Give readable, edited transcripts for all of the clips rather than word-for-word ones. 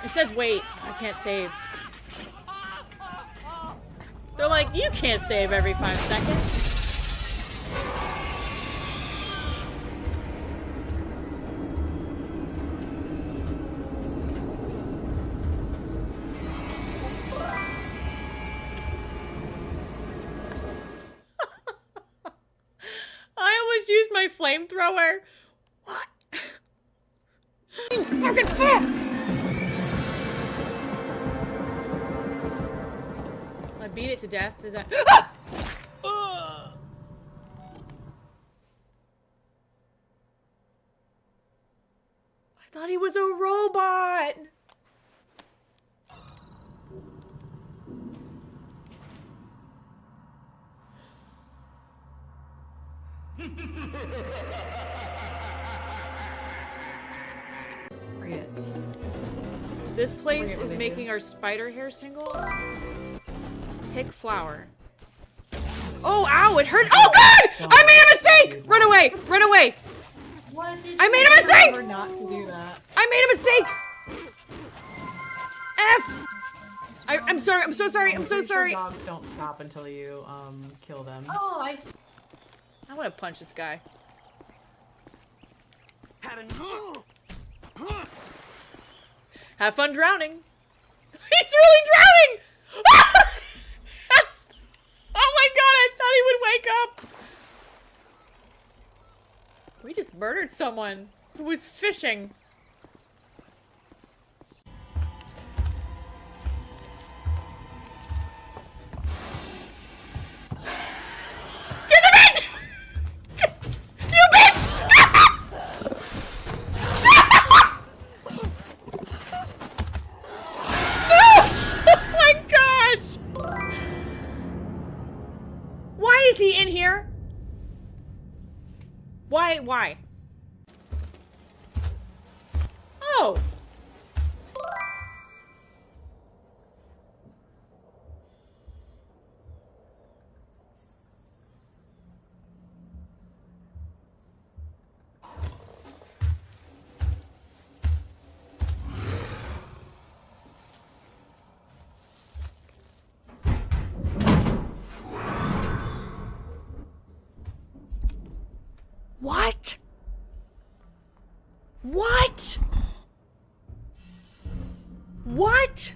It says wait. I can't save. They're like, you can't save every 5 seconds. I always use my flamethrower. What? Fucking fuck! I beat it to death. Does that? Ah! I thought he was a robot. This place is making our spider hairs tingle. Pick flower. Oh, ow, it hurt. Oh, God! I made a mistake! Run away! Run away! What did I made a mistake! Not to do that. I made a mistake! F! I'm sorry, I'm so sorry, I'm so sorry. Dogs don't stop until you, kill them. Oh, I want to punch this guy. Have fun drowning. He's really drowning! That's... Oh my god, I thought he would wake up. We just murdered someone who was fishing. Get them in! You bitch! Why is he in here? Why? Oh. What? What? What?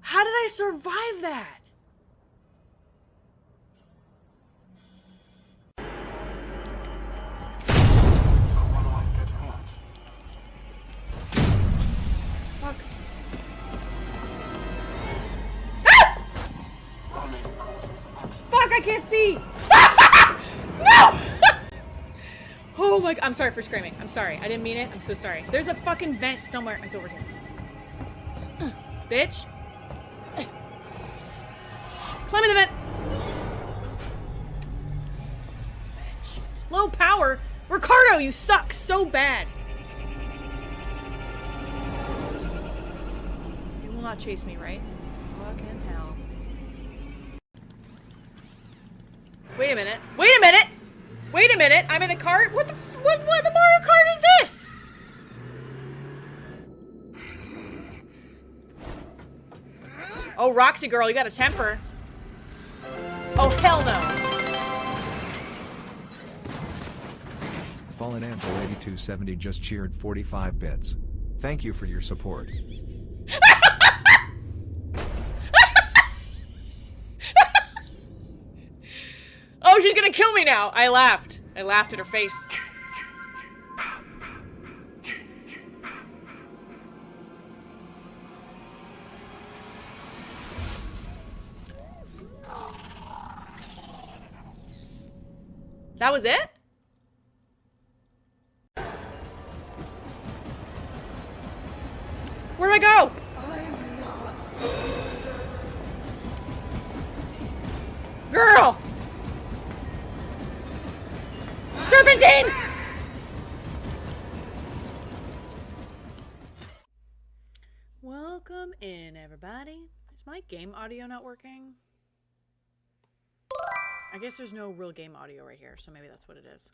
How did I survive that? Someone might get hurt. Fuck. Fuck, I can't see! No! Oh my god, I'm sorry for screaming. I'm sorry. I didn't mean it. I'm so sorry. There's a fucking vent somewhere. It's over here. Bitch. Climb in the vent! Bitch. Low power? Ricardo, you suck so bad. You will not chase me, right? Fucking hell. Wait a minute. Wait a minute! Wait a minute! I'm in a cart? What the Mario Kart is this? Oh, Roxy girl, you got a temper. Oh, hell no. Fallen Ample 8270 just cheered 45 bits. Thank you for your support. Oh, she's gonna kill me now. I laughed. I laughed at her face. That was it? Where do I go? Girl! Serpentine! Welcome in, everybody. Is my game audio not working? I guess there's no real game audio right here, so maybe that's what it is.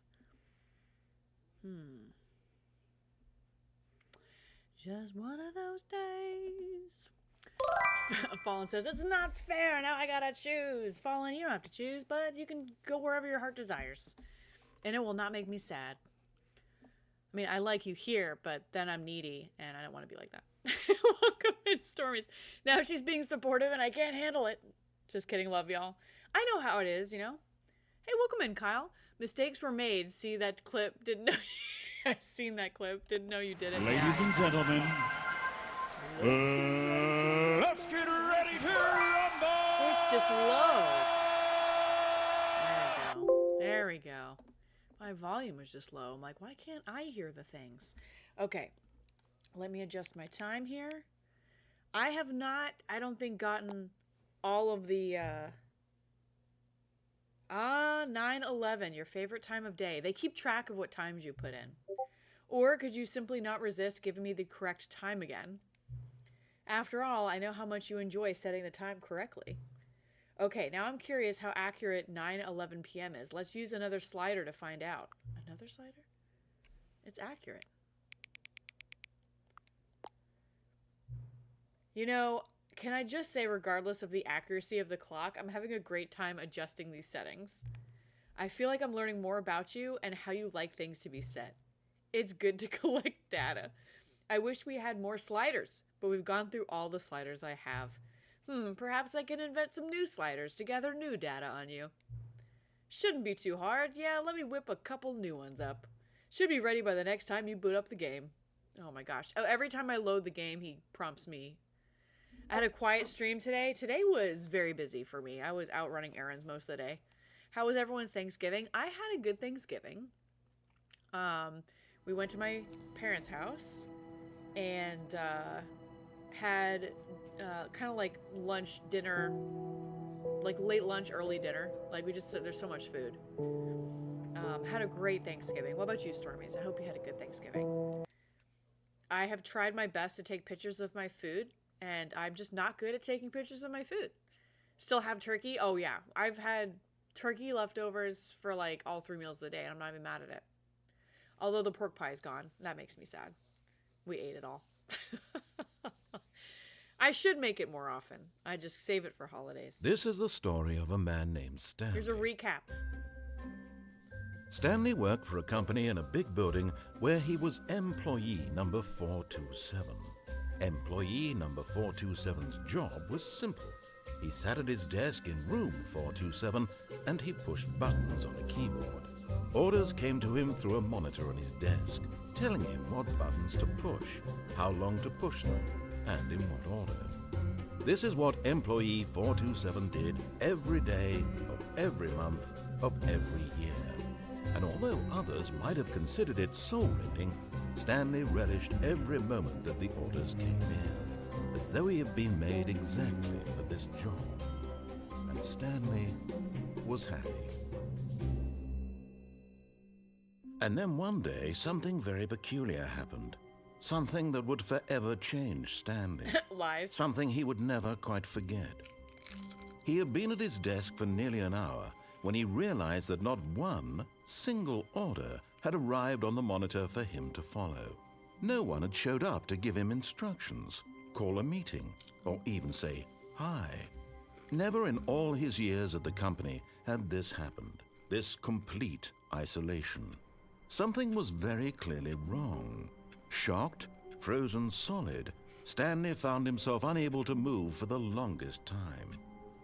Just one of those days. Fallen says, it's not fair. Now I gotta choose. Fallen, you don't have to choose, but you can go wherever your heart desires. And it will not make me sad. I mean, I like you here, but then I'm needy, and I don't want to be like that. Welcome in, Stormies. Now she's being supportive, and I can't handle it. Just kidding, love y'all. I know how it is, you know? Hey, welcome in, Kyle. Mistakes were made. See that clip? Didn't know. I've seen that clip. Didn't know you did it. Ladies and gentlemen, let's get ready to rumble! It's just low. There we go. There we go. My volume was just low. I'm like, why can't I hear the things? Okay. Let me adjust my time here. I have not, I don't think, gotten all of the 9/11, your favorite time of day. They keep track of what times you put in. Or could you simply not resist giving me the correct time again? After all, I know how much you enjoy setting the time correctly. Okay, now I'm curious how accurate 9:11 p.m. is. Let's use another slider to find out. Another slider? It's accurate. You know, can I just say, regardless of the accuracy of the clock, I'm having a great time adjusting these settings. I feel like I'm learning more about you and how you like things to be set. It's good to collect data. I wish we had more sliders, but we've gone through all the sliders I have. Perhaps I can invent some new sliders to gather new data on you. Shouldn't be too hard. Yeah, let me whip a couple new ones up. Should be ready by the next time you boot up the game. Oh my gosh. Oh, every time I load the game, he prompts me. I had a quiet stream today. Today was very busy for me. I was out running errands most of the day. How was everyone's Thanksgiving? I had a good Thanksgiving. We went to my parents' house and had kind of like lunch, dinner, like late lunch, early dinner. Like we just, there's so much food. Had a great Thanksgiving. What about you, Stormies? I hope you had a good Thanksgiving. I have tried my best to take pictures of my food, and I'm just not good at taking pictures of my food. Still have turkey? Oh yeah. I've had turkey leftovers for like all 3 meals of the day, and I'm not even mad at it. Although the pork pie is gone. That makes me sad. We ate it all. I should make it more often. I just save it for holidays. This is the story of a man named Stanley. Here's a recap. Stanley worked for a company in a big building where he was employee number 427. Employee number 427's job was simple. He sat at his desk in room 427 and he pushed buttons on a keyboard. Orders came to him through a monitor on his desk, telling him what buttons to push, how long to push them, and in what order. This is what employee 427 did every day of every month of every year. And although others might have considered it soul-rending, Stanley relished every moment that the orders came in, as though he had been made exactly for this job. And Stanley was happy. And then one day, something very peculiar happened. Something that would forever change Stanley. Lies. Something he would never quite forget. He had been at his desk for nearly an hour when he realized that not one single order had arrived on the monitor for him to follow. No one had showed up to give him instructions, call a meeting, or even say hi. Never in all his years at the company had this happened, this complete isolation. Something was very clearly wrong. Shocked, frozen solid, Stanley found himself unable to move for the longest time.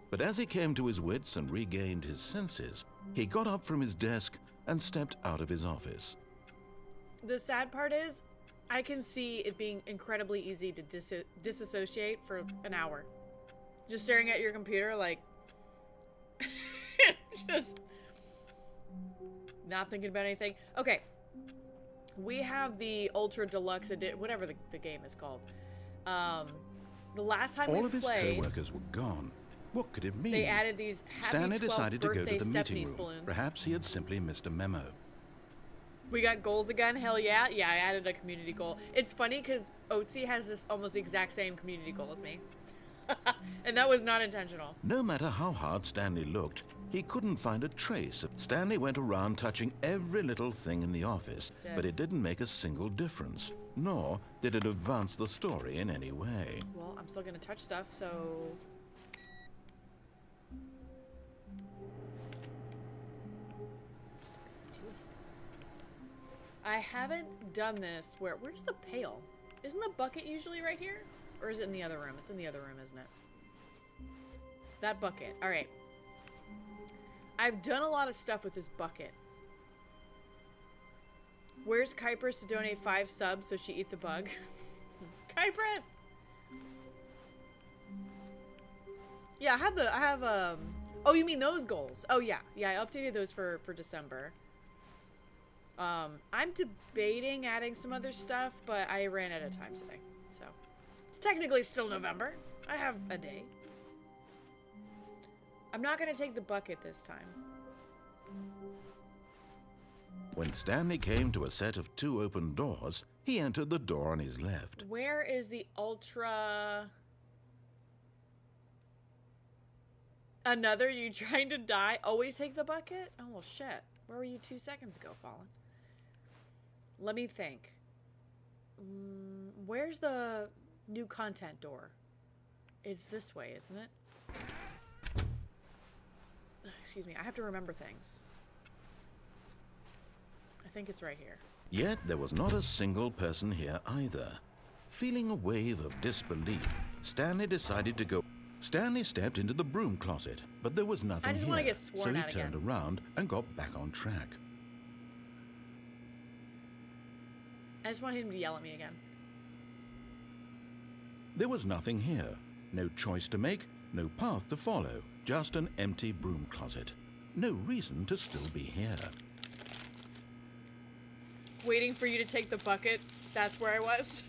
But as he came to his wits and regained his senses, he got up from his desk and stepped out of his office. The sad part is, I can see it being incredibly easy to disassociate for an hour. Just staring at your computer like... just... not thinking about anything. Okay. We have the Ultra Deluxe edition, whatever the game is called. The last time all we of his played... co-workers were gone. What could it mean? They added these happy Stanley 12th decided to go birthday to the meeting Stephanie's room. balloons. Perhaps he had simply missed a memo. We got goals again? Hell yeah. Yeah, I added a community goal. It's funny because Otzi has this almost exact same community goal as me. And that was not intentional. No matter how hard Stanley looked, He couldn't find a trace. Stanley went around touching every little thing in the office, but it didn't make a single difference, nor did it advance the story in any way. Well, I'm still gonna touch stuff, so... I haven't done this where... Where's the pail? Isn't the bucket usually right here? Or is it in the other room? It's in the other room, isn't it? That bucket. Alright. I've done a lot of stuff with this bucket. Where's Kypers to donate 5 subs so she eats a bug? Kypers! Yeah, I have oh, you mean those goals? Oh yeah. Yeah, I updated those for December. I'm debating adding some other stuff, but I ran out of time today. So, it's technically still November. I have a day. I'm not gonna take the bucket this time. When Stanley came to a set of 2 open doors, he entered the door on his left. Where is the ultra... Another you trying to die? Always take the bucket? Oh, well, shit. Where were you 2 seconds ago, Fallen? Let me think. Where's the new content door? It's this way, isn't it? Excuse me, I have to remember things. I think it's right here. Yet there was not a single person here either. Feeling a wave of disbelief, Stanley decided to go. Stanley stepped into the broom closet, but there was nothing I just here, want to get sworn so he at turned again. around and got back on track. I just want him to yell at me again. There was nothing here. No choice to make, no path to follow, just an empty broom closet. No reason to still be here. Waiting for you to take the bucket. That's where I was.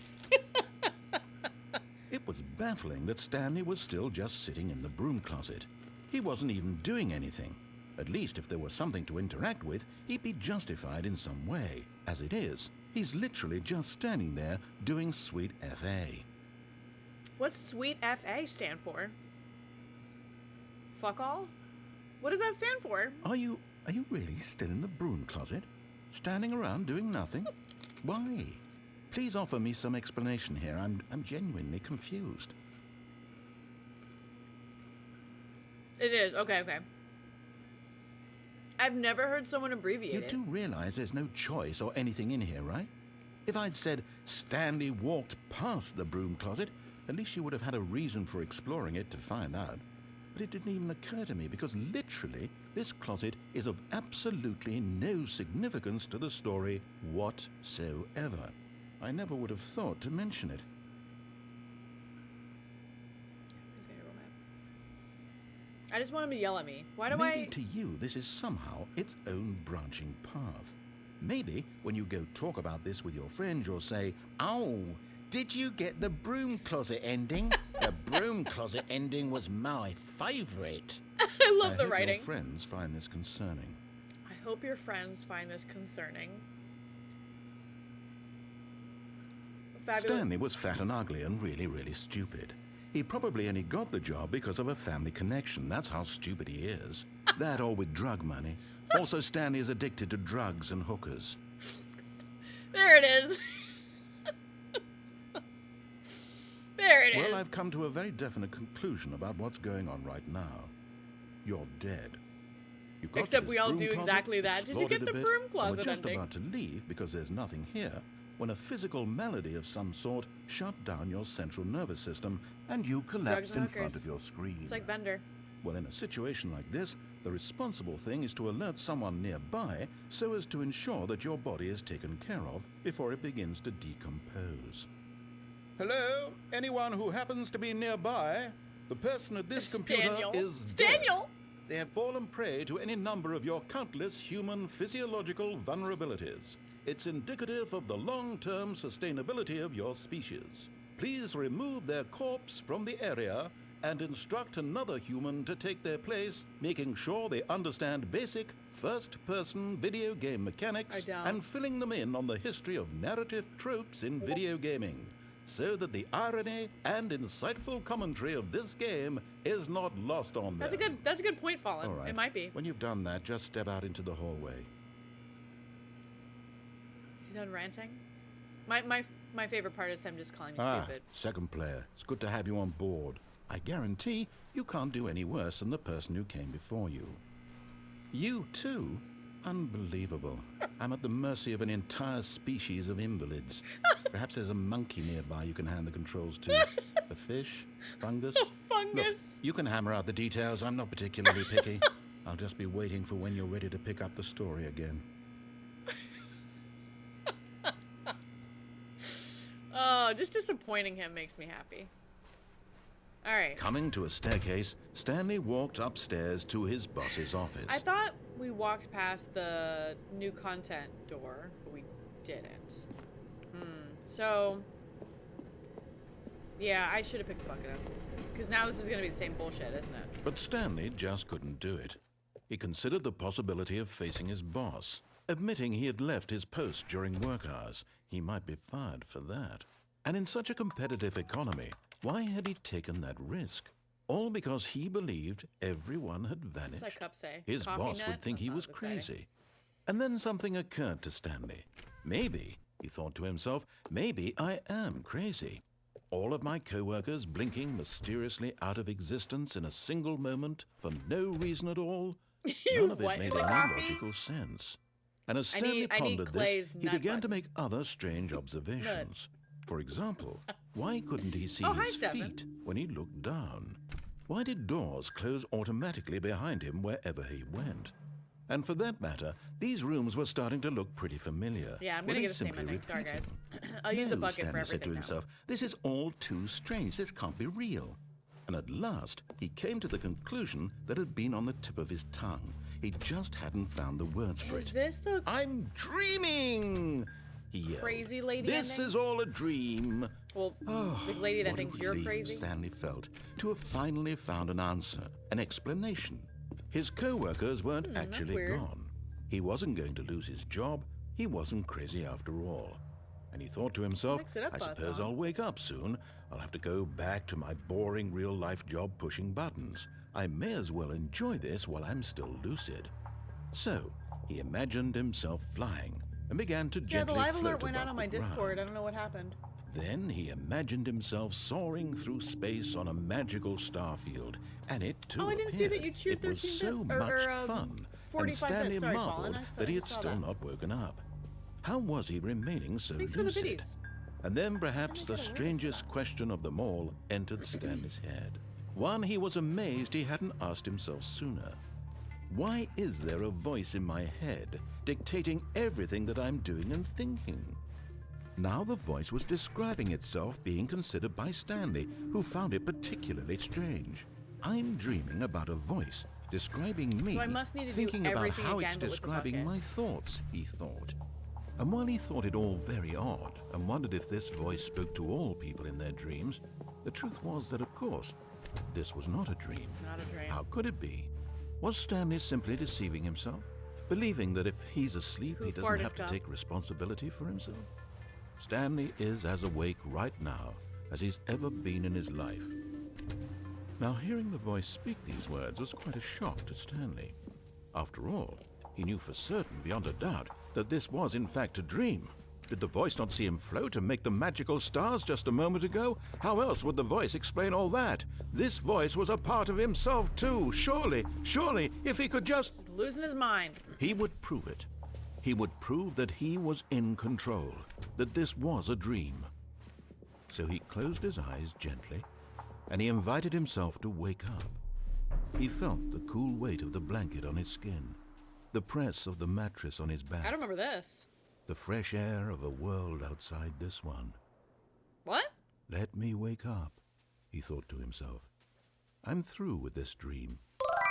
It was baffling that Stanley was still just sitting in the broom closet. He wasn't even doing anything. At least if there was something to interact with, he'd be justified in some way. As it is, he's literally just standing there doing sweet FA. What's sweet FA stand for? Fuck all? What does that stand for? Are you really still in the broom closet? Standing around doing nothing? Why? Please offer me some explanation here. I'm genuinely confused. It is. Okay, okay. I've never heard someone abbreviate You it. do realize there's no choice or anything in here, right? If I'd said Stanley walked past the broom closet, at least you would have had a reason for exploring it to find out. But it didn't even occur to me because literally this closet is of absolutely no significance to the story whatsoever. I never would have thought to mention it. I just want him to yell at me. Why do Maybe to you this is somehow its own branching path. Maybe when you go talk about this with your friends, you'll say, "Oh, did you get the broom closet ending? The broom closet ending was my favorite." I love the hope writing. Your friends find this concerning. I hope your friends find this concerning. Fabulous. Stanley was fat and ugly and really, really stupid. He probably only got the job because of a family connection. That's how stupid he is. That or with drug money. Also, Stanley is addicted to drugs and hookers. There it is. There it is. Well, I've come to a very definite conclusion about what's going on right now. You're dead. You got to Except this we all broom do closet, exactly that. Did you explored get it the a bit, broom and closet we're just ending? about to leave because there's nothing here when a physical malady of some sort shut down your central nervous system and you collapsed and in front hookers. of your screen. It's like Bender. Well, in a situation like this, the responsible thing is to alert someone nearby so as to ensure that your body is taken care of before it begins to decompose. Hello? Anyone who happens to be nearby? The person at this computer Daniel. is Daniel! They have fallen prey to any number of your countless human physiological vulnerabilities. It's indicative of the long-term sustainability of your species. Please remove their corpse from the area and instruct another human to take their place, making sure they understand basic first-person video game mechanics I don't. and filling them in on the history of narrative tropes in video gaming. so that the irony and insightful commentary of this game is not lost on them. That's a good point, Fallen. All right. It might be. When you've done that, just step out into the hallway. Is he done ranting? My favorite part is him just calling me stupid. Second player. It's good to have you on board. I guarantee you can't do any worse than the person who came before you. You too? Unbelievable. I'm at the mercy of an entire species of invalids. Perhaps there's a monkey nearby you can hand the controls to. A fish? Fungus? Fungus. Look, you can hammer out the details. I'm not particularly picky. I'll just be waiting for when you're ready to pick up the story again. Oh, just disappointing him makes me happy. All right. Coming to a staircase, Stanley walked upstairs to his boss's office. I thought we walked past the new content door, but we didn't. So, yeah, I should have picked the bucket up. Because now this is going to be the same bullshit, isn't it? But Stanley just couldn't do it. He considered the possibility of facing his boss. Admitting he had left his post during work hours, he might be fired for that. And in such a competitive economy, why had he taken that risk? All because he believed everyone had vanished. What's that cup say? His Coffee boss nut? would think That's he not was what it's crazy. And then something occurred to Stanley. Maybe, he thought to himself, maybe I am crazy. All of my co-workers blinking mysteriously out of existence in a single moment for no reason at all? None of it what? made The any coffee? logical sense. And as I Stanley need pondered Clay's this, he nut began to button. make other strange observations. For example, why couldn't he see Oh, hi, his Stefan. feet when he looked down? Why did doors close automatically behind him wherever he went? And for that matter, these rooms were starting to look pretty familiar. Yeah, I'm Were gonna they get a statement. simply Sorry, guys. repeating? I'll use the No, bucket Stanley for said to everything now. himself, this is all too strange. This can't be real. And at last, he came to the conclusion that had been on the tip of his tongue. He just hadn't found the words for Is it. this the I'm dreaming! He yelled. crazy lady This ending? is all a dream. Well, the lady that What a thinks you're relief crazy? Stanley felt to have finally found an answer, an explanation. His co-workers weren't actually weird. gone. He wasn't going to lose his job. He wasn't crazy after all. And he thought to himself, Mix it up, I suppose Bob. I'll wake up soon. I'll have to go back to my boring real-life job pushing buttons. I may as well enjoy this while I'm still lucid. So, he imagined himself flying and began to Yeah, the gently live float alert went out above on the my Discord. ground. I don't know what happened. Then he imagined himself soaring through space on a magical starfield, and it too Oh, I didn't see that appeared. you cheered It was 13 so bits, much or, fun, and 45 Stanley bits. Sorry, marveled Colin, I that he had saw still that. not woken up. How was he remaining so Thanks for the lucid? biddies. And then perhaps I the get a word strangest question of them all entered Stanley's head. One he was amazed he hadn't asked himself sooner. Why is there a voice in my head dictating everything that I'm doing and thinking? Now the voice was describing itself being considered by Stanley, who found it particularly strange. I'm dreaming about a voice describing me, So I must need to do thinking about everything how again, it's but with the describing bucket. my thoughts, he thought. And while he thought it all very odd and wondered if this voice spoke to all people in their dreams, the truth was that, of course, this was not a dream. It's not a dream. How could it be? Was Stanley simply deceiving himself, believing that if he's asleep, Who he doesn't farted, have to Cup? take responsibility for himself? Stanley is as awake right now as he's ever been in his life. Now, hearing the voice speak these words was quite a shock to Stanley. After all, he knew for certain, beyond a doubt, that this was in fact a dream. Did the voice not see him float and make the magical stars just a moment ago? How else would the voice explain all that? This voice was a part of himself too. Surely, if he could just... He's losing his mind. He would prove it. He would prove that he was in control, that this was a dream. So he closed his eyes gently, and he invited himself to wake up. He felt the cool weight of the blanket on his skin, the press of the mattress on his I back, don't remember this. the fresh air of a world outside this one. What? Let me wake up, he thought to himself. I'm through with this dream.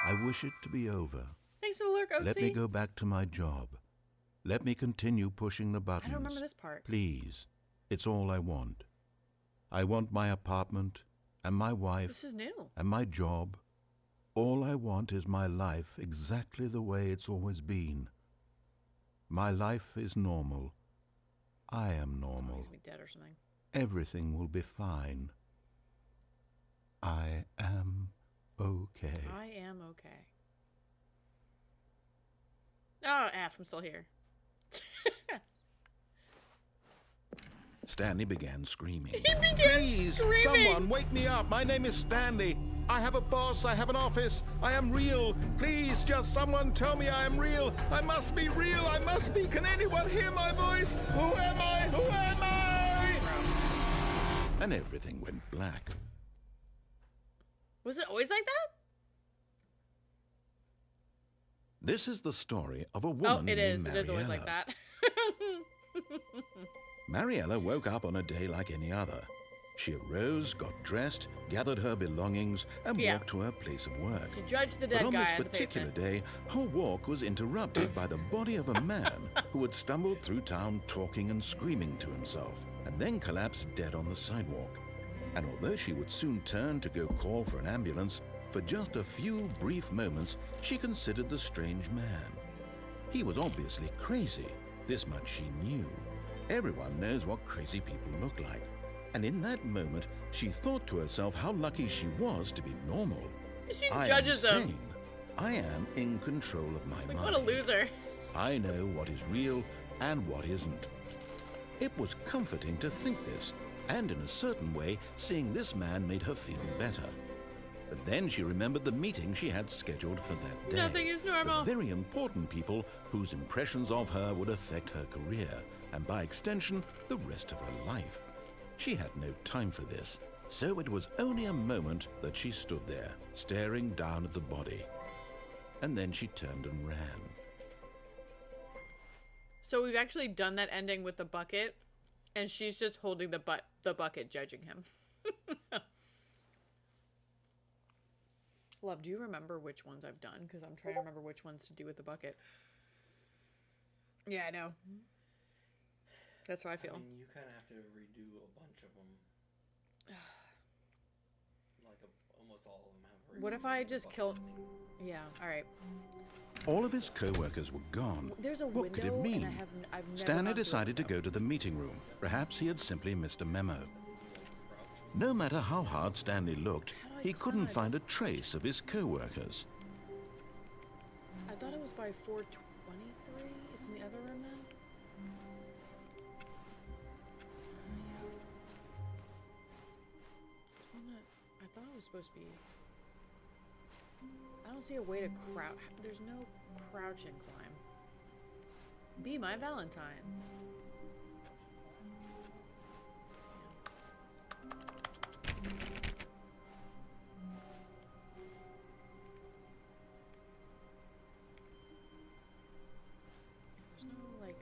I wish it to be over. Thanks for the lurk, OC. Let me go back to my job. Let me continue pushing the buttons. I don't remember this part. Please. It's all I want. I want my apartment, and my wife, This is new. and my job. All I want is my life exactly the way it's always been. My life is normal. I am Oh, normal. he's gonna be dead or something. Everything will be fine. I am okay. I am okay. Oh, F, I'm still here. Stanley began screaming. He began Please, screaming! someone wake me up. My name is Stanley. I have a boss. I have an office. I am real. Please, just someone tell me I am real. I must be real. I must be. Can anyone hear my voice? Who am I? Who am I? And everything went black. Was it always like that? This is the story of a Oh, woman it is. named It is always like Mariella. that. Mariella woke up on a day like any other. She arose, got dressed, gathered her belongings, and Yeah. walked to her place of work. She judged the But dead on guy this on the particular pavement. day, her walk was interrupted by the body of a man who had stumbled through town talking and screaming to himself, and then collapsed dead on the sidewalk. And although she would soon turn to go call for an ambulance, for just a few brief moments, she considered the strange man. He was obviously crazy. This much she knew. Everyone knows what crazy people look like. And in that moment, she thought to herself how lucky she was to be normal. She I judges am him. sane. I am in control of my It's like, mind. what a loser. I know what is real and what isn't. It was comforting to think this, and in a certain way, seeing this man made her feel better. But then she remembered the meeting she had scheduled for that day. Nothing is normal. The very important people whose impressions of her would affect her career, and by extension, the rest of her life. She had no time for this, so it was only a moment that she stood there, staring down at the body. And then she turned and ran. So we've actually done that ending with the bucket, and she's just holding the bucket, judging him. Love, do you remember which ones I've done? Because I'm trying to remember which ones to do with the bucket. Yeah, I know. That's how I feel. I mean, you kind of have to redo a bunch of them. Almost all of them have. What if I just kill... Yeah, alright. All of his co-workers were gone. There's a What could it window, mean? and I've never Stanley gone through a decided to window. go to the meeting room. Perhaps he had simply missed a memo. No matter how hard Stanley looked, How do I he couldn't climb? find a trace of his co-workers. I thought it was by 423. It's in the other room then? There's one that I thought it was supposed to be. I don't see a way to crouch. There's no crouch and climb. Be my Valentine. There's no, like...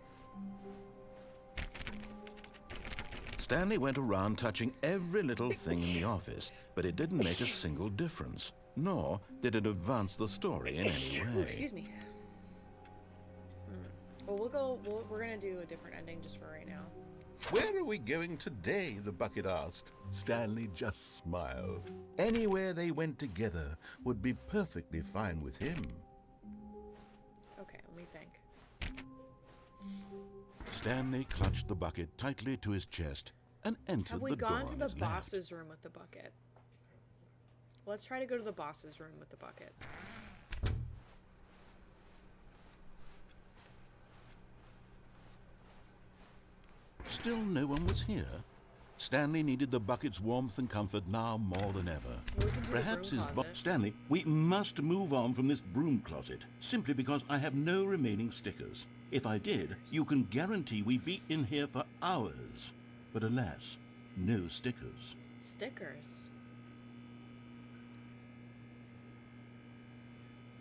Stanley went around touching every little thing in the office, but it didn't make a single difference, nor did it advance the story in any Ooh, way. excuse me. Well, we're gonna do a different ending just for right now. Where are we going today? The bucket asked. Stanley just smiled. Anywhere they went together would be perfectly fine with him. Okay, let me think. Stanley clutched the bucket tightly to his chest and entered Have we the door gone on to the his left. boss's room with the bucket? Let's try to go to the boss's room with the bucket. Still no one was here. Stanley needed the bucket's warmth and comfort now more than ever. Well, we can do the Perhaps broom his closet. Stanley, we must move on from this broom closet, simply because I have no remaining stickers. If I did, you can guarantee we'd be in here for hours. But alas, no stickers. Stickers.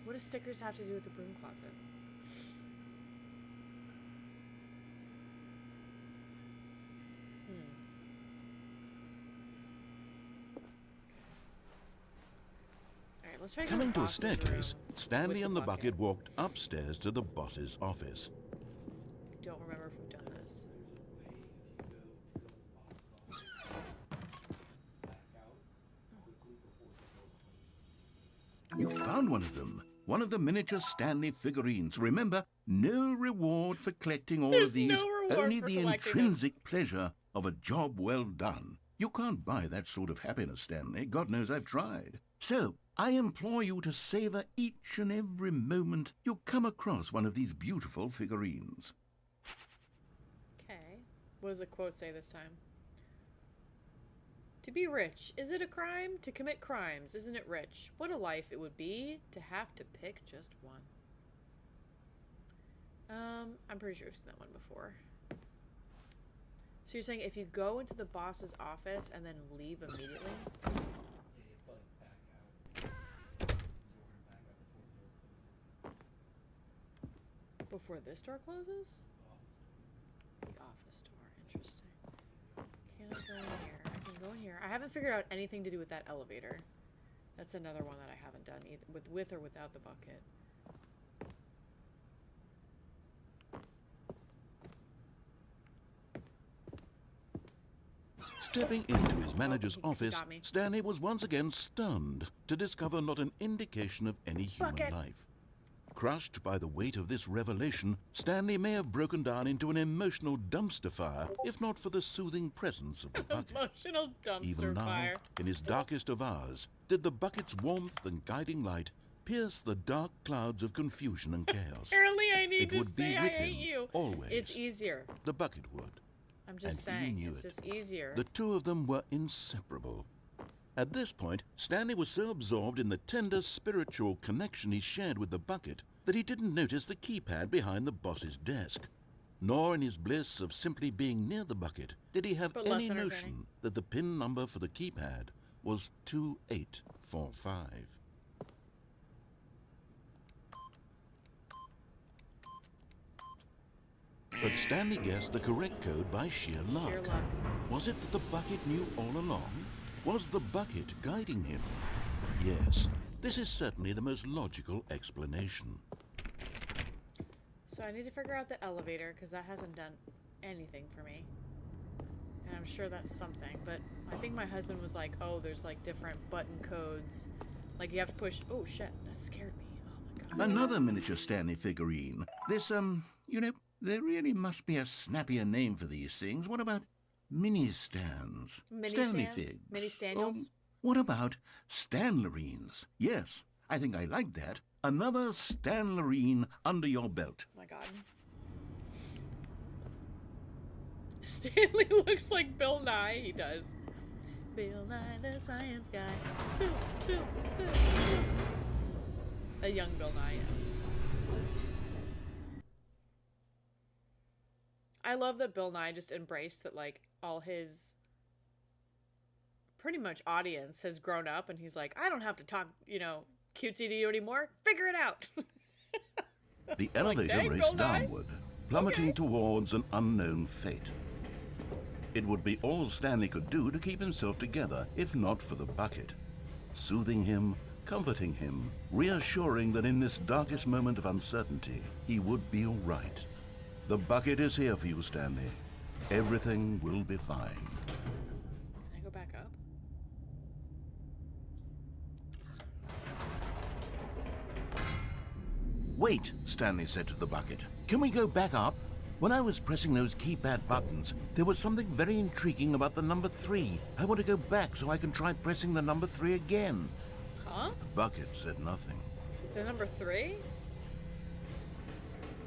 What do stickers have to do with the broom closet? Alright, let's try to go Coming to a boss's staircase, room Stanley with and the bucket walked upstairs to the boss's office. Don't remember if we've done this. You found one of them. One of the miniature Stanley figurines. Remember, no reward for collecting all There's of these, no reward only for the collecting them. intrinsic pleasure of a job well done. You can't buy that sort of happiness, Stanley. God knows I've tried. So, I implore you to savor each and every moment you come across one of these beautiful figurines. Okay. What does the quote say this time? To be rich, is it a crime? To commit crimes, isn't it rich? What a life it would be to have to pick just one. I'm pretty sure I've seen that one before. So you're saying if you go into the boss's office and then leave immediately? Yeah, you have to like back out. Door and back out before the door closes. Before this door closes? The office. The office door. Interesting. Can I go in here? I can go in here. I haven't figured out anything to do with that elevator. That's another one that I haven't done either, with or without the bucket. Stepping into his manager's office, Got me. Stanley was once again stunned to discover not an indication of any human Bucket. life. Crushed by the weight of this revelation, Stanley may have broken down into an emotional dumpster fire, if not for the soothing presence of the bucket. Emotional dumpster Even now, fire. in his darkest of hours, did the bucket's warmth and guiding light pierce the dark clouds of confusion and chaos. Apparently I need It to would be say I with hate him you. always. It's easier. The bucket would. I'm just And he saying. knew It's it. just easier. The two of them were inseparable. At this point, Stanley was so absorbed in the tender spiritual connection he shared with the bucket that he didn't notice the keypad behind the boss's desk. Nor in his bliss of simply being near the bucket did he have But less any entertaining. notion that the PIN number for the keypad was 2845. But Stanley guessed the correct code by sheer luck. Sheer luck. Was it that the bucket knew all along? Was the bucket guiding him? Yes, this is certainly the most logical explanation. So I need to figure out the elevator, because that hasn't done anything for me. And I'm sure that's something, but I think my husband was like, oh, there's like different button codes. Like you have to push... Oh, shit. That scared me. Oh, my God. Another miniature Stanley figurine. This, you know, there really must be a snappier name for these things. What about mini-stands? Mini Stanley stands? figs. Mini Staniels? What about Stanlerines? Yes, I think I like that. Another Stanlerine under your belt. Oh, my God. Stanley looks like Bill Nye. He does. Bill Nye the Science Guy. Bill, Bill, Bill, Bill. A young Bill Nye, yeah. I love that Bill Nye just embraced that, like, all his pretty much audience has grown up, and he's like, I don't have to talk, you know, cutesy to you anymore. Figure it out. The elevator "Dang, Bill raced Nye." downward, plummeting towards an unknown fate. It would be all Stanley could do to keep himself together, if not for the bucket. Soothing him, comforting him, reassuring that in this darkest moment of uncertainty, he would be all right. The bucket is here for you, Stanley. Everything will be fine. Can I go back up? Wait, Stanley said to the bucket. Can we go back up? When I was pressing those keypad buttons, there was something very intriguing about the number 3. I want to go back so I can try pressing the number 3 again. Huh? The bucket said nothing. The number 3?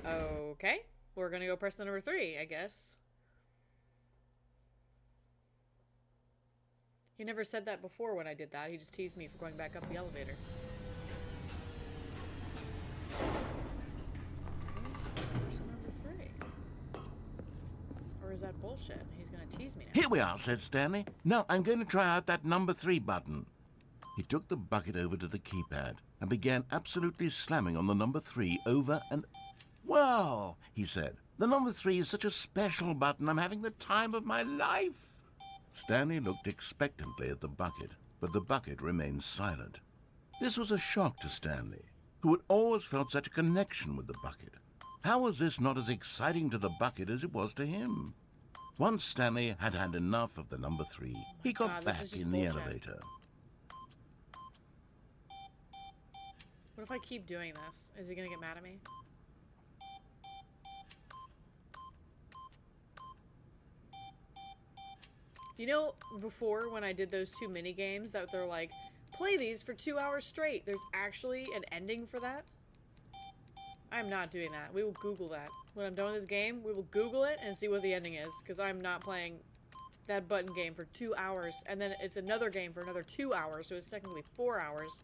Okay. We're gonna go press the number 3, I guess. He never said that before when I did that. He just teased me for going back up the elevator. Where's the number 3? Or is that bullshit? He's gonna tease me now. Here we are, said Stanley. Now I'm going to try out that number 3 button. He took the bucket over to the keypad and began absolutely slamming on the number 3 over and... Wow, he said. The number 3 is such a special button. I'm having the time of my life. Stanley looked expectantly at the bucket, but the bucket remained silent. This was a shock to Stanley, who had always felt such a connection with the bucket. How was this not as exciting to the bucket as it was to him? Once Stanley had had enough of the number 3, he got God, this back is just in the bullshit. elevator. What if I keep doing this? Is he gonna get mad at me? You know, before when I did those 2 mini games that they're like, play these for 2 hours straight, there's actually an ending for that? I'm not doing that. We will Google that. When I'm done with this game, we will Google it and see what the ending is, because I'm not playing that button game for 2 hours, and then it's another game for another 2 hours, so it's technically 4 hours.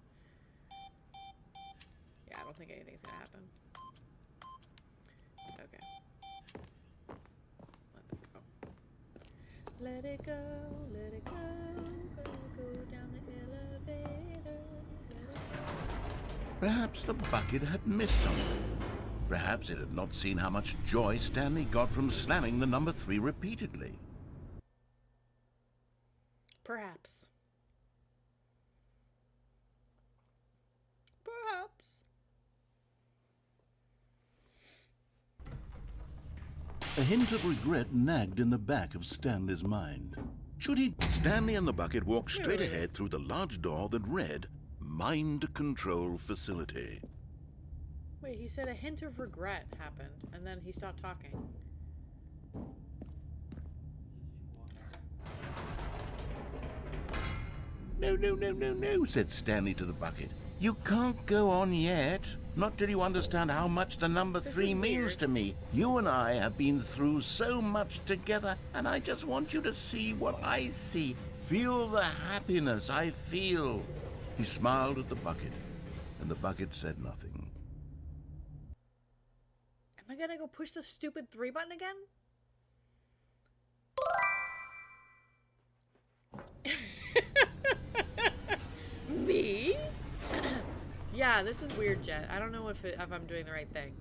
Yeah, I don't think anything's gonna happen. Okay. Let it go, let it go, go down the elevator, let it go. Perhaps the bucket had missed something. Perhaps it had not seen how much joy Stanley got from slamming the number 3 repeatedly. Perhaps. Perhaps. A hint of regret nagged in the back of Stanley's mind. Should he? Stanley and the bucket walked straight ahead through the large door that read, Mind Control Facility. Wait, he said a hint of regret happened, and then he stopped talking. No, no, no, no, no, said Stanley to the bucket. You can't go on yet. Not till you understand how much the number 3 means weird. to me. You and I have been through so much together, and I just want you to see what I see. Feel the happiness I feel. He smiled at the bucket, and the bucket said nothing. Am I gonna go push the stupid 3 button again? Me? Yeah, this is weird, Jet. I don't know if I'm doing the right thing.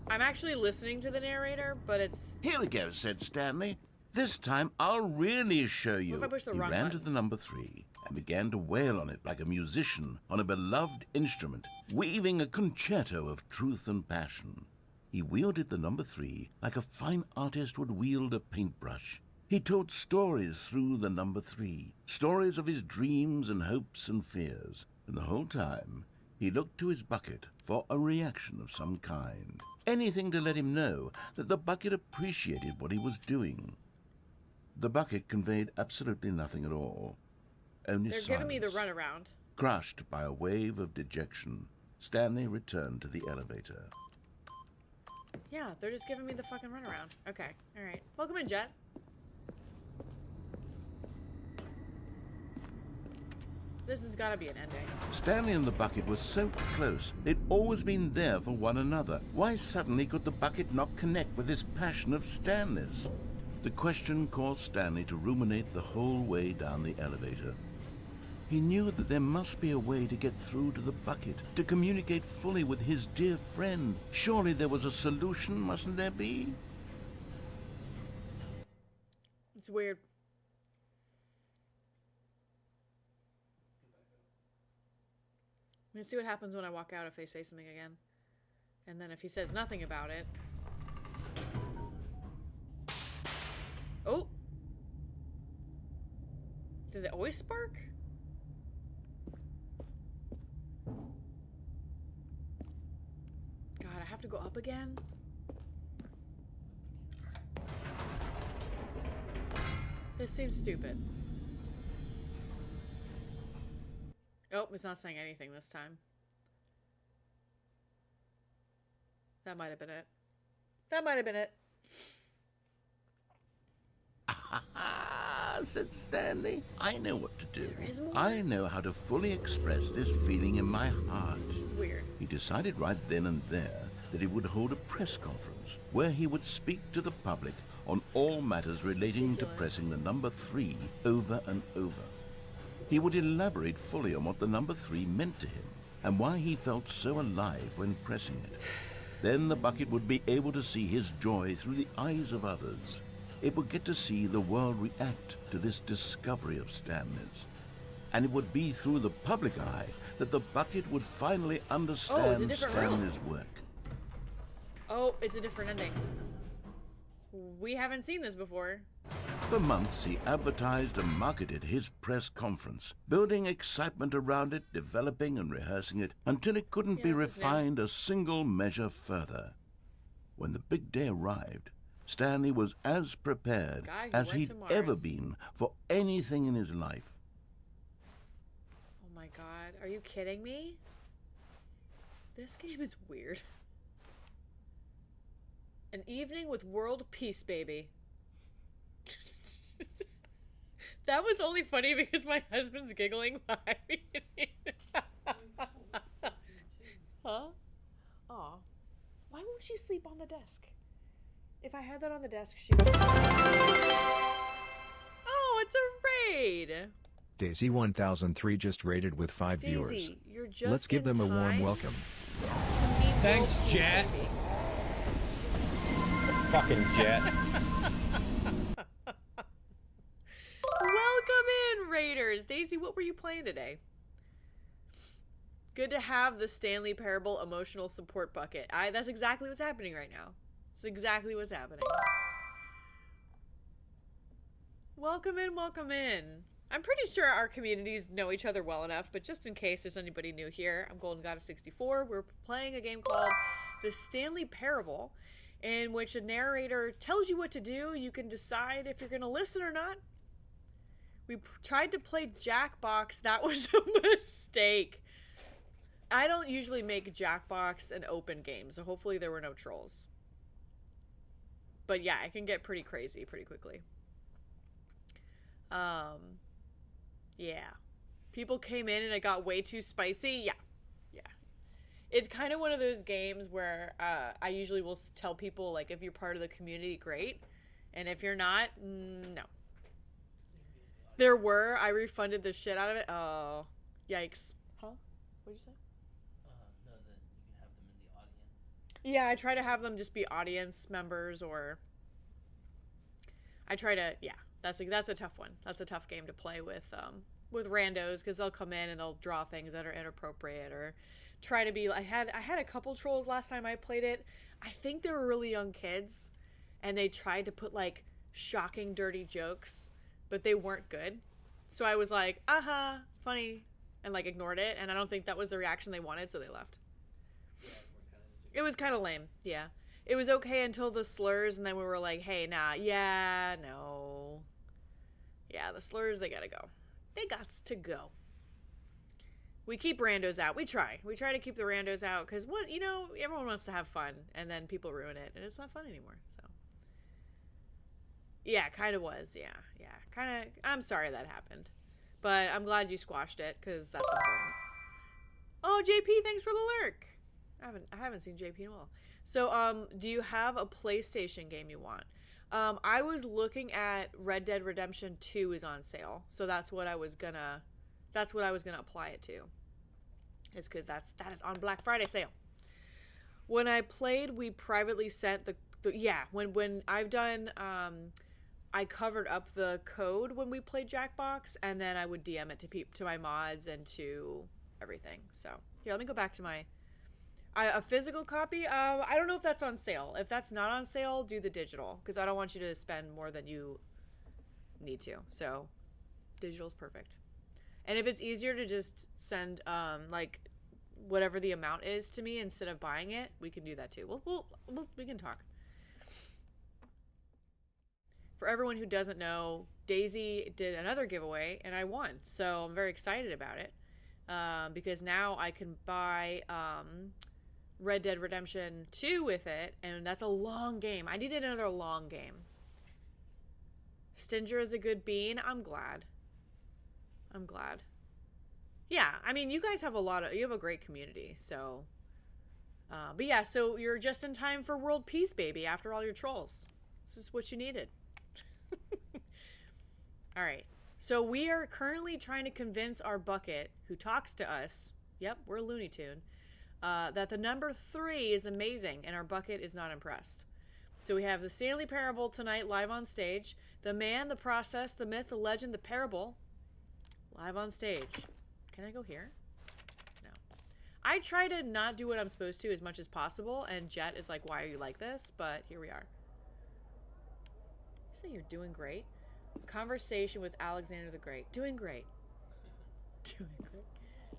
I'm actually listening to the narrator, but it's... Here we go, said Stanley. This time I'll really show you. What if I push the He wrong ran to button? the number 3 and began to wail on it like a musician on a beloved instrument, weaving a concerto of truth and passion. He wielded the number 3 like a fine artist would wield a paintbrush. He told stories through the number 3, stories of his dreams and hopes and fears, and the whole time he looked to his bucket for a reaction of some kind. Anything to let him know that the bucket appreciated what he was doing. The bucket conveyed absolutely nothing at all. Only They're silence. giving me the runaround. Crushed by a wave of dejection, Stanley returned to the elevator. Yeah, they're just giving me the fucking runaround. Okay, alright. Welcome in, Jet. This has gotta be an ending. Stanley and the bucket were so close. They'd always been there for one another. Why suddenly could the bucket not connect with this passion of Stanley's? The question caused Stanley to ruminate the whole way down the elevator. He knew that there must be a way to get through to the bucket, to communicate fully with his dear friend. Surely there was a solution, mustn't there be? It's weird. I'm gonna see what happens when I walk out if they say something again. And then if he says nothing about it... Oh! Did it always spark? God, I have to go up again? This seems stupid. Oh, it's not saying anything this time. That might have been it. That might have been it. Ah, said Stanley. I know what to do. There is more? I know how to fully express this feeling in my heart. This is weird. He decided right then and there that he would hold a press conference where he would speak to the public on all matters relating to Ridiculous. pressing the number 3 over and over. He would elaborate fully on what the number 3 meant to him and why he felt so alive when pressing it. Then the bucket would be able to see his joy through the eyes of others. It would get to see the world react to this discovery of Stanley's. And it would be through the public eye that the bucket would finally understand different room. Stanley's work. Oh, it's a different ending. We haven't seen this before. For months, he advertised and marketed his press conference, building excitement around it, developing and rehearsing it, until it couldn't be this is new. refined a single measure further. When the big day arrived, Stanley was as prepared Guy who as went he'd to Mars. ever been for anything in his life. Oh my god, are you kidding me? This game is weird. An evening with world peace, baby. That was only funny because my husband's giggling while I'm eating. Huh? Aw. Why won't she sleep on the desk? If I had that on the desk, she would. Oh, it's a raid! Daisy 1003 just raided with 5 viewers. Daisy, you're just Let's give in them a warm time welcome. to meet Thanks, world peace, Jet. baby. Fucking jet. Welcome in, Raiders! Daisy, what were you playing today? Good to have the Stanley Parable emotional support bucket. That's exactly what's happening right now. That's exactly what's happening. Welcome in, welcome in. I'm pretty sure our communities know each other well enough, but just in case there's anybody new here, I'm Golden Goddess 64. We're playing a game called the Stanley Parable, in which a narrator tells you what to do. You can decide if you're going to listen or not. We tried to play Jackbox. That was a mistake. I don't usually make Jackbox an open game, so hopefully there were no trolls. But yeah, it can get pretty crazy pretty quickly. Yeah. People came in and it got way too spicy. Yeah. Yeah. It's kind of one of those games where I usually will tell people, like, if you're part of the community, great. And if you're not, no. I refunded the shit out of it. Oh, yikes. Huh? What'd you say? No, that you can have them in the audience. Yeah, I try to have them just be audience members, or I try to, yeah, that's a tough one. That's a tough game to play with randos, because they'll come in and they'll draw things that are inappropriate, or try to be. I had a couple trolls last time I played it. I think they were really young kids, and they tried to put like shocking, dirty jokes, but they weren't good. So I was like, funny, and like ignored it, and I don't think that was the reaction they wanted, so they left. It was kind of lame, yeah. It was okay until the slurs, and then we were like, hey, nah, yeah, no. Yeah, the slurs, they gotta go. They gots to go. We keep randos out. We try to keep the randos out, because, what, you know, everyone wants to have fun, and then people ruin it, and it's not fun anymore, so. Yeah, kind of was, yeah. Kind of, I'm sorry that happened. But I'm glad you squashed it, because that's important. Oh, JP, thanks for the lurk. I haven't seen JP in a while. So, do you have a PlayStation game you want? I was looking at Red Dead Redemption 2 is on sale, so that's what I was gonna apply it to. Is because that is on Black Friday sale. When I played, we privately sent when I've done I covered up the code when we played Jackbox, and then I would DM it to my mods and to everything. So here, let me go back to my a physical copy. I don't know if that's on sale. If that's not on sale, do the digital, because I don't want you to spend more than you need to. So digital's perfect. And if it's easier to just send like whatever the amount is to me instead of buying it, we can do that too. We can talk. For everyone who doesn't know, Daisy did another giveaway and I won. So I'm very excited about it, because now I can buy Red Dead Redemption 2 with it, and that's a long game. I needed another long game. Stinger is a good bean. I'm glad. Yeah, I mean, you guys have you have a great community, so. But yeah, so you're just in time for world peace, baby, after all your trolls. This is what you needed. All right. So we are currently trying to convince our bucket, who talks to us, yep, we're a Looney Tune, that the number 3 is amazing, and our bucket is not impressed. So we have the Stanley Parable tonight live on stage. The man, the process, the myth, the legend, the parable, live on stage. Can I go here? No. I try to not do what I'm supposed to as much as possible, and Jet is like, why are you like this? But here we are. I say you're doing great. Conversation with Alexander the Great. Doing great. Doing great.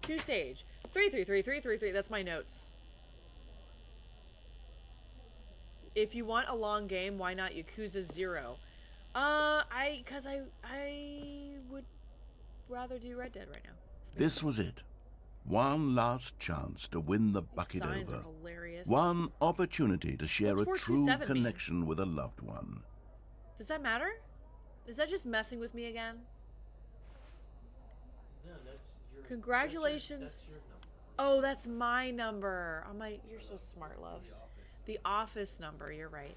2 stage. 3. That's my notes. If you want a long game, why not Yakuza 0? Cause I would rather do Red Dead right now. This was it. One last chance to win the bucket Signs over. are hilarious. One opportunity to share What's a true 427 mean? connection with a loved one. Does that matter? Is that just messing with me again? No, that's your. Congratulations. That's your number. Oh, that's my number. Oh my, you're so smart, love. The office. The office number, you're right.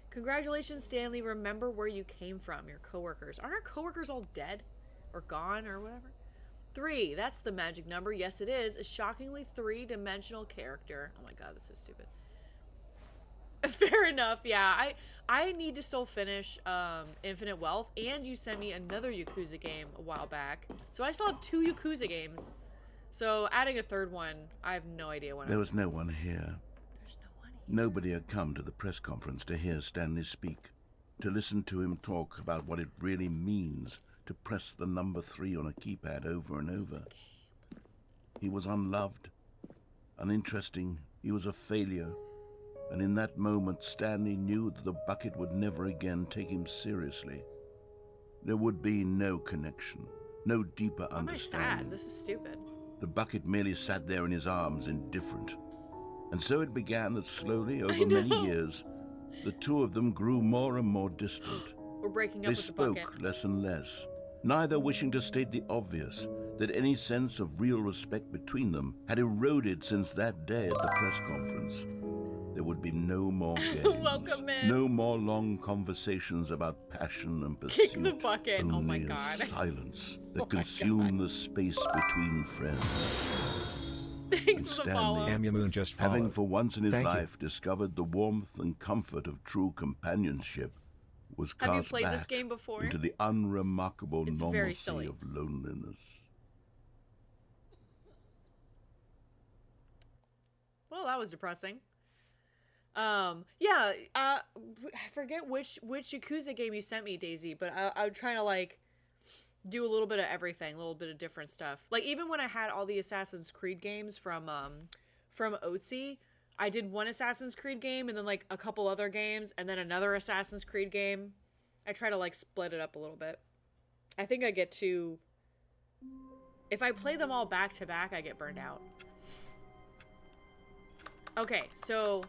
Congratulations, Stanley. Remember where you came from, your coworkers. Aren't our coworkers all dead? Or gone, or whatever? 3, that's the magic number. Yes, it is. A shockingly 3-dimensional character. Oh my god, that's so stupid. Fair enough, yeah. I need to still finish Infinite Wealth, and you sent me another Yakuza game a while back. So I still have 2 Yakuza games. So adding a third one, I have no idea when There was no one here. There's no one here. Nobody had come to the press conference to hear Stanley speak, to listen to him talk about what it really means to press the number 3 on a keypad over and over. He was unloved, uninteresting, he was a failure. And in that moment, Stanley knew that the bucket would never again take him seriously. There would be no connection, no deeper Why am I sad? understanding. This is stupid. The bucket merely sat there in his arms, indifferent. And so it began that slowly, over many years, the two of them grew more and more distant. We're breaking up They with the spoke bucket. less and less, neither wishing to state the obvious, that any sense of real respect between them had eroded since that day at the press conference. There would be no more games, Welcome in. no more long conversations about passion and Kick pursuit. the bucket. Only Oh my a god. silence that Oh my consumed the space between friends. Thanks for the Stanley follow. Amyamoon just followed. Having for once in his Thank you. life discovered the warmth and comfort of true companionship, was Have you cast played back this game before? into the unremarkable It's very normalcy silly. of loneliness. Well, that was depressing. Yeah, I forget which Yakuza game you sent me, Daisy, but I'm trying to, like, do a little bit of everything, a little bit of different stuff. Like, even when I had all the Assassin's Creed games from Otzi, I did one Assassin's Creed game, and then, like, a couple other games, and then another Assassin's Creed game. I try to, like, split it up a little bit. I think I get too... If I play them all back to back, I get burned out. Okay, so...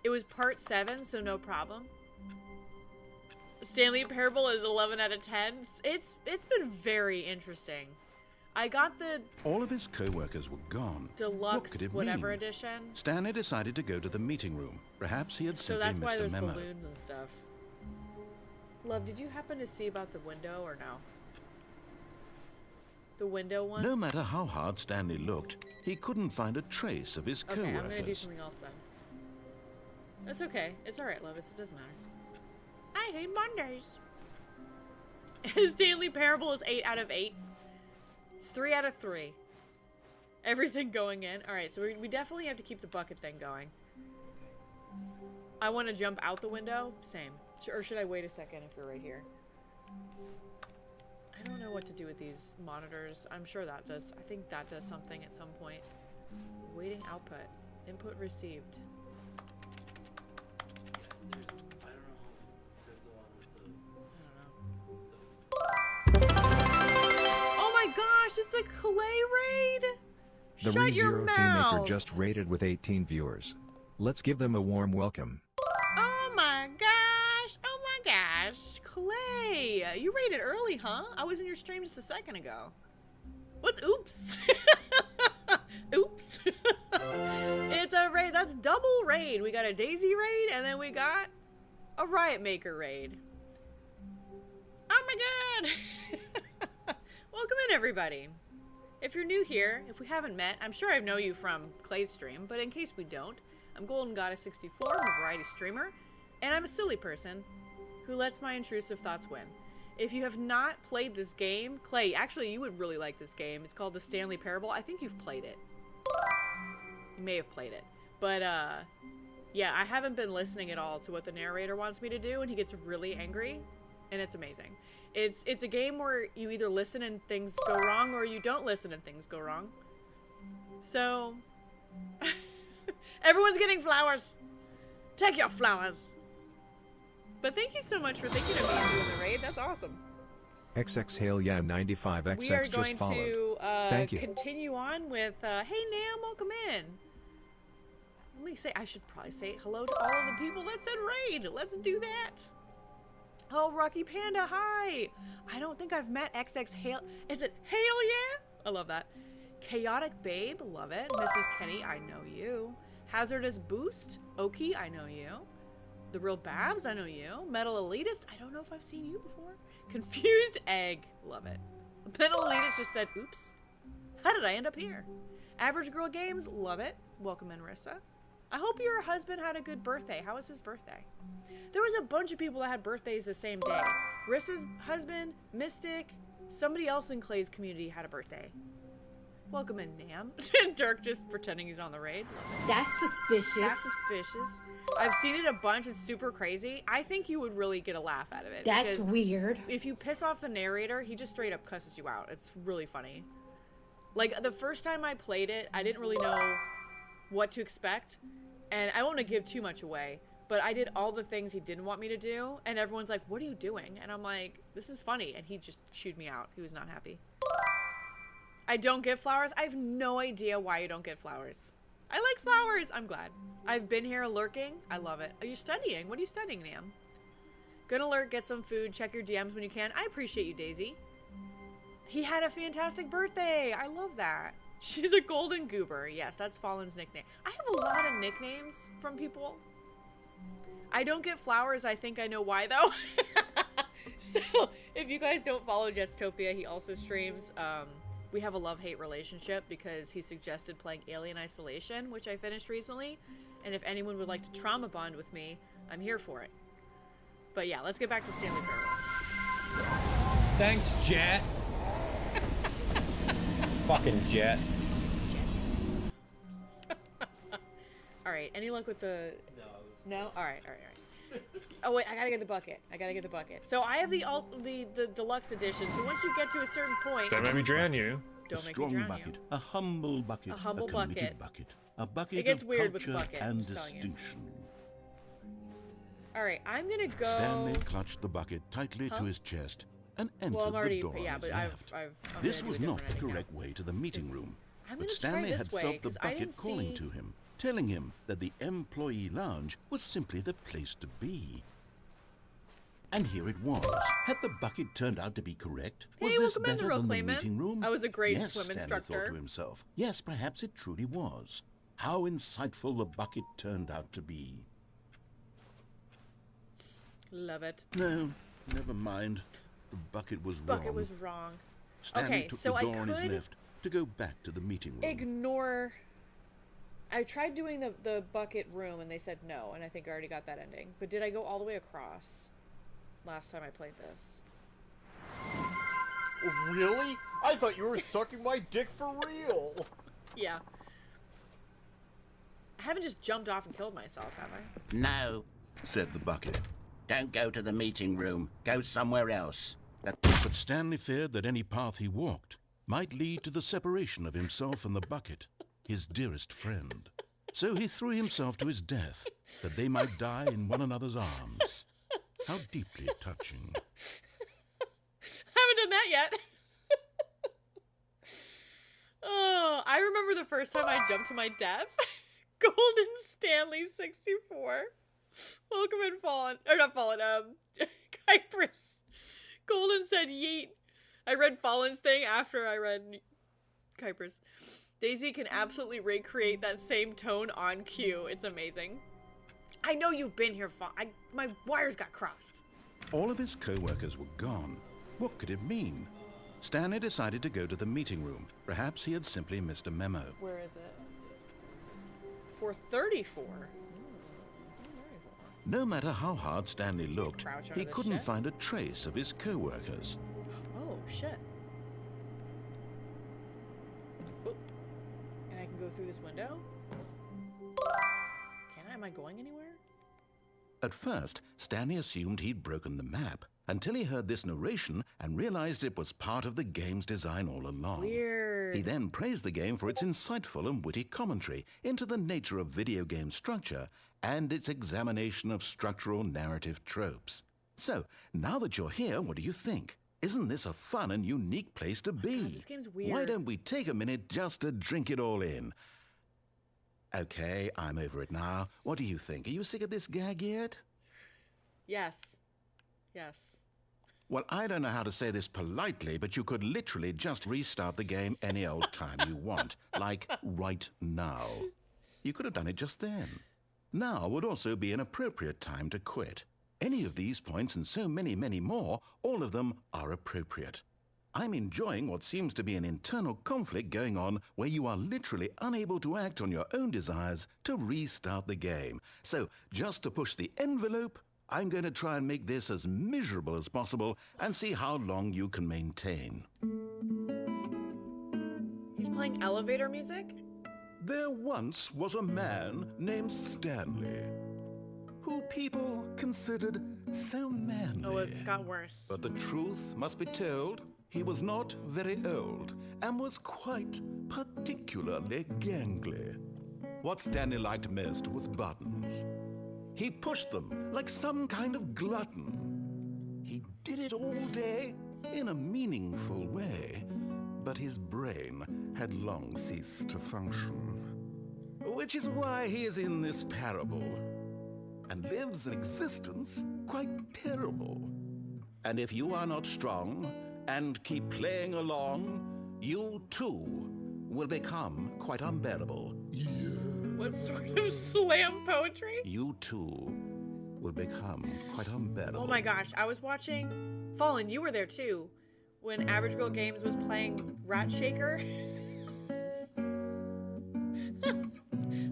It was part 7, so no problem. Stanley Parable is 11 out of 10. It's been very interesting. I got the All of his co-workers were gone. What deluxe could it whatever mean? edition. Stanley decided to go to the meeting room. Perhaps he had So simply that's why missed a there's memo. balloons and stuff. Love, did you happen to see about the window or no? The window one? No matter how hard Stanley looked, he couldn't find a trace of his Okay, I'm co-workers. gonna do something else then. That's okay. It's alright, love. It doesn't matter. I hate Mondays. Stanley Parable is 8 out of 8. It's 3 out of 3. Everything going in. Alright, so we definitely have to keep the bucket thing going. I want to jump out the window. Same. Or should I wait a second if you're right here? I don't know what to do with these monitors. I'm sure that does. I think that does something at some point. Waiting output. Input received. Yeah, there's. I don't know. There's the one with the. I don't know. Oh my gosh, it's a clay raid! The Shut your ReZero Team Maker mouth! just rated with 18 viewers. Let's give them a warm welcome. Oh my gosh! Oh my gosh! Clay! You raided early, huh? I was in your stream just a second ago. What's oops? Oops. It's a raid. That's double raid. We got a Daisy raid, and then we got a Riot Maker raid. Oh my god! Welcome in, everybody. If you're new here, if we haven't met, I'm sure I know you from Clay's stream, but in case we don't, I'm Golden Goddess 64, I'm a variety streamer, and I'm a silly person who lets my intrusive thoughts win. If you have not played this game, Clay, actually you would really like this game. It's called the Stanley Parable. I think you've played it. You may have played it. But, yeah, I haven't been listening at all to what the narrator wants me to do, and he gets really angry, and it's amazing. It's a game where you either listen and things go wrong, or you don't listen and things go wrong. So, everyone's getting flowers. Take your flowers. But thank you so much for thinking of me and doing the raid. That's awesome. XX Hail Yeah 95XX We are just going followed. to Thank you. continue on with, hey Nam, welcome in. Let me say, I should probably say hello to all of the people that said raid. Let's do that. Oh, Rocky Panda, hi. I don't think I've met XX Hail. Is it Hail Yeah? I love that. Chaotic Babe, love it. Mrs. Kenny, I know you. Hazardous Boost, Oki, I know you. The Real Babs, I know you. Metal Elitist, I don't know if I've seen you before. Confused Egg, love it. Metal Elitist just said, oops. How did I end up here? Average Girl Games, love it. Welcome in, Rissa. I hope your husband had a good birthday. How was his birthday? There was a bunch of people that had birthdays the same day. Rissa's husband, Mystic, somebody else in Clay's community had a birthday. Welcome in, Nam. Dirk just pretending he's on the raid. That's suspicious. That's suspicious. I've seen it a bunch. It's super crazy. I think you would really get a laugh out of it. That's because weird. if you piss off the narrator, he just straight up cusses you out. It's really funny. Like, the first time I played it, I didn't really know what to expect. And I won't give too much away, but I did all the things he didn't want me to do. And everyone's like, what are you doing? And I'm like, this is funny. And he just shooed me out. He was not happy. I don't get flowers. I have no idea why you don't get flowers. I like flowers. I'm glad. I've been here lurking. I love it. Are you studying? What are you studying, Nam? Gonna lurk, get some food, check your DMs when you can. I appreciate you, Daisy. He had a fantastic birthday. I love that. She's a golden goober. Yes, that's Fallen's nickname. I have a lot of nicknames from people. I don't get flowers. I think I know why, though. So, if you guys don't follow Jetstopia, he also streams. We have a love-hate relationship because he suggested playing Alien Isolation, which I finished recently. And if anyone would like to trauma bond with me, I'm here for it. But yeah, let's get back to Stanley Parable. Thanks, Jet. Fucking Jet. Alright, any luck with the... No? Alright. Oh wait, I gotta get the bucket. So I have the deluxe edition, so once you get to a certain point... Don't make me drown you. A Don't make me strong drown bucket, you. a humble bucket, A humble committed bucket. bucket, a bucket It gets of weird with culture bucket, I'm and just telling you. distinction. Alright, I'm gonna go... Stanley clutched the bucket tightly to his chest and entered Well, I'm already... the door Yeah, on but his I'm left. gonna This do a was not different the ending now. correct way to the meeting room, I'm but gonna Stanley try had this way, felt the 'cause I bucket didn't calling see... to him, telling him that the employee lounge was simply the place to be. And here it was. Had the bucket turned out to be correct? Hey, Was this welcome in, better the real than the Clayman. meeting room? I was a great yes, swim Stanley instructor. thought to himself. Yes, perhaps it truly was. How insightful the bucket turned out to be. Love it. No, never mind. The bucket was wrong. Bucket was wrong. Stanley Okay, took so the I door on his could left to go back to the meeting room. Ignore... I tried doing the bucket room and they said no, and I think I already got that ending. But did I go all the way across last time I played this? Really? I thought you were sucking my dick for real. Yeah. I haven't just jumped off and killed myself, have I? No, said the bucket. Don't go to the meeting room. Go somewhere else. But Stanley feared that any path he walked might lead to the separation of himself and the bucket, his dearest friend. So he threw himself to his death, that they might die in one another's arms. How deeply touching. Haven't done that yet. Oh, I remember the first time I jumped to my death. Golden Stanley 64. Welcome in, Fallen. Or not Fallen, Kypress. Golden said yeet. I read Fallen's thing after I read Kypress. Daisy can absolutely recreate that same tone on cue. It's amazing. I know you've been here, my wires got crossed. All of his co-workers were gone. What could it mean? Stanley decided to go to the meeting room. Perhaps he had simply missed a memo. Where is it? 434. No matter how hard Stanley looked, Crouch under he this couldn't shit. find a trace of his co-workers. Oh, shit. Oh. And I can go through this window? Can I? Am I going anywhere? At first, Stanley assumed he'd broken the map, until he heard this narration and realized it was part of the game's design all along. Weird. weird. He then praised the game for its insightful and witty commentary into the nature of video game structure and its examination of structural narrative tropes. So, now that you're here, what do you think? Isn't this a fun and unique place to be? God, this game's weird. Why don't we take a minute just to drink it all in? Okay, I'm over it now. What do you think? Are you sick of this gag yet? Yes. Yes. Well, I don't know how to say this politely, but you could literally just restart the game any old time you want. Like right now. You could have done it just then. Now would also be an appropriate time to quit. Any of these points and so many, many more, all of them are appropriate. I'm enjoying what seems to be an internal conflict going on where you are literally unable to act on your own desires to restart the game. So, just to push the envelope, I'm going to try and make this as miserable as possible and see how long you can maintain. He's playing elevator music? There once was a man named Stanley, who people considered so manly. Oh, it's got worse. But the truth must be told, he was not very old and was quite particularly gangly. What Stanley liked most was buttons. He pushed them like some kind of glutton. He did it all day in a meaningful way, but his brain had long ceased to function. Which is why he is in this parable and lives an existence quite terrible. And if you are not strong and keep playing along, you too will become quite unbearable. What sort of slam poetry? You too will become quite unbearable. Oh my gosh, I was watching Fallen, you were there too, when Average Girl Games was playing Rat Shaker.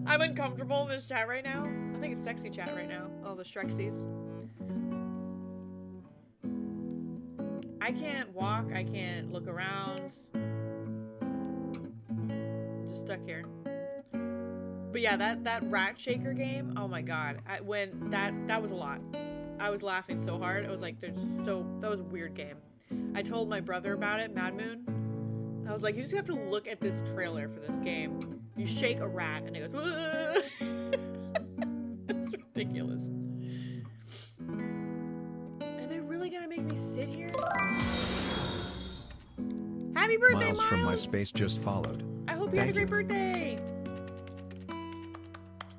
I'm uncomfortable in this chat right now. I think it's sexy chat right now. All the Shreksies. I can't walk, I can't look around. Just stuck here. But yeah, that Rat Shaker game, oh my god. When that was a lot. I was laughing so hard. I was like, that was a weird game. I told my brother about it, Mad Moon. I was like, you just have to look at this trailer for this game. You shake a rat and it goes, it's ridiculous. Are they really gonna make me sit here? Happy birthday, Miles! From my space just followed. I hope you had a great birthday!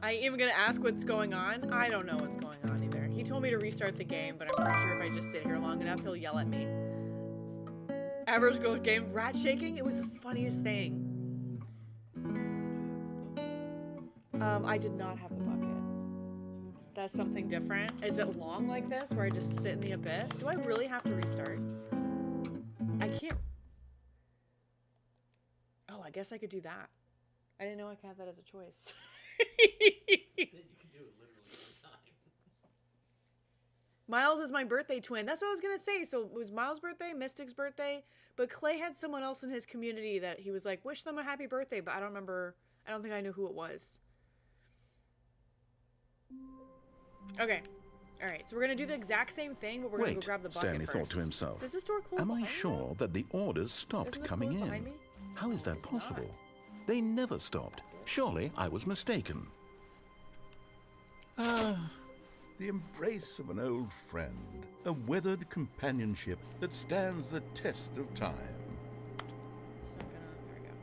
I ain't even gonna ask what's going on. I don't know what's going on either. He told me to restart the game, but I'm pretty sure if I just sit here long enough, he'll yell at me. Average Girl Game, rat shaking? It was the funniest thing. I did not have the bucket. That's something different. Is it long like this, where I just sit in the abyss? Do I really have to restart? I can't... Oh, I guess I could do that. I didn't know I could have that as a choice. You can do it literally every time. Miles is my birthday twin. That's what I was gonna say. So it was Miles' birthday, Mystic's birthday, but Clay had someone else in his community that he was like, wish them a happy birthday, but I don't remember. I don't think I knew who it was. Okay. Alright, so we're gonna do the exact same thing, but we're gonna go grab the bucket Stanley first. thought to himself. Does this door close Am I behind me? sure that the orders stopped Isn't this coming closed in? behind me? How is that possible? They never stopped. Surely I was mistaken. Ah, the embrace of an old friend. A weathered companionship that stands the test of time. Just not gonna... There we go.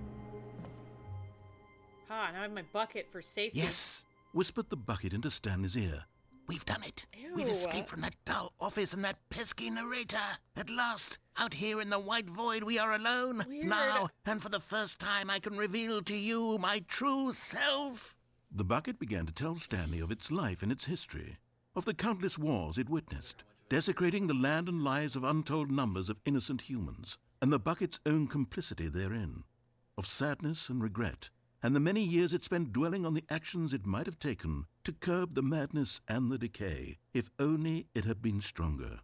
Ha, now I have my bucket for safety. Yes! Whispered the bucket into Stanley's ear. We've done it. Ew. We've escaped from that dull office and that pesky narrator. At last, out here in the white void, we are alone. Weird. Now, and for the first time, I can reveal to you my true self. The bucket began to tell Stanley of its life and its history, of the countless wars it witnessed, desecrating the land and lives of untold numbers of innocent humans, and the bucket's own complicity therein, of sadness and regret, and the many years it spent dwelling on the actions it might have taken to curb the madness and the decay, if only it had been stronger,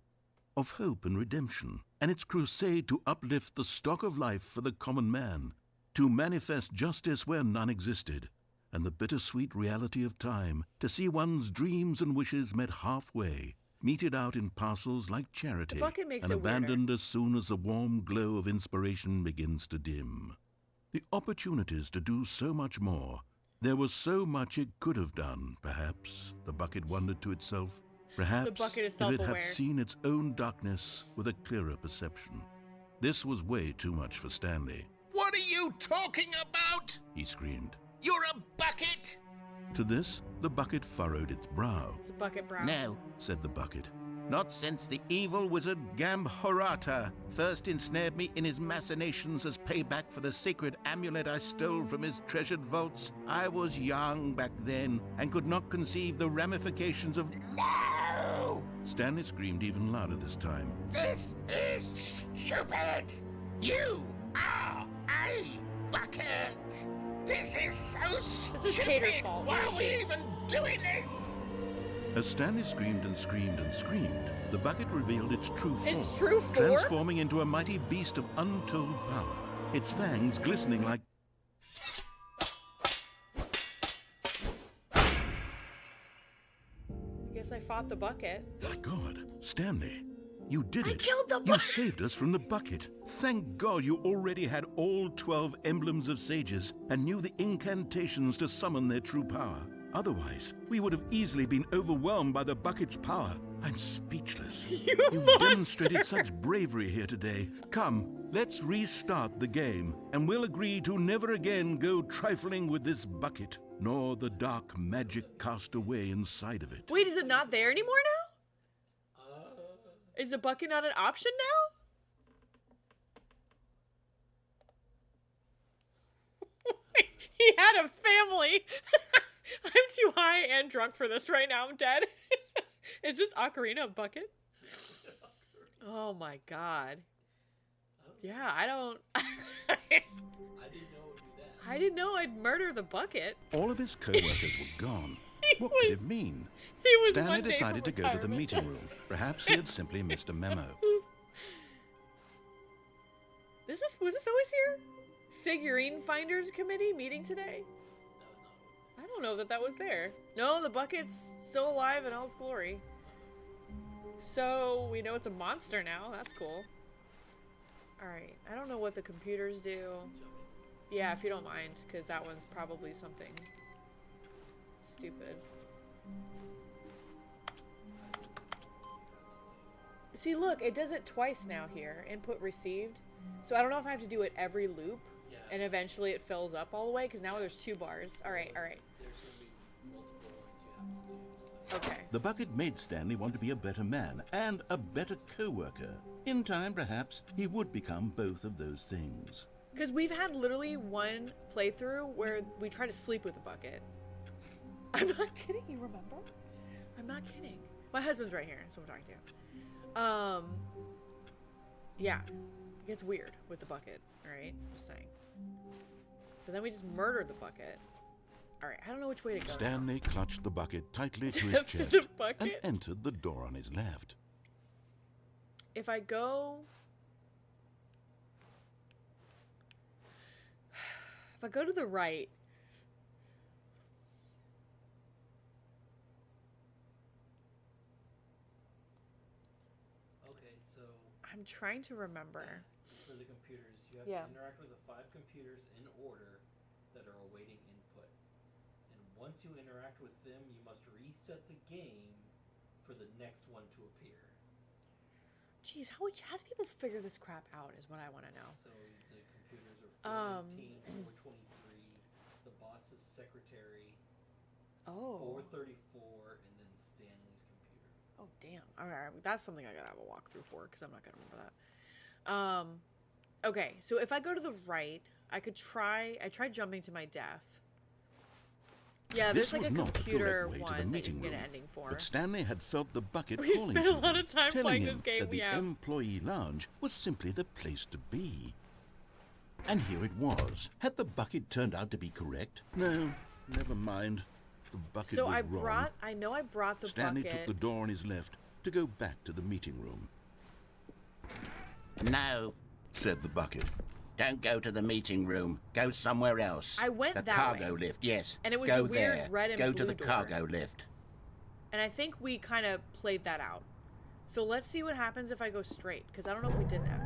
of hope and redemption, and its crusade to uplift the stock of life for the common man, to manifest justice where none existed, and the bittersweet reality of time, to see one's dreams and wishes met halfway, meted out in parcels like charity, The bucket makes and it weirder. abandoned as soon as the warm glow of inspiration begins to dim. The opportunities to do so much more. There was so much it could have done, perhaps, the bucket wondered to itself. Perhaps bucket is if it self-aware. had seen its own darkness with a clearer perception. This was way too much for Stanley. What are you talking about? He screamed. You're a bucket! To this, the bucket furrowed its brow. It's a bucket brown. No, Said the bucket. not since the evil wizard Gambhorata first ensnared me in his machinations as payback for the sacred amulet I stole from his treasured vaults. I was young back then and could not conceive the ramifications of... No! Stanley screamed even louder this time. This is stupid! You are a bucket! This is so stupid! This is Tater's fault. Why are we even doing this? As Stanley screamed and screamed and screamed, the bucket revealed its true form. Its true form? Transforming into a mighty beast of untold power. Its fangs glistening like... I guess I fought the bucket. My God, Stanley, you did it. I killed the You bucket. saved us from the bucket. Thank God you already had all 12 emblems of sages and knew the incantations to summon their true power. Otherwise, we would have easily been overwhelmed by the bucket's power. I'm speechless. You've demonstrated such bravery here today. Come, let's restart the game, and we'll agree to never again go trifling with this bucket, nor the dark magic cast away inside of it. Wait, is it not there anymore now? Is the bucket not an option now? He had a family. I'm too high and drunk for this right now. I'm dead. Is this Ocarina of Bucket? Oh my God. Yeah, I don't... I didn't know it would do that. I didn't know I'd murder the bucket. All of his co-workers were gone. What could it mean? He was Stanley one day decided to from go to the retirement. meeting room. Perhaps he had simply missed a memo. Was this always here? Figurine Finders Committee meeting today? I don't know that was there. No, the bucket's still alive in all its glory. So we know it's a monster now. That's cool. Alright, I don't know what the computers do. Yeah, if you don't mind, because that one's probably something stupid. See, look, it does it twice now here. Input received. So I don't know if I have to do it every loop, and eventually it fills up all the way, because now there's 2 bars. Alright, alright. There's going to be multiple ones you have to do. So. Okay. The bucket made Stanley want to be a better man and a better co-worker. In time, perhaps, he would become both of those things. Because we've had literally one playthrough where we try to sleep with a bucket. I'm not kidding, you remember? I'm not kidding. My husband's right here, so I'm talking to. Yeah. It gets weird with the bucket, alright? Just saying. But then we just murdered the bucket. Alright, I don't know which way to go. Stanley clutched the bucket tightly to his Left chest the and bucket? entered the door on his left. If I go... If I go to the right... Okay, so I'm trying to remember. for the computers, you have Yeah. to interact with the 5 computers in order that are awaiting input. And once you interact with them, you must reset the game for the next one to appear. Jeez, how do people figure this crap out is what I want to know. So the computers are 419, 423, the boss's secretary, Oh. 434, and then Stanley's computer. Oh, damn. All right, that's something I gotta have a walkthrough for, because I'm not gonna remember that. Okay, so if I go to the right, I tried jumping to my death. Yeah, This there's like was a not the computer correct way to the one that you meeting can get room, an ending for. but Stanley had felt the bucket We calling spent to a lot him, of time telling playing him this game, that the yeah. employee lounge was simply the place to be. And here it was. Had the bucket turned out to be correct? No, never mind. The bucket So was I wrong. brought the Stanley bucket. took the door on his left to go back to the meeting room. No, Said the bucket. don't go to the meeting room. Go somewhere else. I went the that cargo way. lift, yes. And it was go a weird there. red and Go to blue the door. cargo lift. And I think we kind of played that out. So let's see what happens if I go straight, because I don't know if we did that.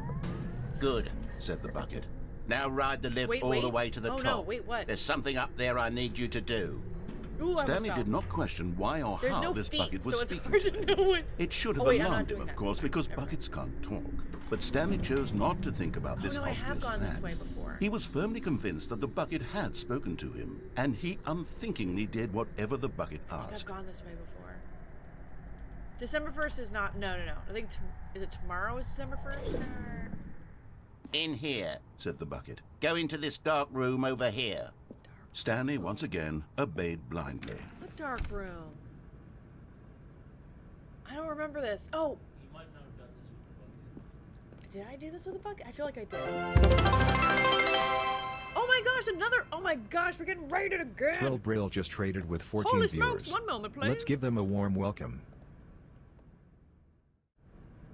Good. Said the bucket. Now ride the lift Wait, all the wait. way to the Oh, top. no, wait, what? There's something up there I need you to do. Ooh, I Stanley almost did fell. not question why or There's how no this feet, bucket was so it's speaking hard to to him. know what... It should have Oh, wait, I'm not alarmed him, doing of that. course, because Never mind. buckets can't talk. But Stanley chose not to think about this no, I obvious have gone this fact. way before. He was firmly convinced that the bucket had spoken to him, and he unthinkingly did whatever the bucket I think I've asked. gone this way before. December 1st is not... No. I think... Is it tomorrow is December 1st? In here, said the bucket. Go into this dark room over here. Stanley once again obeyed blindly. What dark room? I don't remember this. Oh, You might not have done this with the bucket. did I do this with a bucket? I feel like I did. Oh my gosh, another... Oh my gosh, we're getting raided again. Thrill Brill just traded with 14 Holy viewers. smokes, one moment, please. Let's give them a warm welcome.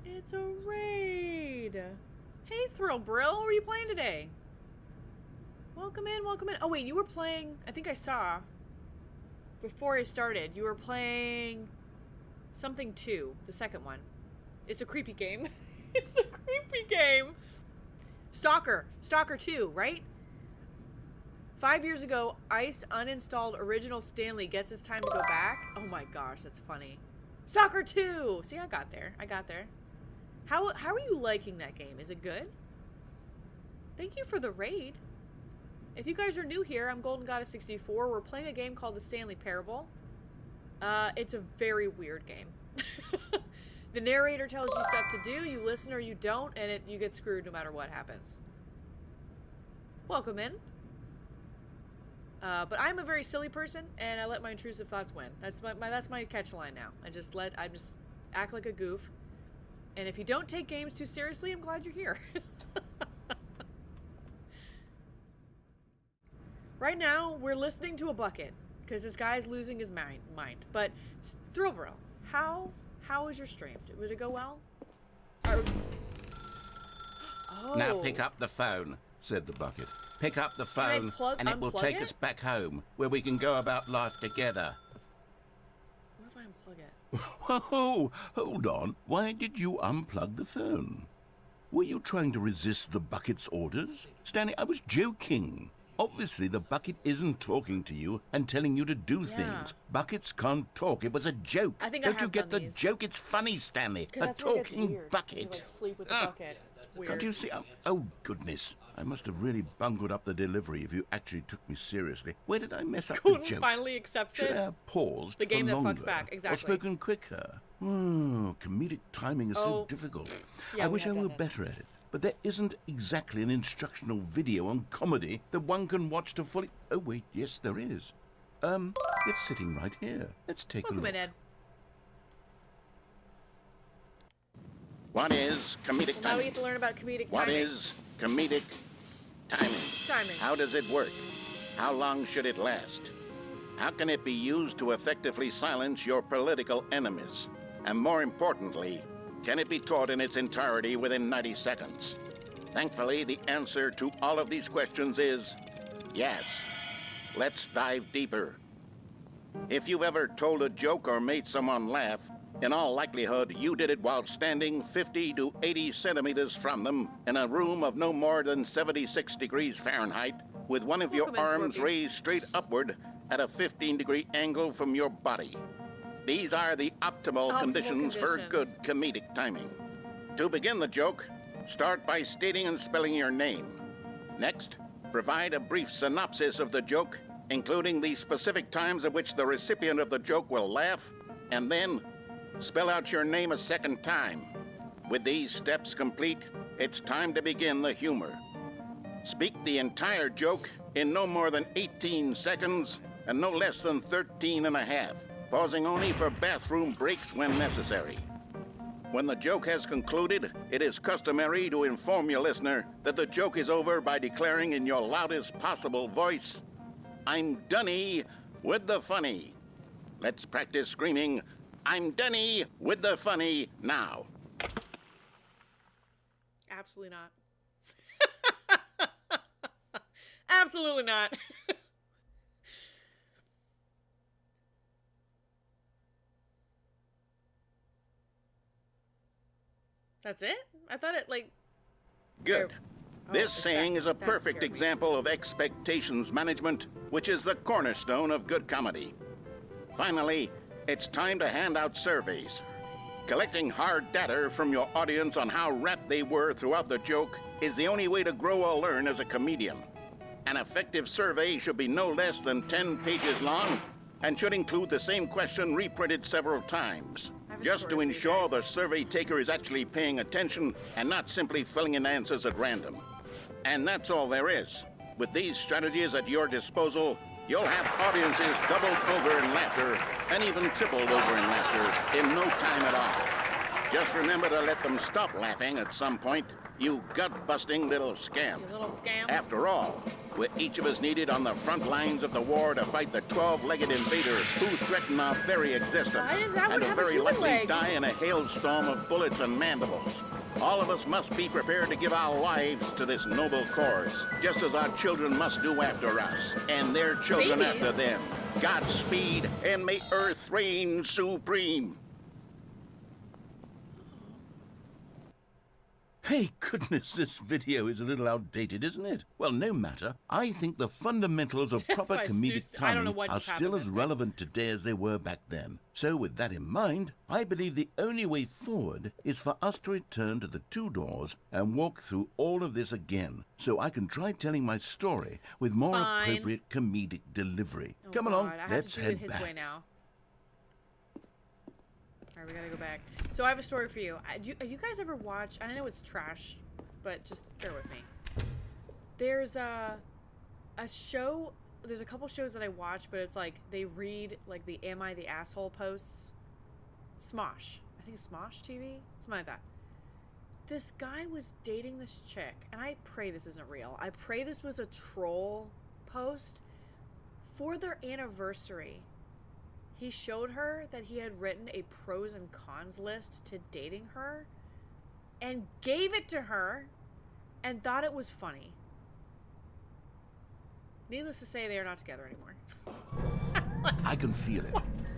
It's a raid. Hey, Thrill Brill, what are you playing today? Welcome in, welcome in. Oh wait, you were playing... I think I saw... Before I started, you were playing... Something 2, the second one. It's a creepy game. It's the creepy game. Stalker 2, right? 5 years ago, Ice uninstalled original Stanley. Guess it's time to go back. Oh my gosh, that's funny. Stalker 2! See, I got there. How are you liking that game? Is it good? Thank you for the raid. If you guys are new here, I'm Golden Goddess 64. We're playing a game called the Stanley Parable. It's a very weird game. The narrator tells you stuff to do, you listen or you don't, and you get screwed no matter what happens. Welcome in. But I'm a very silly person, and I let my intrusive thoughts win. That's my catch line now. I just act like a goof. And if you don't take games too seriously, I'm glad you're here. Right now, we're listening to a bucket, because this guy's losing his mind. But, Thrill Bro, how was your stream? Did it go well? Oh. Now pick up the phone, said the bucket. Pick up the phone, and it will take us back home, where we can go about life together. What if I unplug it? Whoa, hold on. Why did you unplug the phone? Were you trying to resist the bucket's orders? Stanley, I was joking. Obviously, the bucket isn't talking to you and telling you to do things. Buckets can't talk. It was a joke. I think Don't I you have get done the these. joke? It's funny, Stanley. A That's where it gets talking weird. bucket. You, like, sleep with the bucket. It's weird. Can't you see? Oh, goodness. I must have really bungled up the delivery if you actually took me seriously. Where did I mess up the Golden joke? finally accepts Should it. I have paused The game for that fucks longer, back, exactly. Or spoken quicker? Comedic timing is so difficult. Yeah, I we wish I have were done it. better at it. But there isn't exactly an instructional video on comedy that one can watch to fully... Oh, wait, yes, there is. It's sitting right here. Let's take Welcome a look. in, Ed. What is comedic Well, now we timing? get to learn about comedic What timing. is comedic timing? Timing. How does it work? How long should it last? How can it be used to effectively silence your political enemies? And more importantly, can it be taught in its entirety within 90 seconds? Thankfully, the answer to all of these questions is yes. Let's dive deeper. If you've ever told a joke or made someone laugh, in all likelihood, you did it while standing 50 to 80 centimeters from them in a room of no more than 76 degrees Fahrenheit, with one of your Welcome in, arms Scorpio. raised straight upward at a 15-degree angle from your body. These are the optimal conditions for good comedic timing. To begin the joke, start by stating and spelling your name. Next, provide a brief synopsis of the joke, including the specific times at which the recipient of the joke will laugh, and then spell out your name a second time. With these steps complete, it's time to begin the humor. Speak the entire joke in no more than 18 seconds and no less than 13 and a half, pausing only for bathroom breaks when necessary. When the joke has concluded, it is customary to inform your listener that the joke is over by declaring in your loudest possible voice, "I'm Dunny with the funny." Let's practice screaming, "I'm Dunny with the funny" now. Absolutely not. Absolutely not. That's it? I thought it, like... Good. This saying is a perfect example of expectations management, which is the cornerstone of good comedy. Finally, it's time to hand out surveys. Collecting hard data from your audience on how rapt they were throughout the joke is the only way to grow or learn as a comedian. An effective survey should be no less than 10 pages long and should include the same question reprinted several times, just to ensure the survey taker is actually paying attention and not simply filling in answers at random. And that's all there is. With these strategies at your disposal, you'll have audiences doubled over in laughter and even tripled over in laughter in no time at all. Just remember to let them stop laughing at some point, you gut-busting little scamp. You little scamp. After all, we're each of us needed on the front lines of the war to fight the 12-legged invader who threaten our very existence and will very likely die in a hailstorm of bullets and mandibles. All of us must be prepared to give our lives to this noble cause, just as our children must do after us, and their children after them. Godspeed, and may Earth reign supreme. Hey, goodness, this video is a little outdated, isn't it? Well, no matter. I think the fundamentals of proper comedic timing are still as relevant today as they were back then. So with that in mind, I believe the only way forward is for us to return to the two doors and walk through all of this again, so I can try telling my story with more appropriate comedic delivery. Come along, let's head back. Way now. Alright, we gotta go back. So I have a story for you. Do you guys ever watch... I know it's trash, but just bear with me. There's a show... There's a couple shows that I watch, but it's like, they read, like, the Am I the Asshole posts. Smosh. I think it's Smosh TV? Something like that. This guy was dating this chick, and I pray this isn't real. I pray this was a troll post. For their anniversary, he showed her that he had written a pros and cons list to dating her and gave it to her and thought it was funny. Needless to say, they are not together anymore. I can feel it.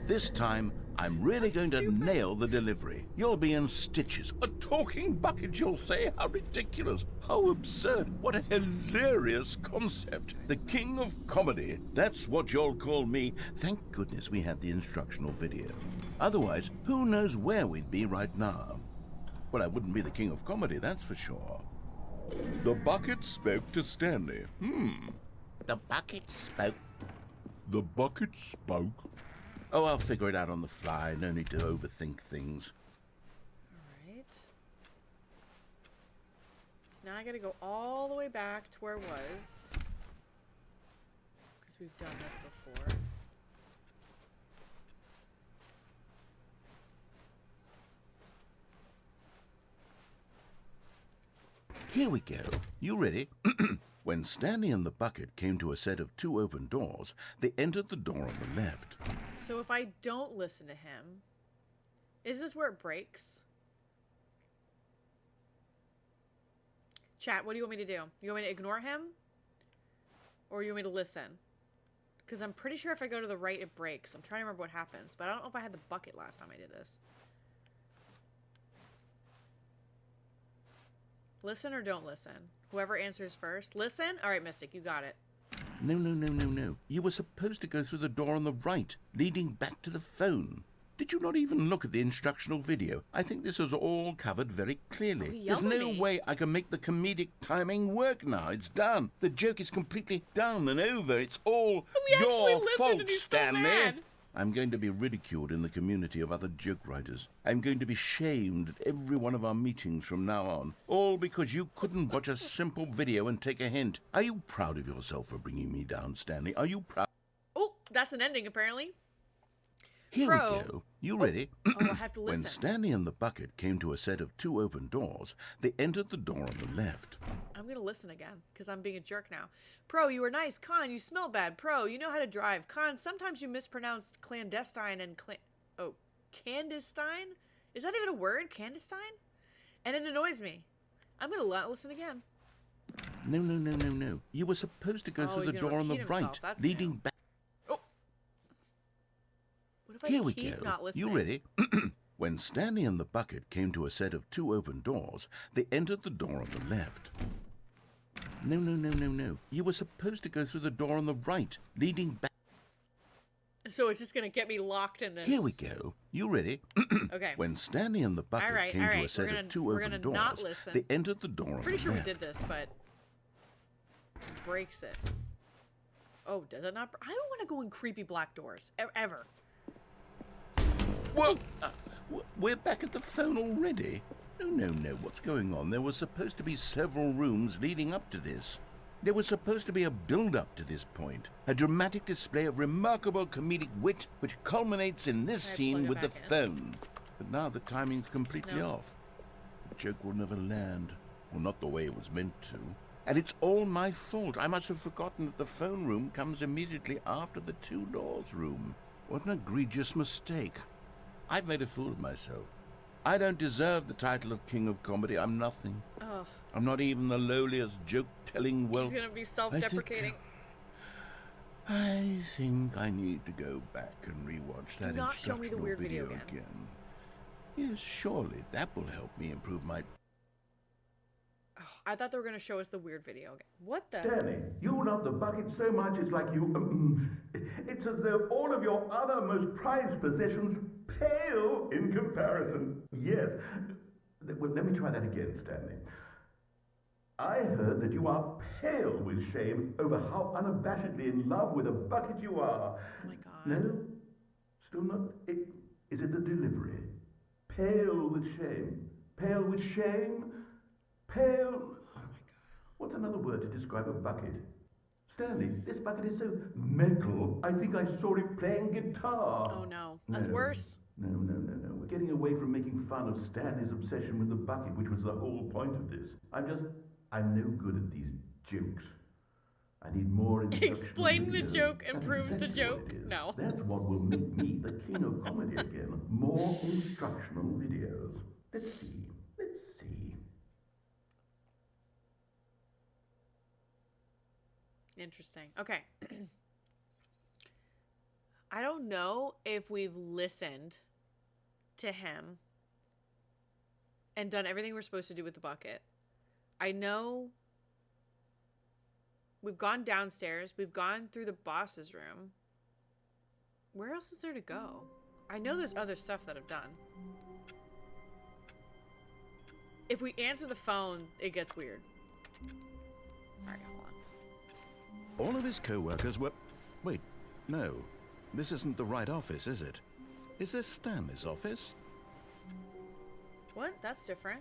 This time, I'm really going to nail the delivery. You'll be in stitches. A talking bucket, you'll say? How ridiculous. How absurd. What a hilarious concept. The king of comedy. That's what you'll call me. Thank goodness we had the instructional video. Otherwise, who knows where we'd be right now. Well, I wouldn't be the king of comedy, that's for sure. The bucket spoke to Stanley. The bucket spoke. The bucket spoke. Oh, I'll figure it out on the fly. No need to overthink things. Alright. So now I gotta go all the way back to where it was. Because we've done this before. Here we go. You ready? When Stanley and the bucket came to a set of two open doors, they entered the door on the left. So if I don't listen to him, is this where it breaks? Chat, what do you want me to do? You want me to ignore him? Or you want me to listen? Because I'm pretty sure if I go to the right, it breaks. I'm trying to remember what happens, but I don't know if I had the bucket last time I did this. Listen or don't listen? Whoever answers first. Listen? Alright, Mystic, you got it. No. You were supposed to go through the door on the right, leading back to the phone. Did you not even look at the instructional video? I think this is all covered very clearly. There's no way I can make the comedic timing work now. It's done. The joke is completely done and over. It's all your fault, Stanley. I'm going to be ridiculed in the community of other joke writers. I'm going to be shamed at every one of our meetings from now on. All because you couldn't watch a simple video and take a hint. Are you proud of yourself for bringing me down, Stanley? Are you proud? Oh, that's an ending, apparently. Here we go. You ready? Oh, I have to listen. When Stanley and the bucket came to a set of two open doors, they entered the door on the left. I'm going to listen again, because I'm being a jerk now. Pro, you were nice. Con, you smell bad. Pro, you know how to drive. Con, sometimes you mispronounced clandestine and clandestine? Is that even a word? Clandestine? And it annoys me. I'm going to listen again. No. You were supposed to go through the door on the right, leading back. Here we go. You ready? When Stanley and the bucket came to a set of two open doors, they entered the door on the left. No. You were supposed to go through the door on the right, leading back. So it's just gonna get me locked in this. Here we go. You ready? Okay. When Stanley and the bucket came to a set of two we're open gonna not doors, listen. they entered the door on Pretty the sure we left. did this, but breaks it. Oh, does it not? I don't want to go in creepy black doors ever. Well, we're back at the phone already. No. What's going on? There was supposed to be several rooms leading up to this. There was supposed to be a build-up to this point. A dramatic display of remarkable comedic wit which culminates in this Can I scene plug with it the back in? phone. But now the timing's completely No. off. The joke will never land. Well, not the way it was meant to. And it's all my fault. I must have forgotten that the phone room comes immediately after the two doors room. What an egregious mistake. I've made a fool of myself. I don't deserve the title of King of Comedy. I'm nothing. Oh, I'm not even the lowliest joke-telling he's whelp. gonna be self-deprecating. I think I need to go back and rewatch that not show me the instructional weird video again. Yes, surely that will help me improve my... Oh, I thought they were gonna show us the weird video again. What the? Stanley, you love the bucket so much it's like you... it's as though all of your other most prized possessions pale in comparison. Yes. Well, let me try that again, Stanley. I heard that you are pale with shame over how unabashedly in love with a bucket you are. Oh my god. No? Still not... Is it the delivery? Pale with shame. Pale with shame? Pale... Oh my god. What's another word to describe a bucket? Stanley, this bucket is so metal. I think I saw it playing guitar. Oh no, that's No. worse. No. We're getting away from making fun of Stanley's obsession with the bucket, which was the whole point of this. I'm no good at these jokes. I need more instructional Explaining the videos. joke That's improves the exactly what joke. it is. No. That's what will make me the king of comedy again. More instructional videos. Let's see. Interesting. Okay. I don't know if we've listened to him and done everything we're supposed to do with the bucket. I know we've gone downstairs. We've gone through the boss's room. Where else is there to go? I know there's other stuff that I've done. If we answer the phone, it gets weird. Alright, hold on. All of his co-workers were... Wait, no. This isn't the right office, is it? Is this Stanley's office? What? That's different.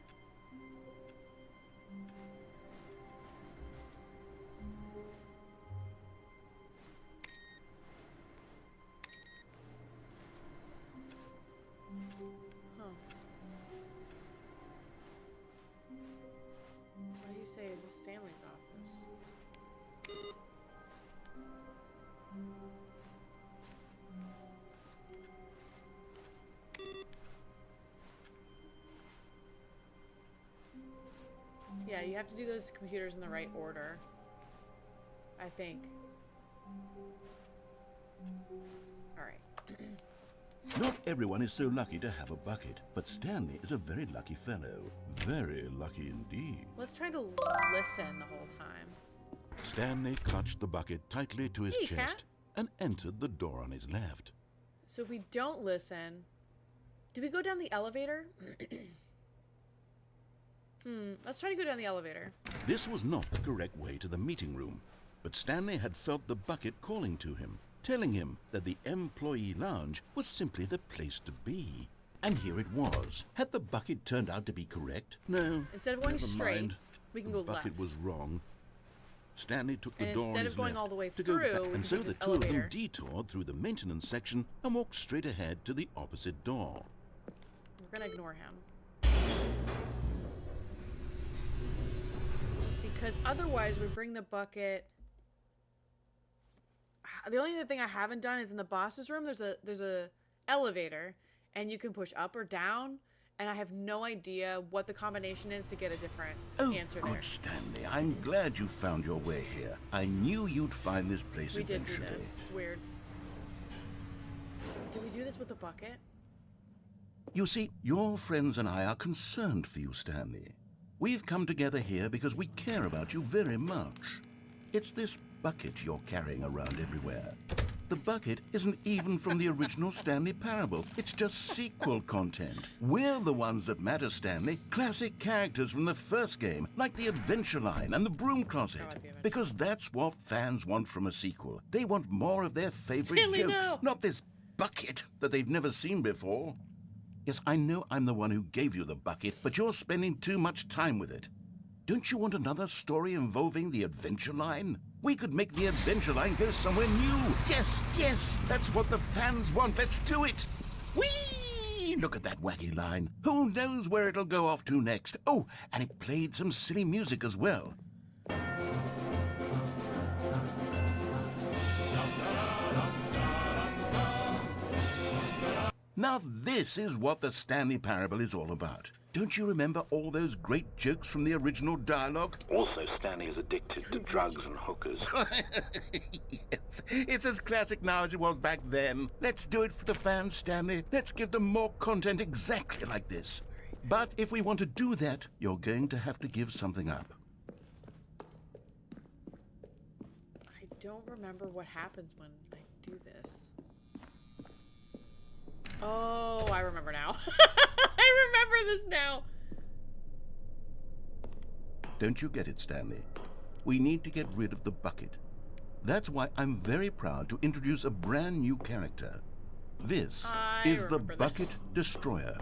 Huh. What do you say? Is this Stanley's office? Yeah, you have to do those computers in the right order, I think. Alright. Not everyone is so lucky to have a bucket, but Stanley is a very lucky fellow. Very lucky indeed. Let's try to listen the whole time. Stanley clutched the bucket tightly to his Hey, chest cat. and entered the door on his left. So if we don't listen... Did we go down the elevator? Let's try to go down the elevator. This was not the correct way to the meeting room, but Stanley had felt the bucket calling to him, telling him that the employee lounge was simply the place to be. And here it was. Had the bucket turned out to be correct? No. Instead of going never straight, mind. we can The go left. bucket was wrong. Stanley took the And door on instead his of going left all the way to go through, back, we and can so take the this two of them elevator. detoured through the maintenance section and walked straight ahead to the opposite door. We're gonna ignore him. Because otherwise we bring the bucket... The only other thing I haven't done is in the boss's room, there's a elevator, and you can push up or down, and I have no idea what the combination is to get a different answer good there. Stanley. I'm glad you found your way here. I knew you'd find this place We did do eventually. this. It's weird. Did we do this with the bucket? You see, your friends and I are concerned for you, Stanley. We've come together here because we care about you very much. It's this bucket you're carrying around everywhere. The bucket isn't even from the original Stanley Parable. It's just sequel content. We're the ones that matter, Stanley. Classic characters from the first game, like the Adventure Line and the Broom Closet. Because that's what fans want from a sequel. They want more of their favorite Stanley, jokes, no. not this bucket that they've never seen before. Yes, I know I'm the one who gave you the bucket, but you're spending too much time with it. Don't you want another story involving the Adventure Line? We could make the Adventure Line go somewhere new. Yes, yes, that's what the fans want. Let's do it. Whee! Look at that wacky line. Who knows where it'll go off to next? Oh, and it played some silly music as well. Now this is what the Stanley Parable is all about. Don't you remember all those great jokes from the original dialogue? Also, Stanley is addicted to drugs and hookers. Yes, it's as classic now as it was back then. Let's do it for the fans, Stanley. Let's give them more content exactly like this. But if we want to do that, you're going to have to give something up. I don't remember what happens when I do this. Oh, I remember now. I remember this now. Don't you get it, Stanley? We need to get rid of the bucket. That's why I'm very proud to introduce a brand new character. This is the Bucket Destroyer.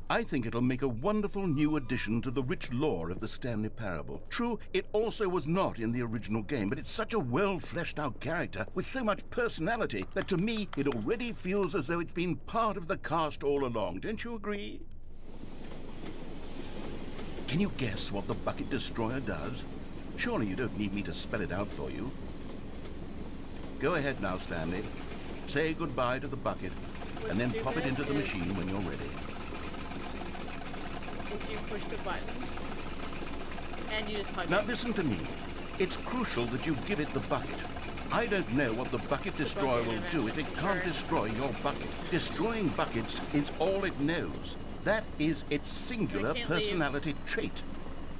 I think it'll make a wonderful new addition to the rich lore of the Stanley Parable. True, it also was not in the original game, but it's such a well-fleshed-out character with so much personality that to me, it already feels as though it's been part of the cast all along. Don't you agree? Can you guess what the Bucket Destroyer does? Surely you don't need me to spell it out for you. Go ahead now, Stanley. Say goodbye to the bucket, and then pop it into the machine when you're ready. If you push the button and you just hug Now it. listen to me. It's crucial that you give it the bucket. I don't know what the Bucket Destroyer will do if it can't destroy your bucket. Destroying buckets is all it knows. That is its singular personality trait.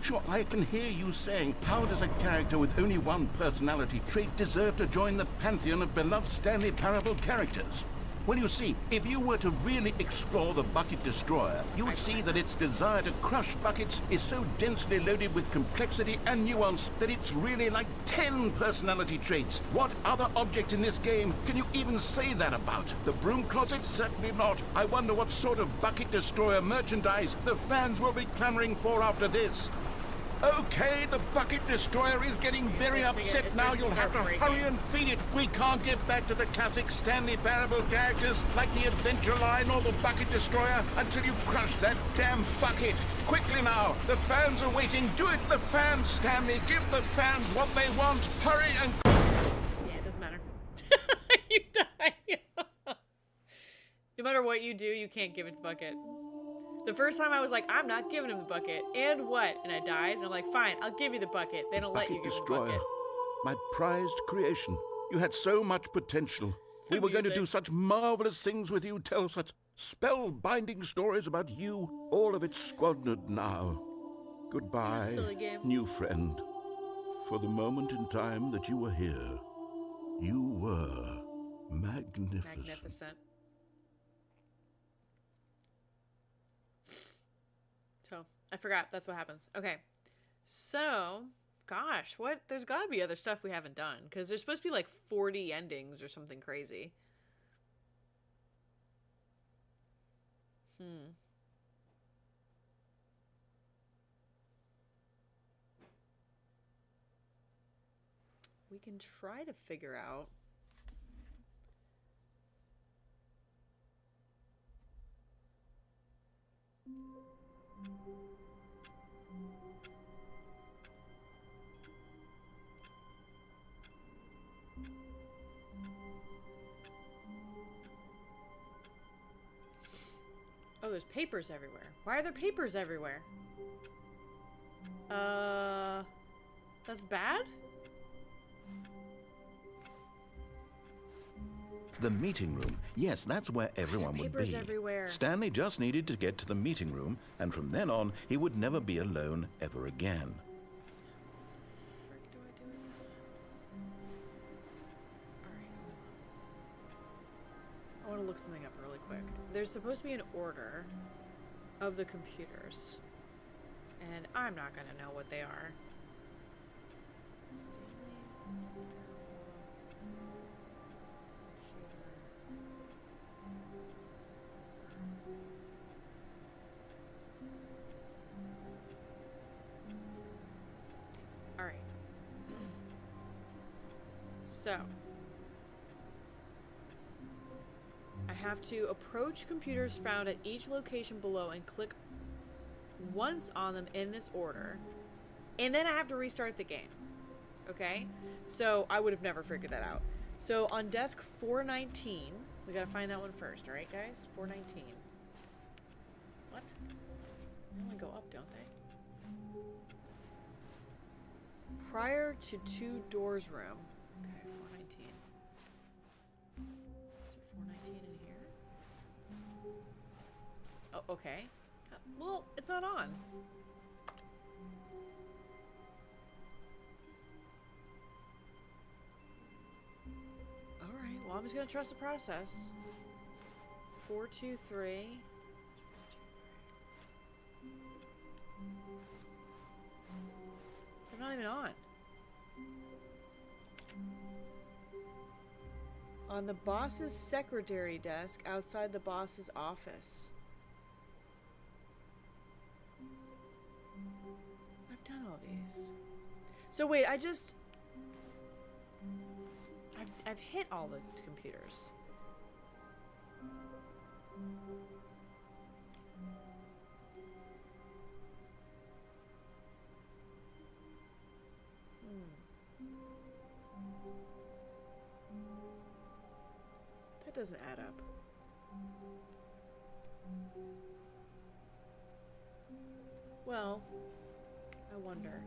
Sure, I can hear you saying, how does a character with only one personality trait deserve to join the pantheon of beloved Stanley Parable characters? Well, you see, if you were to really explore the Bucket Destroyer, you would see that its desire to crush buckets is so densely loaded with complexity and nuance that it's really like 10 personality traits. What other object in this game can you even say that about? The Broom Closet? Certainly not. I wonder what sort of Bucket Destroyer merchandise the fans will be clamoring for after this. Okay, the Bucket Destroyer is getting very upset now. You'll have to hurry and feed it. We can't get back to the classic Stanley Parable characters like the Adventure Line or the Bucket Destroyer until you crush that damn bucket. Quickly now, the fans are waiting. Do it, the fans, Stanley. Give the fans what they want. Hurry and... Yeah, it doesn't matter. You die. No matter what you do, you can't give it the bucket. The first time I was like, I'm not giving him the bucket. And what? And I died. And I'm like, fine, I'll give you the bucket. They don't let you give him the bucket. My prized creation. You had so much potential. We were going to do such marvelous things with you, tell such spellbinding stories about you. All of it squandered now. Goodbye, new friend. For the moment in time that you were here, you were magnificent. So, I forgot. That's what happens. Okay. So, gosh, what? There's got to be other stuff we haven't done. Because there's supposed to be like 40 endings or something crazy. We can try to figure out. Oh, there's papers everywhere. Why are there papers everywhere? That's bad? The meeting room. Yes, that's where everyone would Papers be. everywhere. Stanley just needed to get to the meeting room, and from then on, he would never be alone ever again. What the frick do I do with that? Alright. I want to look something up really quick. There's supposed to be an order of the computers. And I'm not going to know what they are. Alright. So. I have to approach computers found at each location below and click once on them in this order. And then I have to restart the game. Okay? So I would have never figured that out. So on desk 419, we gotta find that one first, alright guys? 419. What? They only go up, don't they? Prior to 2 doors room. Okay, 419. Is there 419 in here? Oh, okay. Well, it's not on. Alright, well I'm just gonna trust the process. 423. They're not even on. On the boss's secretary desk outside the boss's office. I've done all these. So wait, I've hit all the computers. That doesn't add up. Well, I wonder.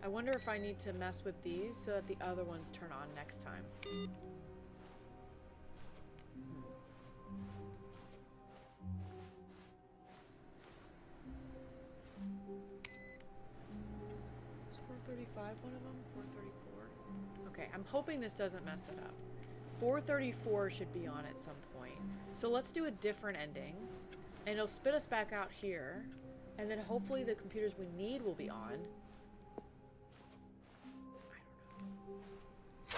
I wonder if I need to mess with these so that the other ones turn on next time. Is 435 one of them? 434? Okay, I'm hoping this doesn't mess it up. 434 should be on at some point. So let's do a different ending. And it'll spit us back out here. And then hopefully the computers we need will be on.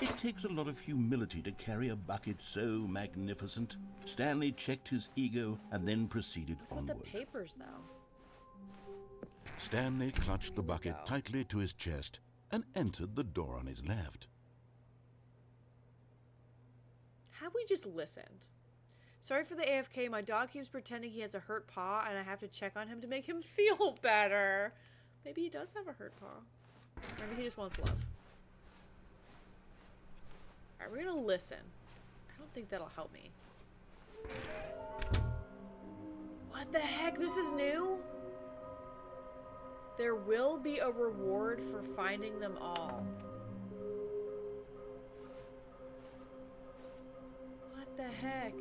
It takes a lot of humility to carry a bucket so magnificent. Stanley checked his ego and then proceeded onward. What's with the papers, though? Stanley clutched the bucket tightly to his chest and entered the door on his left. Have we just listened? Sorry for the AFK, my dog keeps pretending he has a hurt paw and I have to check on him to make him feel better. Maybe he does have a hurt paw. Maybe he just wants love. Alright, we're gonna listen. I don't think that'll help me. What the heck? This is new? There will be a reward for finding them all. What the heck?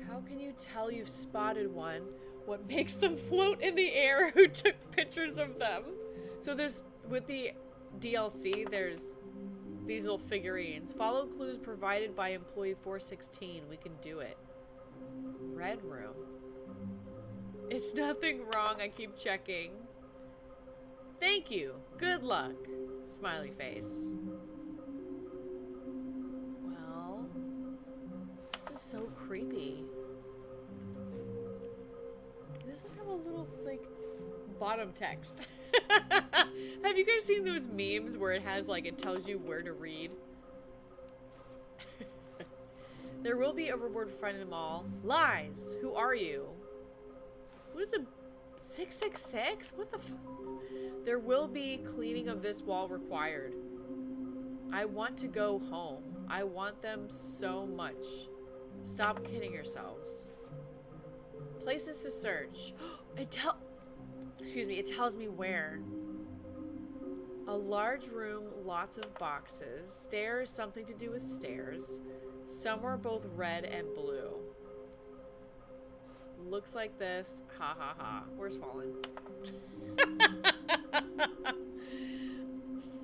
How can you tell you've spotted one? What makes them float in the air? Who took pictures of them? So there's, with the DLC, there's these little figurines. Follow clues provided by employee 416. We can do it. Red room. It's nothing wrong. I keep checking. Thank you. Good luck. Smiley face. Well, this is so creepy. Does it have a little, like, bottom text? Have you guys seen those memes where it has, like, it tells you where to read? There will be a reward for finding them all. Lies! Who are you? What is a 666? What the f- There will be cleaning of this wall required. I want to go home. I want them so much. Stop kidding yourselves. Places to search. It tells me where. A large room, lots of boxes. Stairs, something to do with stairs. Some are both red and blue. Looks like this. Ha ha ha. Where's Fallen?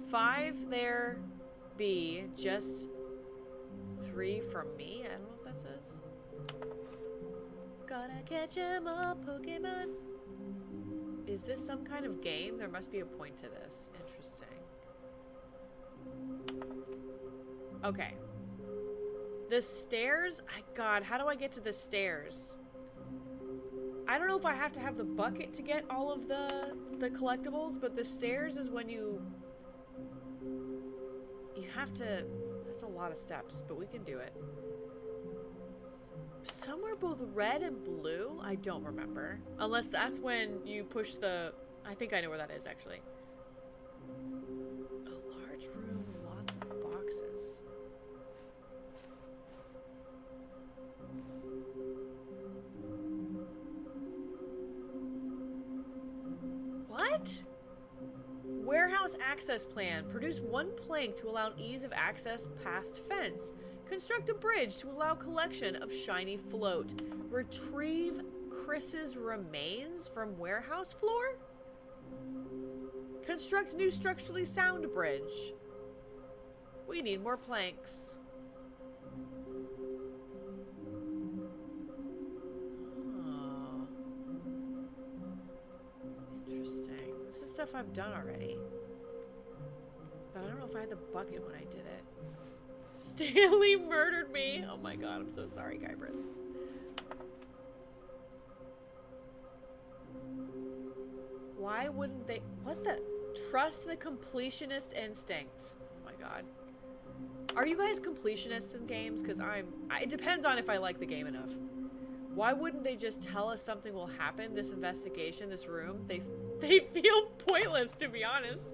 5 there. B. Just 3 from me. I don't know what that says. Gotta catch 'em all, Pokemon. Is this some kind of game? There must be a point to this. Interesting. Okay. The stairs? God, how do I get to the stairs? I don't know if I have to have the bucket to get all of the collectibles, but the stairs is when you have to... That's a lot of steps, but we can do it. Some are both red and blue? I don't remember. Unless that's when you push the... I think I know where that is, actually. A large room, lots of boxes. What? Warehouse access plan. Produce 1 plank to allow ease of access past fence. Construct a bridge to allow collection of shiny float. Retrieve Chris's remains from warehouse floor? Construct new structurally sound bridge. We need more planks. Oh. Interesting. This is stuff I've done already. But I don't know if I had the bucket when I did it. Stanley murdered me. Oh my god, I'm so sorry, Guybrush. Why wouldn't they... What the... Trust the completionist instinct. Oh my god. Are you guys completionists in games? Because it depends on if I like the game enough. Why wouldn't they just tell us something will happen, this investigation, this room? They feel pointless, to be honest.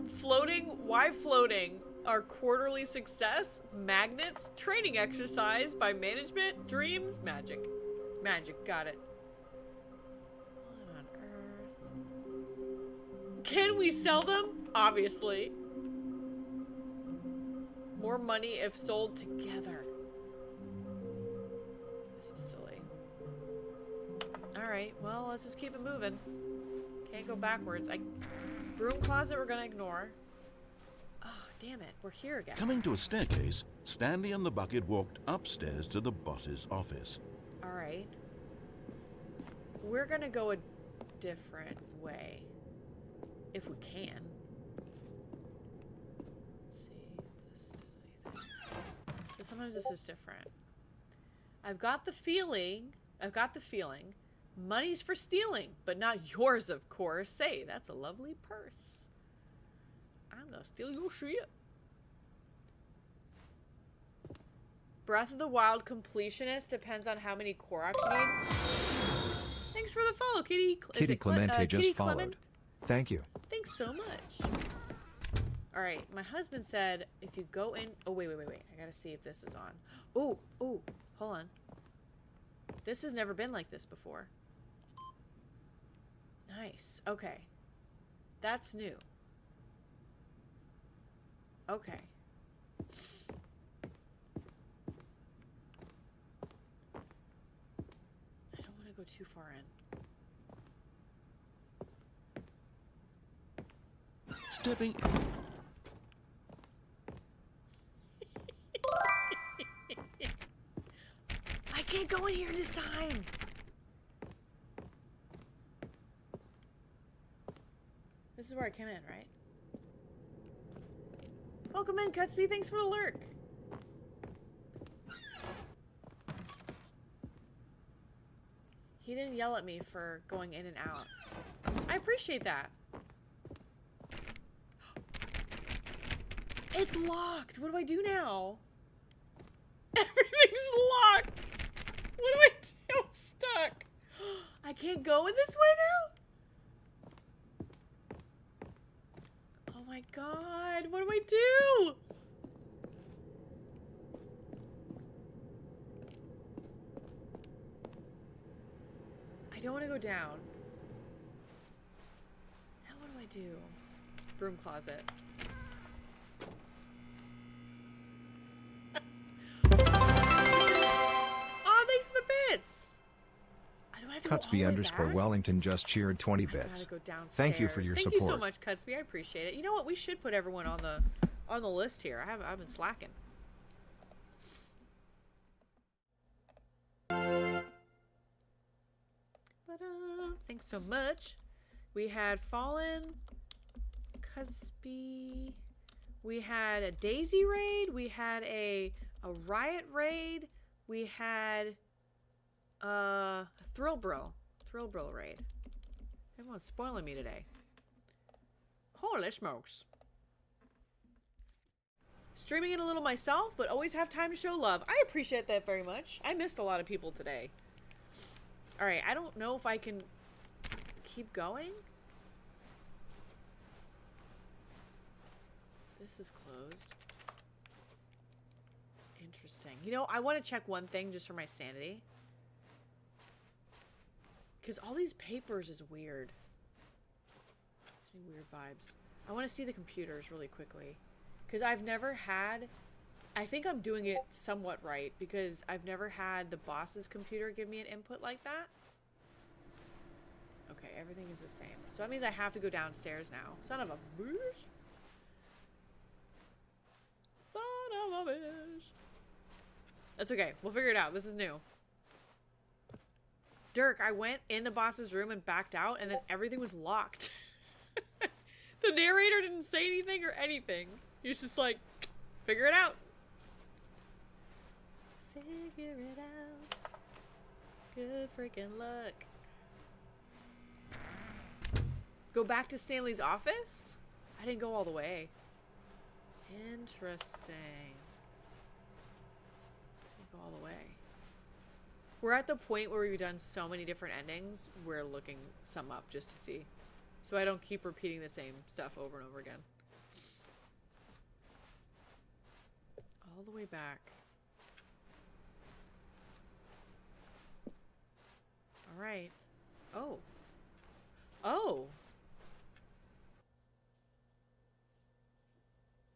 Floating? Why floating? Our quarterly success? Magnets? Training exercise by management? Dreams? Magic. Magic, got it. What on earth? Can we sell them? Obviously. More money if sold together. This is silly. Alright, well, let's just keep it moving. Can't go backwards. Broom closet we're gonna ignore. Oh, damn it. We're here again. Coming to a staircase, Stanley and the bucket walked upstairs to the boss's office. Alright. We're gonna go a different way. If we can. Let's see if this does anything. But sometimes this is different. I've got the feeling. Money's for stealing, but not yours, of course. Say, that's a lovely purse. I'm gonna steal your shit. Breath of the Wild completionist depends on how many Koroks you need. Thanks for the follow, Kitty. Kitty Clemente just followed. Clement? Thank you. Thanks so much. Alright, my husband said if you go in... Oh, wait. I gotta see if this is on. Oh, hold on. This has never been like this before. Nice. Okay. That's new. Okay. I don't want to go too far in. Stepping... I can't go in here this time! This is where I came in, right? Welcome in, Cutsby. Thanks for the lurk. He didn't yell at me for going in and out. I appreciate that. It's locked. What do I do now? Everything's locked. What do I do? I'm stuck. I can't go in this way now? Oh my god. What do I do? I don't want to go down. I do? Broom closet. Oh, thanks for the bits! I don't have to go all the way Cutsby back? _Wellington just cheered 20 bits. Gotta go downstairs. Thank you for your Thank support. you so much, Cutsby. I appreciate it. You know what? We should put everyone on the list here. I've been slacking. Thanks so much. We had Fallen, Cutsby. We had a Daisy raid. We had a Riot raid. We had a Thrill Bro raid. Everyone's spoiling me today. Holy smokes. Streaming it a little myself, but always have time to show love. I appreciate that very much. I missed a lot of people today. Alright, I don't know if I can keep going. This is closed. Interesting. You know, I want to check one thing just for my sanity. Because all these papers is weird. Gives me weird vibes. I want to see the computers really quickly. Because I've never had... I think I'm doing it somewhat right. Because I've never had the boss's computer give me an input like that. Okay, everything is the same. So that means I have to go downstairs now. Son of a bitch. Son of a bitch. That's okay. We'll figure it out. This is new. Dirk, I went in the boss's room and backed out, and then everything was locked. The narrator didn't say anything or anything. He was just like, figure it out. Figure it out. Good freaking luck. Go back to Stanley's office? I didn't go all the way. Interesting. I didn't go all the way. We're at the point where we've done so many different endings, we're looking some up just to see. So I don't keep repeating the same stuff over and over again. All the way back. Alright. Oh. Oh!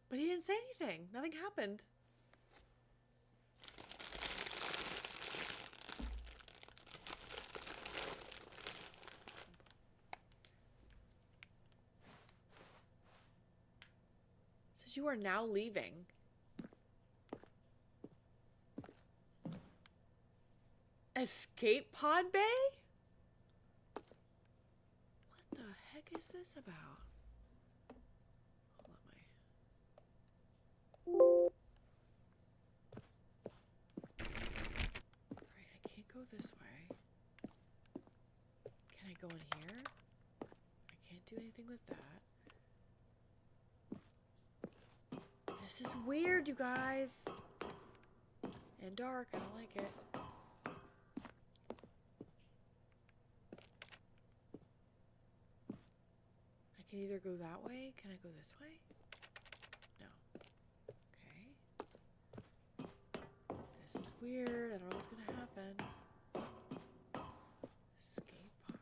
But he didn't say anything. Nothing happened. Says you are now leaving. Escape pod bay? What the heck is this about? Alright, I can't go this way. Can I go in here? I can't do anything with that. This is weird, you guys. And dark, I don't like it. I can either go that way. Can I go this way? No. Okay. This is weird. I don't know what's gonna happen. Escape pod.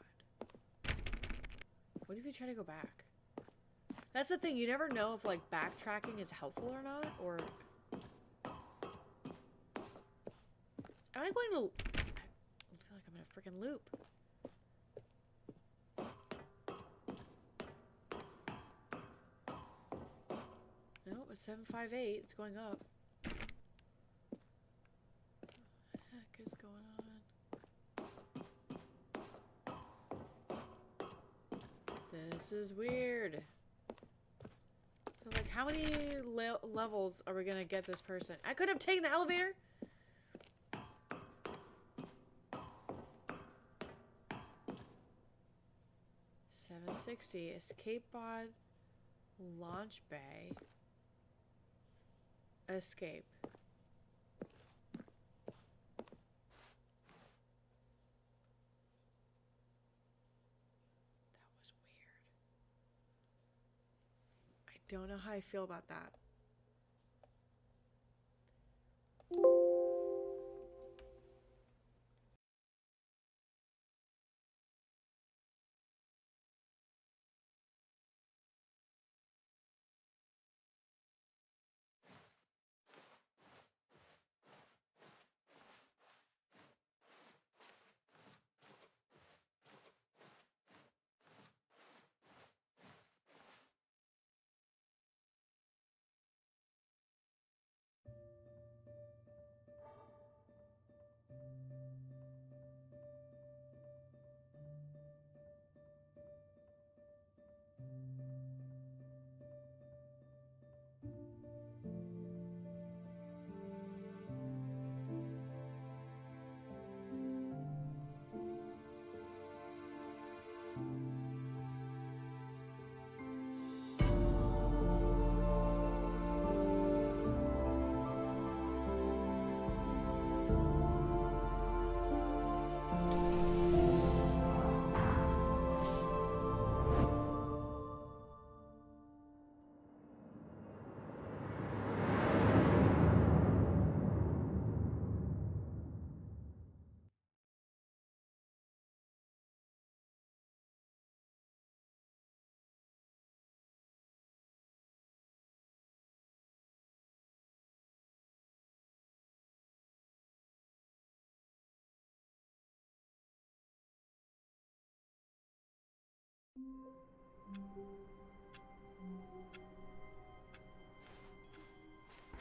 What if you try to go back? That's the thing. You never know if like backtracking is helpful or not, or am I going to? I feel like I'm in a freaking loop. Nope, it's 758. It's going up. What the heck is going on? This is weird. So, like, how many levels are we gonna get this person? I could have taken the elevator. $760. Escape pod. Launch bay. Escape. That was weird. I don't know how I feel about that.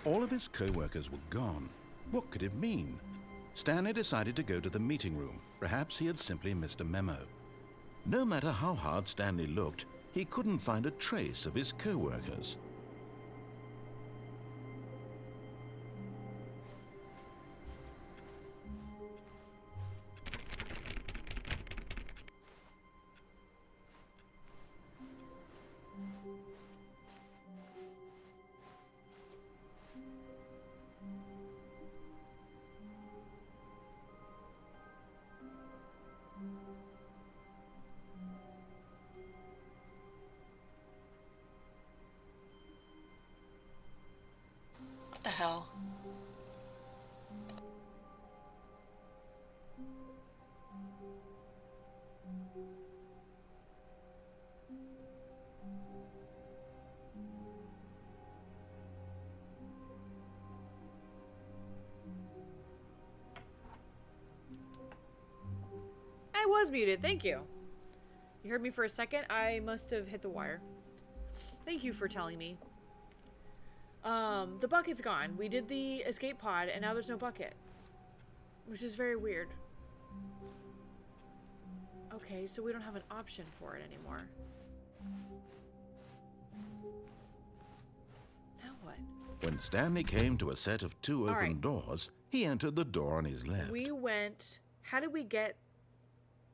All of his co-workers were gone. What could it mean? Stanley decided to go to the meeting room. Perhaps he had simply missed a memo. No matter how hard Stanley looked, he couldn't find a trace of his co-workers. What the hell? I was muted, thank you. You heard me for a second? I must have hit the wire. Thank you for telling me. The bucket's gone. We did the escape pod, and now there's no bucket. Which is very weird. Okay, so we don't have an option for it anymore. Now what? When Stanley came to a set of two open doors, he entered the door on his left. We went... How did we get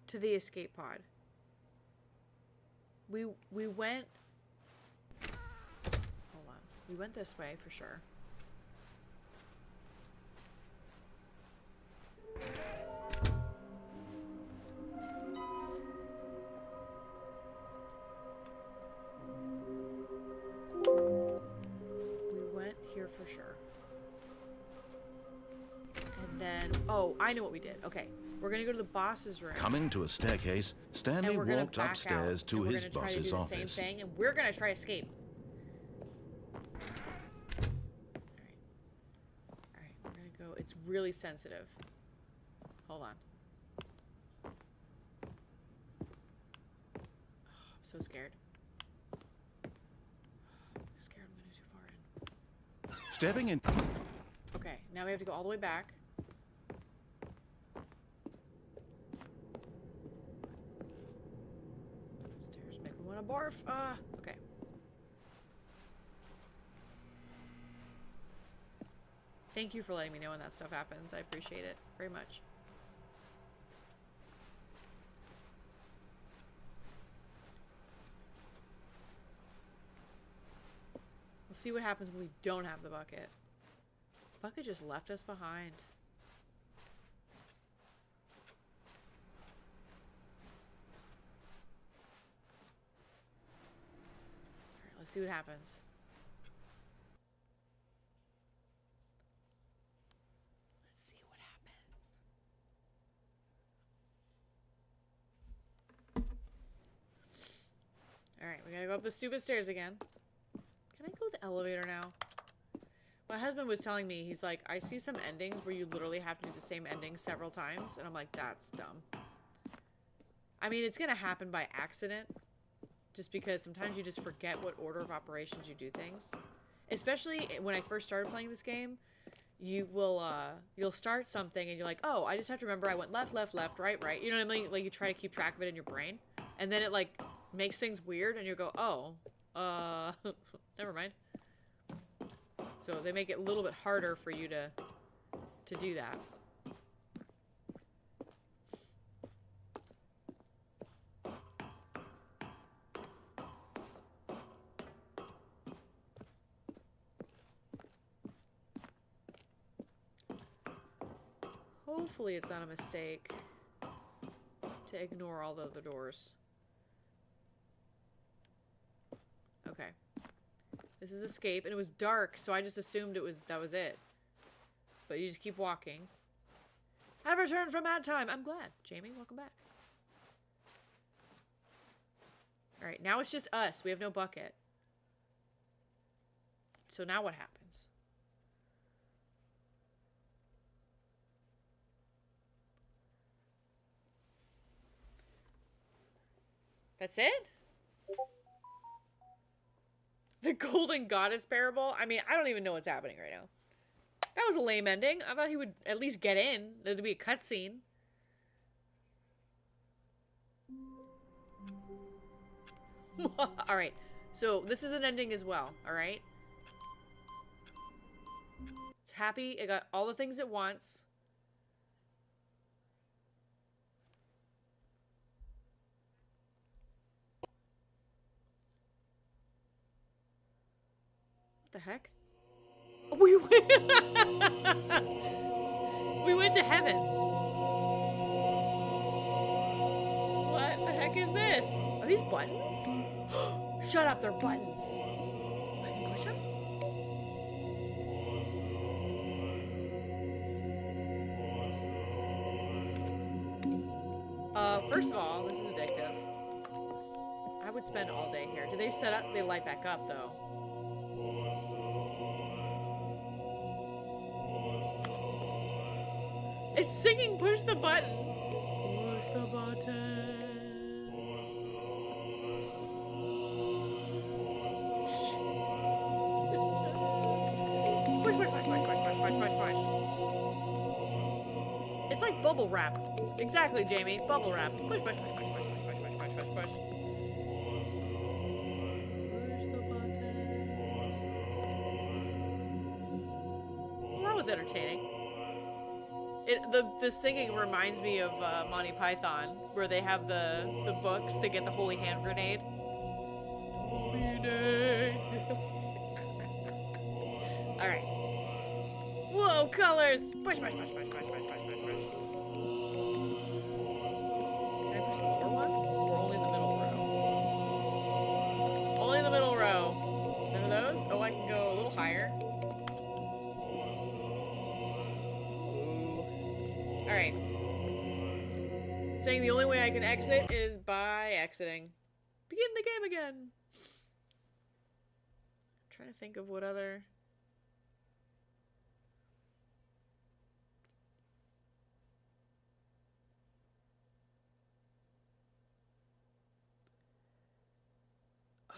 to the escape pod? We went... Hold on. We went this way for sure. We went here for sure. And then... Oh, I know what we did. Okay. We're gonna go to the boss's room. Coming to a staircase, Stanley walked upstairs to his boss's office. Same thing, and we're gonna try to escape. Alright, we're gonna go. It's really sensitive. Hold on. Oh, I'm so scared. I'm scared I'm gonna too far in. Stepping in. Okay, now we have to go all the way back. Barf. Okay. Thank you for letting me know when that stuff happens. I appreciate it very much. We'll see what happens when we don't have the bucket. The bucket just left us behind. Let's see what happens. Let's see what happens. Alright, we gotta go up the stupid stairs again. Can I go with the elevator now? My husband was telling me, he's like, I see some endings where you literally have to do the same ending several times. And I'm like, that's dumb. I mean, it's gonna happen by accident. Just because sometimes you just forget what order of operations you do things. Especially when I first started playing this game, you will, you'll start something and you're like, oh, I just have to remember I went left, left, left, right, right. You know what I mean? Like, you try to keep track of it in your brain. And then it, like, makes things weird and you go, oh, never mind. So they make it a little bit harder for you to do that. Hopefully it's not a mistake to ignore all the other doors. Okay. This is escape, and it was dark, so I just assumed that was it. But you just keep walking. I've returned from mad time. I'm glad. Jamie, welcome back. Alright, now it's just us. We have no bucket. So now what happens? That's it? The Golden Goddess Parable? I mean, I don't even know what's happening right now. That was a lame ending. I thought he would at least get in. There'd be a cutscene. Alright. So, this is an ending as well. Alright? It's happy. It got all the things it wants. What the heck? We went we went to heaven. What the heck is this? Are these buttons? Shut up, they're buttons. I can push them? First of all, this is addictive. I would spend all day here. Do they set up? They light back up, though. It's singing push the button. Push the button. Push, push, push, push, push, push, push, push, push. It's like bubble wrap. Exactly, Jamie. Bubble wrap. Push, push, push, push, push, push, push, push, push, push, push. Push the button. Well, that was entertaining. The singing reminds me of Monty Python, where they have the books to get the holy hand grenade. Alright. Whoa, colors! Push, push, push, push, push, push, push, push, push. Can I push the lower ones? Or only the middle row? Only the middle row. None of those? Oh, I can go a little higher. Alright. Saying the only way I can exit is by exiting. Begin the game again. I'm trying to think of what other...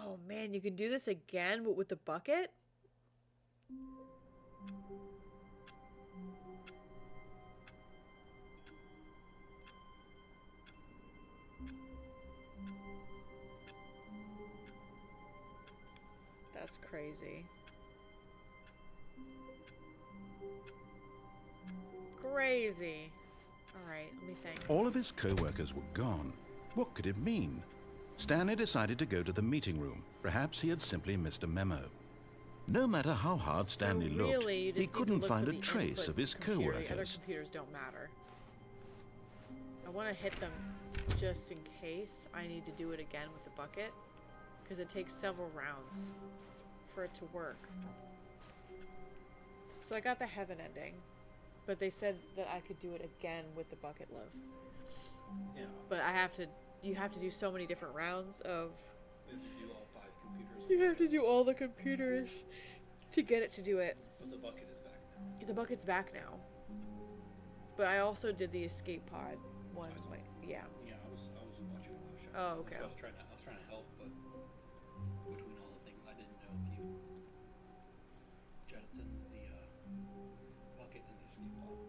Oh man, you can do this again, but with the bucket? That's crazy. Crazy. Alright, let me think. All of his co-workers were gone. What could it mean? Stanley decided to go to the meeting room. Perhaps he had simply missed a memo. No matter how hard Stanley looked, really, he couldn't find a trace of his computer. The other co-workers. computers don't matter. I want to hit them just in case I need to do it again with the bucket, because it takes several rounds for it to work. So I got the heaven ending, but they said that I could do it again with the bucket love. Yeah. But I have to. You have to do so many different rounds of. We have to do all 5 computers. You have to do all the computers to get it to do it. But the bucket is back now. The bucket's back now. But I also did the escape pod one. Like, yeah. Yeah, I was watching the show. Oh, okay. So I was trying to help, but between all the things, I didn't know if you jettisoned the bucket and the escape pod.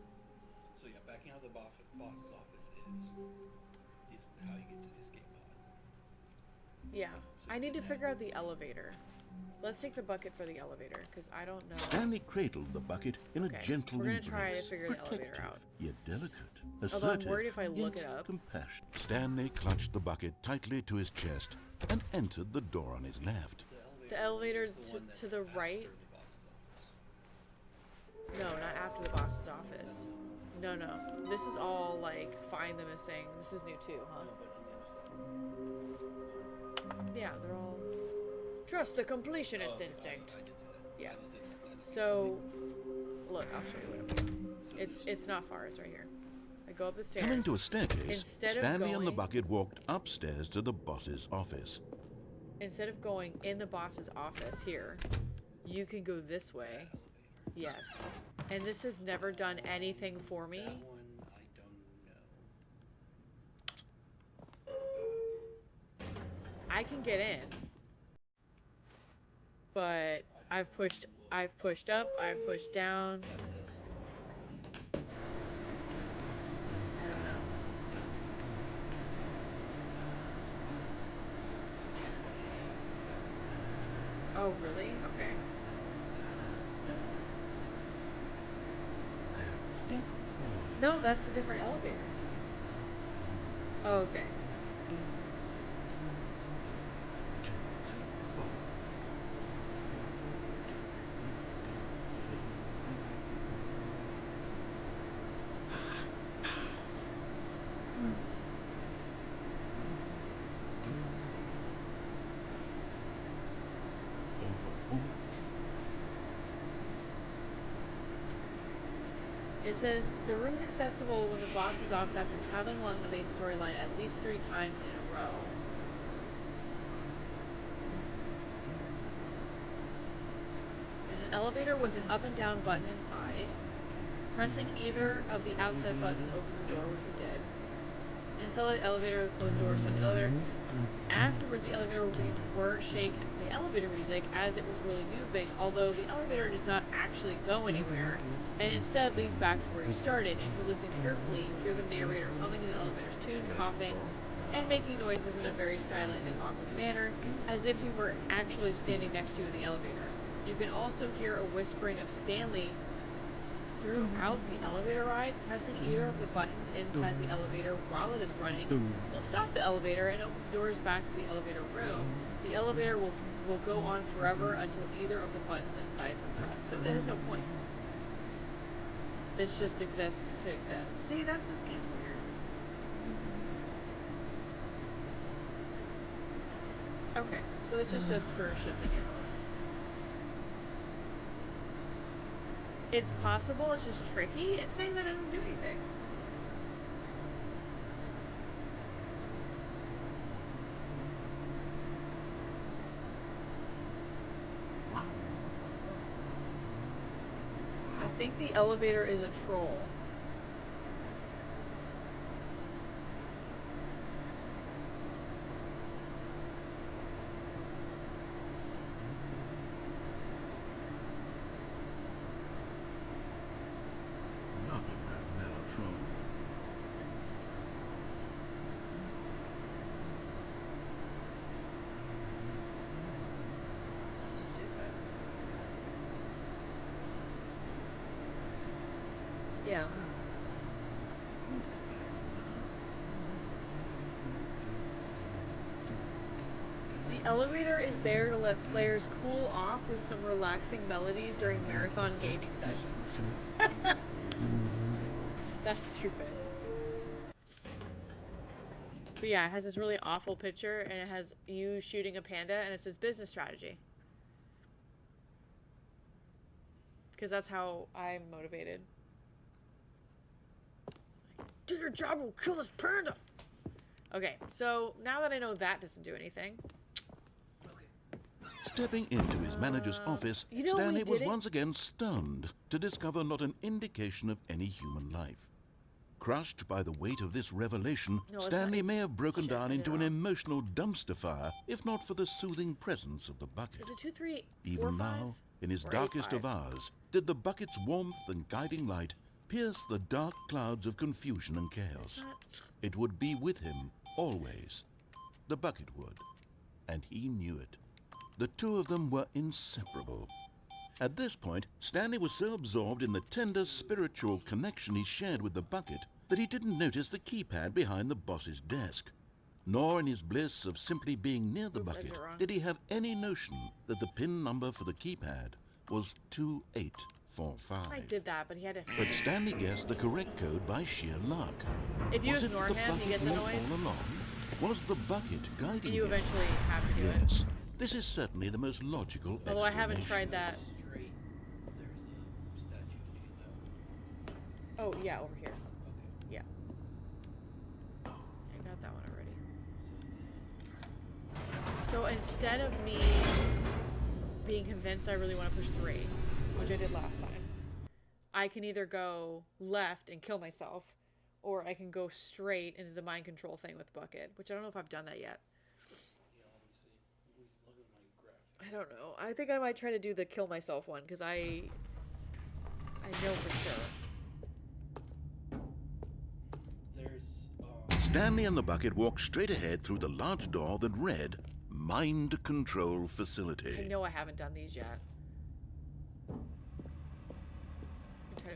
So yeah, backing out of the boss's office is how you get to the escape pod. Yeah. I need to figure out the elevator. Let's take the bucket for the elevator, because I don't know. Stanley cradled the bucket in a gentle We're gonna embrace, try to figure the elevator protective, out. yet delicate, Although I'm assertive, worried if I look yet it up. compassionate. Stanley clutched the bucket tightly to his chest and entered the door on his left. The elevator to the right? No, not after the boss's office. No. This is all, like, find the missing. This is new too, huh? Yeah, they're all... Trust the completionist instinct. Yeah. So, look, I'll show you what I'm doing. It's not far, it's right here. I go up the stairs. Coming to a staircase, Instead of Stanley and the going- bucket walked upstairs to the boss's office. Instead of going in the boss's office here, you can go this way. Yes. And this has never done anything for me. That one, I don't know. I can get in. but I've pushed up, I've pushed down. I don't know. Oh, really? Okay. No, that's a different elevator. Oh, okay. It says the room's accessible when the boss is off after traveling along the main storyline at least 3 times in a row. There's an elevator with an up and down button inside. Pressing either of the outside buttons opens the door, which we did. Until the elevator closed the door, so the elevator. Afterwards, the elevator will begin to whir, shake the elevator music as it was really moving, although the elevator does not actually go anywhere, and instead leads back to where you started. If you listen carefully, you hear the narrator humming the elevator's tune, coughing, and making noises in a very silent and awkward manner, as if he were actually standing next to you in the elevator. You can also hear a whispering of Stanley throughout the elevator ride. Pressing either of the buttons inside the elevator while it is running will stop the elevator and open the doors back to the elevator room. The elevator will go on forever until either of the buttons inside is compressed. So there's no point. This just exists to exist. See, this game's weird. Okay, so this is just for shits and giggles. It's possible, it's just tricky. It's saying that it doesn't do anything. I think the elevator is a troll. Yeah. The elevator is there to let players cool off with some relaxing melodies during marathon gaming sessions. That's stupid. But yeah, it has this really awful picture, and it has you shooting a panda, and it says business strategy. Because that's how I'm motivated. Do your job or kill this panda! Okay, so now that I know that doesn't do anything. Stepping into his manager's office, Stanley was once again stunned to discover not an indication of any human life. Crushed by the weight of this revelation, Stanley may have broken down into an emotional dumpster fire, if not for the soothing presence of the bucket. Is it 2, 3, 4, Even 5, now, in his darkest of hours, did the bucket's warmth and guiding light pierce the dark clouds of confusion and chaos. It would be with him, always. The bucket would. And he knew it. The two of them were inseparable. At this point, Stanley was so absorbed in the tender spiritual connection he shared with the bucket that he didn't notice the keypad behind the boss's desk. Nor in his bliss of simply being near the bucket did he have any notion that the PIN number for the keypad was 2845. I did that, but he had to... But Stanley guessed the correct code by sheer luck. If you was ignore it the him, he gets bucket annoyed. all along? Was the bucket guiding And you him? eventually have to do it. Yes, this is certainly the most logical Although I haven't explanation. tried that. Oh, yeah, over here. Yeah. I got that one already. So instead of me being convinced I really want to push 3, which I did last time, I can either go left and kill myself, or I can go straight into the mind control thing with Bucket, which I don't know if I've done that yet. I don't know. I think I might try to do the kill myself one, because I know for sure. Stanley and the bucket walked straight ahead through the large door that read, Mind Control Facility. I know I haven't done these yet.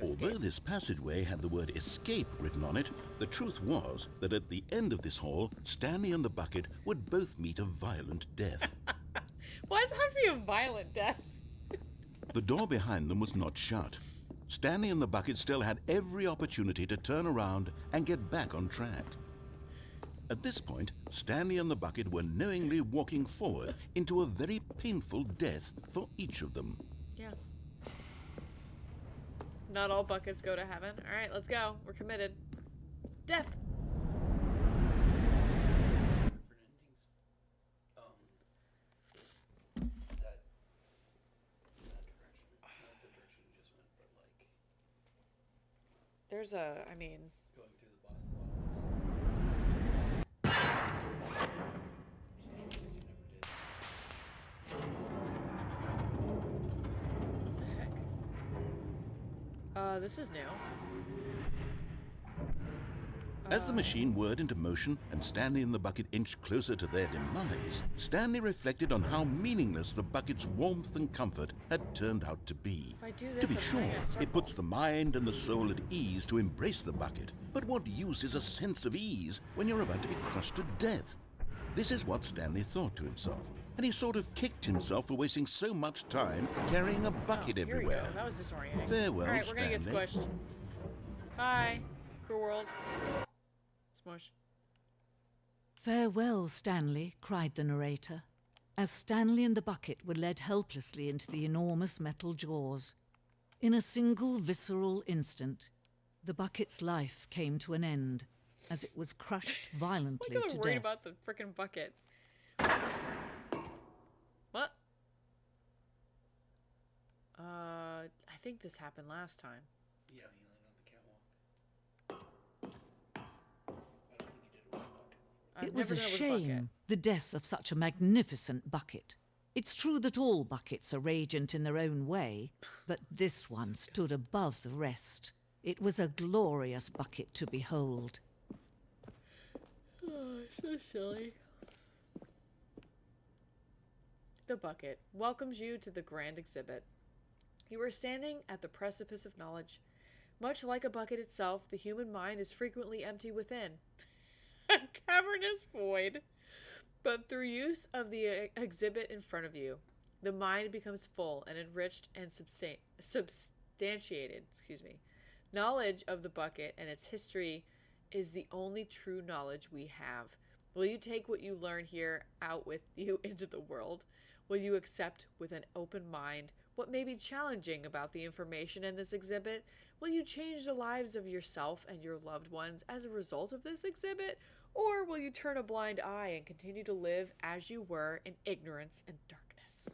Although this passageway had the word escape written on it, the truth was that at the end of this hall, Stanley and the bucket would both meet a violent death. Why does it have to be a violent death? The door behind them was not shut. Stanley and the bucket still had every opportunity to turn around and get back on track. At this point, Stanley and the bucket were knowingly walking forward into a very painful death for each of them. Yeah. Not all buckets go to heaven. Alright, let's go. We're committed. Death! There's a, I mean... Going through the boss's office. This is new. As the machine whirred into motion and Stanley and the bucket inched closer to their demise, Stanley reflected on how meaningless the bucket's warmth and comfort had turned out to be. If I do this, To be I'm sure, playing a circle. it puts the mind and the soul at ease to embrace the bucket. But what use is a sense of ease when you're about to be crushed to death? This is what Stanley thought to himself, and he sort of kicked himself for wasting so much time carrying a bucket Here we everywhere. go. That was disorienting. Farewell, Alright, we're gonna get Stanley. squished. Bye. Cruel world. Smush. Farewell, Stanley, cried the narrator, as Stanley and the bucket were led helplessly into the enormous metal jaws. In a single visceral instant, the bucket's life came to an end, as it was crushed violently Look at to the worry death. about the frickin' bucket. What? I think this happened last time. Yeah, he landed on the catwalk. I don't think he did it with a bucket. It was a never done it with a bucket. shame, the death of such a magnificent bucket. It's true that all buckets are radiant in their own way, but this one stood above the rest. It was a glorious bucket to behold. Oh, so silly. The bucket welcomes you to the grand exhibit. You are standing at the precipice of knowledge. Much like a bucket itself, the human mind is frequently empty within. A cavernous void. But through use of the exhibit in front of you, the mind becomes full and enriched and substantiated. Knowledge of the bucket and its history is the only true knowledge we have. Will you take what you learn here out with you into the world? Will you accept with an open mind what may be challenging about the information in this exhibit? Will you change the lives of yourself and your loved ones as a result of this exhibit? Or will you turn a blind eye and continue to live as you were in ignorance and darkness?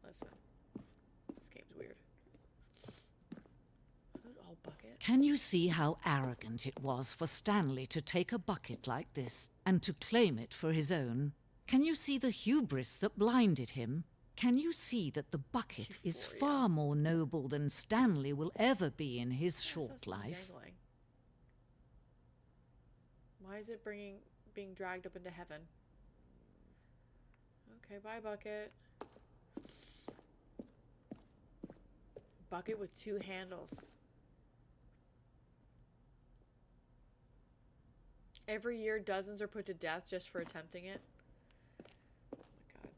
Listen, this game's weird. Are those all buckets? Can you see how arrogant it was for Stanley to take a bucket like this and to claim it for his own? Can you see the hubris that blinded him? Can you see that the bucket is far more noble than Stanley will ever be in his short life? Dangling. Why is it being dragged up into heaven? Okay, bye, bucket. Bucket with 2 handles. Every year, dozens are put to death just for attempting it. Oh my god.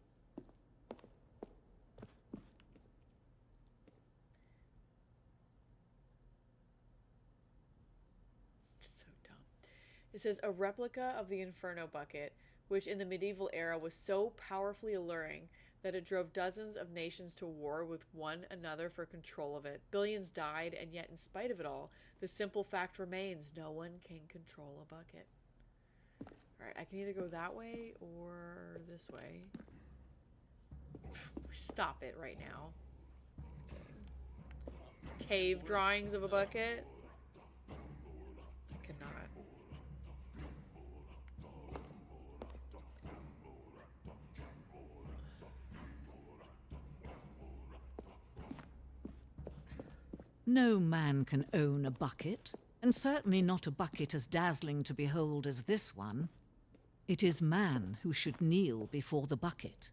It's so dumb. It says, a replica of the Inferno bucket, which in the medieval era was so powerfully alluring that it drove dozens of nations to war with one another for control of it. Billions died, and yet in spite of it all, the simple fact remains, no one can control a bucket. Alright, I can either go that way or this way. Stop it right now. Cave drawings of a bucket. I cannot. No man can own a bucket, and certainly not a bucket as dazzling to behold as this one. It is man who should kneel before the bucket.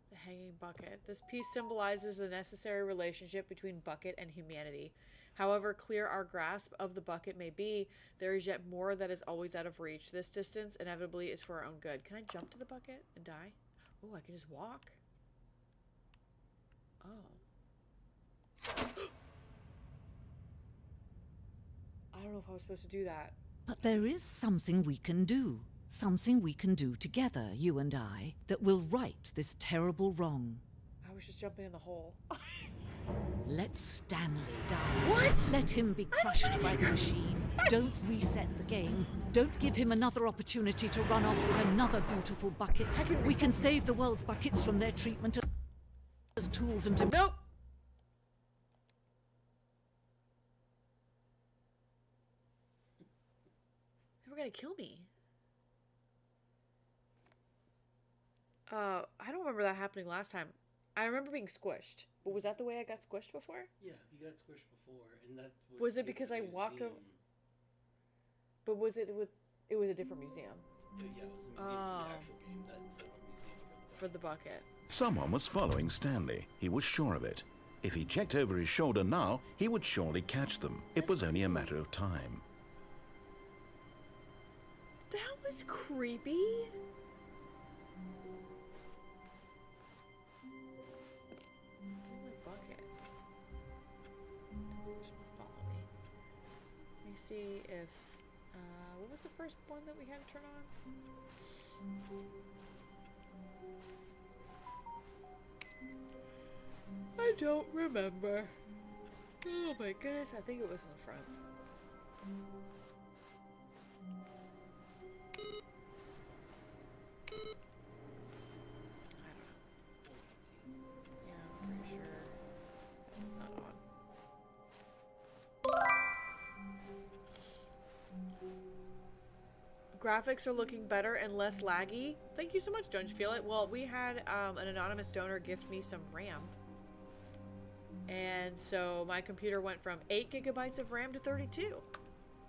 The hanging bucket. This piece symbolizes the necessary relationship between bucket and humanity. However clear our grasp of the bucket may be, there is yet more that is always out of reach. This distance inevitably is for our own good. Can I jump to the bucket and die? Oh, I can just walk. Oh. I don't know if I was supposed to do that. But there is something we can do. Something we can do together, you and I, that will right this terrible wrong. I was just jumping in the hole. Let Stanley die. What? Let him be crushed by the machine. Don't reset the game. Don't give him another opportunity to run off with another beautiful bucket. We can save the world's buckets from their treatment as tools and... Nope. They were gonna kill me. I don't remember that happening last time. I remember being squished. But was that the way I got squished before? Yeah, you got squished before, and that's what Was it because I walked over? But was it with? It was a different museum. Yeah, it was a museum for the actual game. That instead of a museum for the bucket. Someone was following Stanley. He was sure of it. If he checked over his shoulder now, he would surely catch them. It was only a matter of time. That was creepy. Let me see if what was the first one that we had to turn on? I don't remember. Oh my goodness, I think it was in the front. I don't know. Yeah, I'm pretty sure it's not on. Graphics are looking better and less laggy. Thank you so much, don't you feel it? Well, we had an anonymous donor gift me some RAM. And so my computer went from 8 gigabytes of RAM to 32.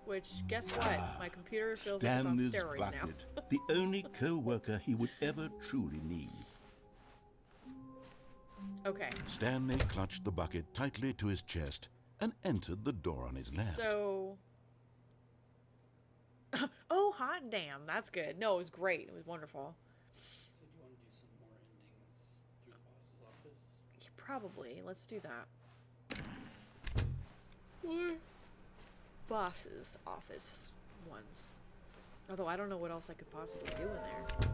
Which, guess what? My computer feels like it's on Stanley's steroids bucket, now. the only co-worker he would ever truly need. Okay. Stanley clutched the bucket tightly to his chest and entered the door on his left. So... oh, hot damn. That's good. No, it was great. It was wonderful. So do you want to do some more endings through the boss's office? Yeah, probably. Let's do that. Or boss's office ones. Although I don't know what else I could possibly do in there.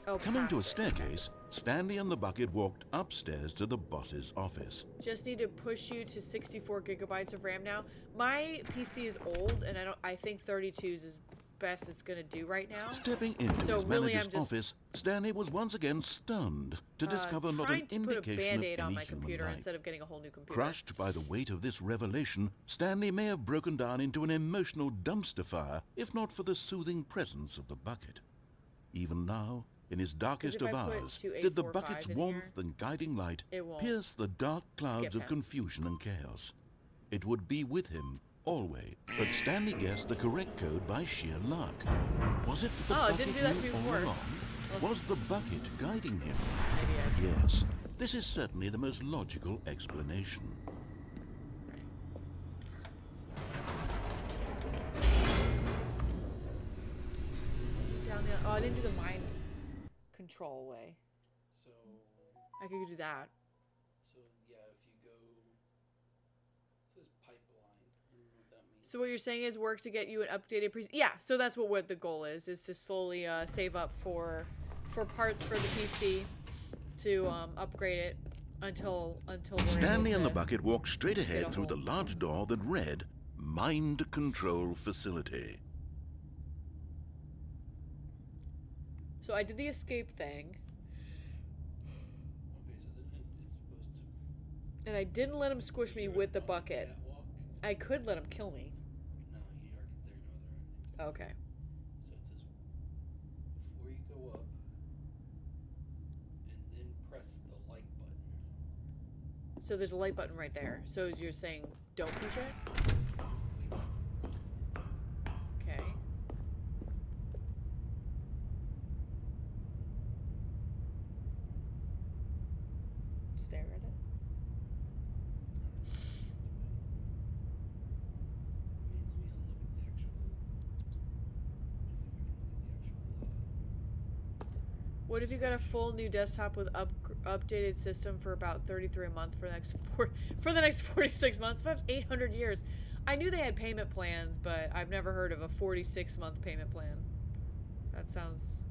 Oh, Coming to a staircase, Stanley and the bucket walked upstairs to the boss's office. Just need to push you to 64 gigabytes of RAM now. My PC is old, and I think 32 is as best it's gonna do right now. Stepping into his really, manager's office, Stanley was once again stunned to discover not an indication put a Band-Aid of on any my human computer life. instead of getting a whole new computer. Crushed by the weight of this revelation, Stanley may have broken down into an emotional dumpster fire if not for the soothing presence of the bucket. Even now, in his darkest of hours, did the bucket's warmth and guiding light pierce the dark clouds of confusion and chaos. It would be with him always, but Stanley guessed the correct code by sheer luck. Was it the bucket didn't do that to me knew all before. along? Was the bucket guiding him? Maybe Yes, this is certainly the most logical explanation. Down the, oh, I didn't do the mind control way. So I could do that. So yeah, if you go, it says pipeline. I don't know what that means. So what you're saying is work to get you an updated yeah, so that's what the goal is to slowly save up for parts for the PC to upgrade it until we're Stanley able and the to bucket walked straight ahead get a through the hold. large door that read Mind Control Facility. So I did the escape thing. Okay, so then it's supposed to. And I didn't let him squish me with the bucket. Catwalk. I could let him kill me. No, you already. There's no other ending. Okay. So it says before you go up, So there's a light button right there. So you're saying don't push it? Okay. Stare at it. What if you got a full new desktop with updated system for about $33 a month for the next 46 months? That's 800 years. I knew they had payment plans, but I've never heard of a 46-month payment plan. That sounds.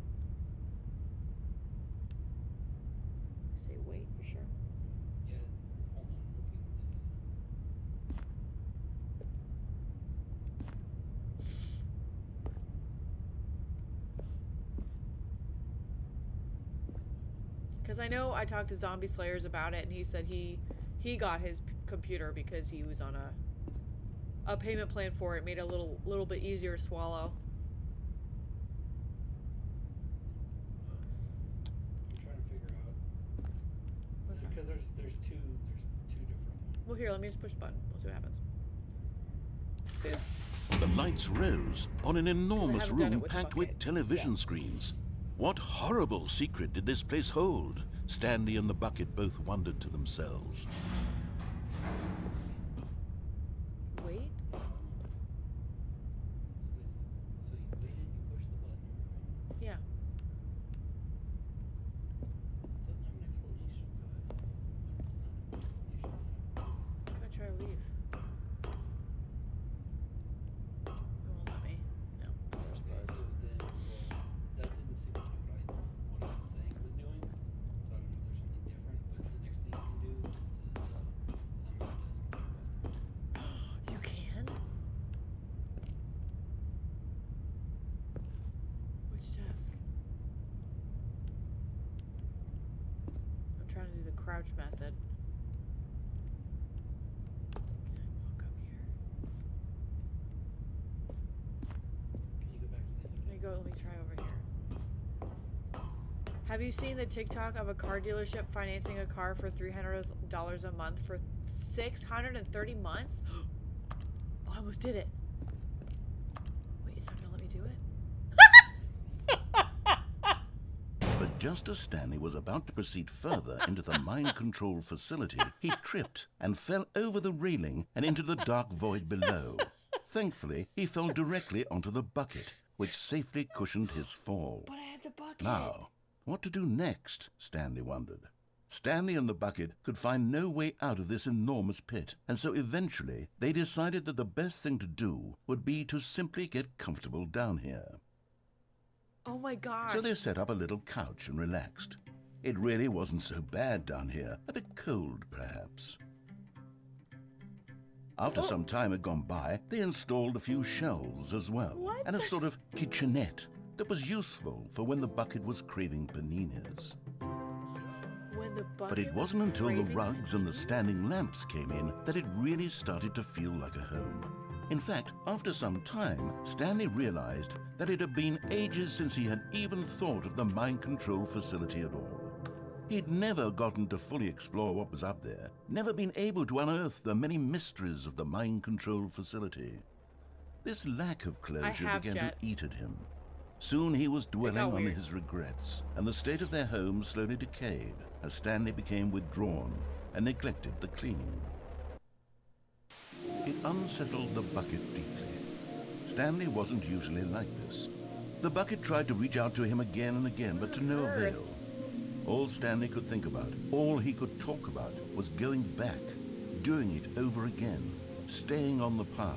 Say wait, you sure? Yeah, hold on, Because I know I talked to Zombie Slayers about it, and he said he got his computer because he was on a payment plan for it. Made it a little bit easier to swallow. I'm trying to figure out because there's two different ones. Well, here, let me just push the button. We'll see what happens. The lights rose on an enormous haven't done it room with packed bucket. with television screens. What horrible secret did this place hold? Stanley and the bucket both wondered to themselves. Wait. So you waited, you pushed the button, right? Yeah. It doesn't have an explanation for that. I'm gonna try to leave. It won't let me. No. Door's Okay, closed. so then, well, that didn't seem to do what I was saying it was doing. So I don't know if there's something different, but the next thing you can do, it says, I'm on the desk and You can? Which desk? I'm trying to do the crouch method. Can I walk up here? Can you go back to the other Let me try over here. Have you seen the TikTok of a car dealership financing a car for $300 a month for 630 months? Oh, I almost did it. Wait, it's not gonna let me do it? But just as Stanley was about to proceed further into the mind control facility, he tripped and fell over the railing and into the dark void below. Thankfully, he fell directly onto the bucket, which safely cushioned his fall. But I have the bucket. Now, what to do next? Stanley wondered. Stanley and the bucket could find no way out of this enormous pit, and so eventually they decided that the best thing to do would be to simply get comfortable down here. Oh my gosh. So they set up a little couch and relaxed. It really wasn't so bad down here, a bit cold perhaps. After some time had gone by, they installed a few shelves as well, and a sort of kitchenette that was useful for when the bucket was craving paninis. When the But it wasn't until the rugs and the standing lamps came in that it really started to feel like a home. In fact, after some time, Stanley realized that it had been ages since he had even thought of the mind control facility at all. He'd never gotten to fully explore what was up there, never been able to unearth the many mysteries of the mind control facility. This lack of closure began to eat at him. Soon he was dwelling on his regrets, and the state of their home slowly decayed as Stanley became withdrawn and neglected the cleaning. It unsettled the bucket deeply. Stanley wasn't usually like this. The bucket tried to reach out to him again and again, but to no avail. All Stanley could think about, all he could talk about, was going back, doing it over again, staying on the path.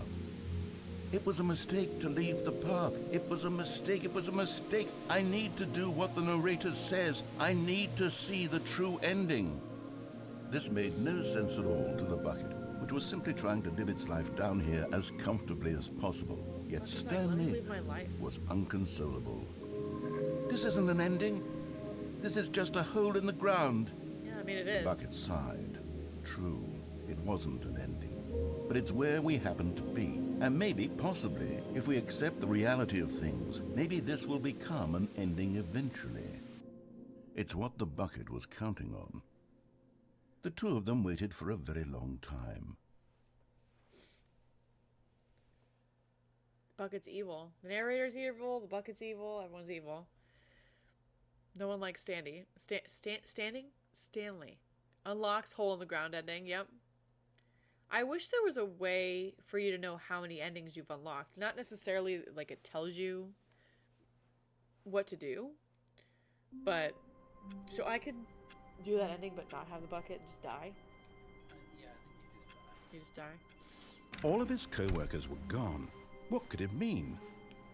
It was a mistake to leave the path. It was a mistake. It was a mistake. I need to do what the narrator says. I need to see the true ending. This made no sense at all to the bucket, which was simply trying to live its life down here as comfortably as possible. Yet Stanley was unconsolable. This isn't an ending. This is just a hole in the ground. Yeah, I mean it is. Bucket sighed. True, it wasn't an ending. But it's where we happen to be. And maybe, possibly, if we accept the reality of things, maybe this will become an ending eventually. It's what the bucket was counting on. The two of them waited for a very long time. The bucket's evil. The narrator's evil. The bucket's evil. Everyone's evil. No one likes Stanley. Stanley. Unlocks hole in the ground ending. Yep. I wish there was a way for you to know how many endings you've unlocked. Not necessarily like it tells you what to do. But, so I could do that ending but not have the bucket and just die. Yeah, I think You just die. All of his co-workers were gone. What could it mean?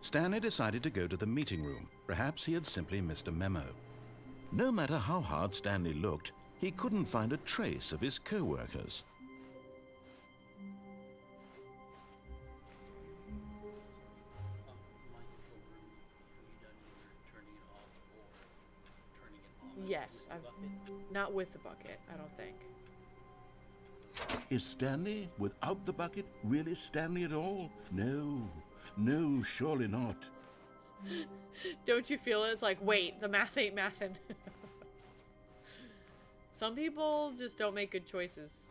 Stanley decided to go to the meeting room. Perhaps he had simply missed a memo. No matter how hard Stanley looked, he couldn't find a trace of his co-workers. Yes, not with the bucket, I don't think. Is Stanley, without the bucket, really Stanley at all? No, no, surely not. Don't you feel it? It's like, wait, the math ain't mathin'. Some people just don't make good choices.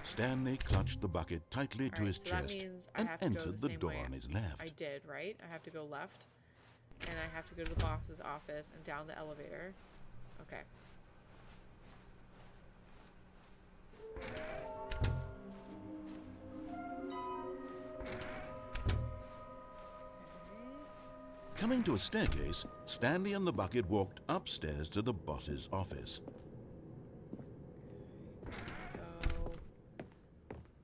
Stanley clutched the bucket tightly to his That chest means I and have to go entered the the same door way on his left. I did, right? I have to go left. And I have to go to the boss's office and down the elevator. Okay. Coming to a staircase, Stanley and the bucket walked upstairs to the boss's office. Go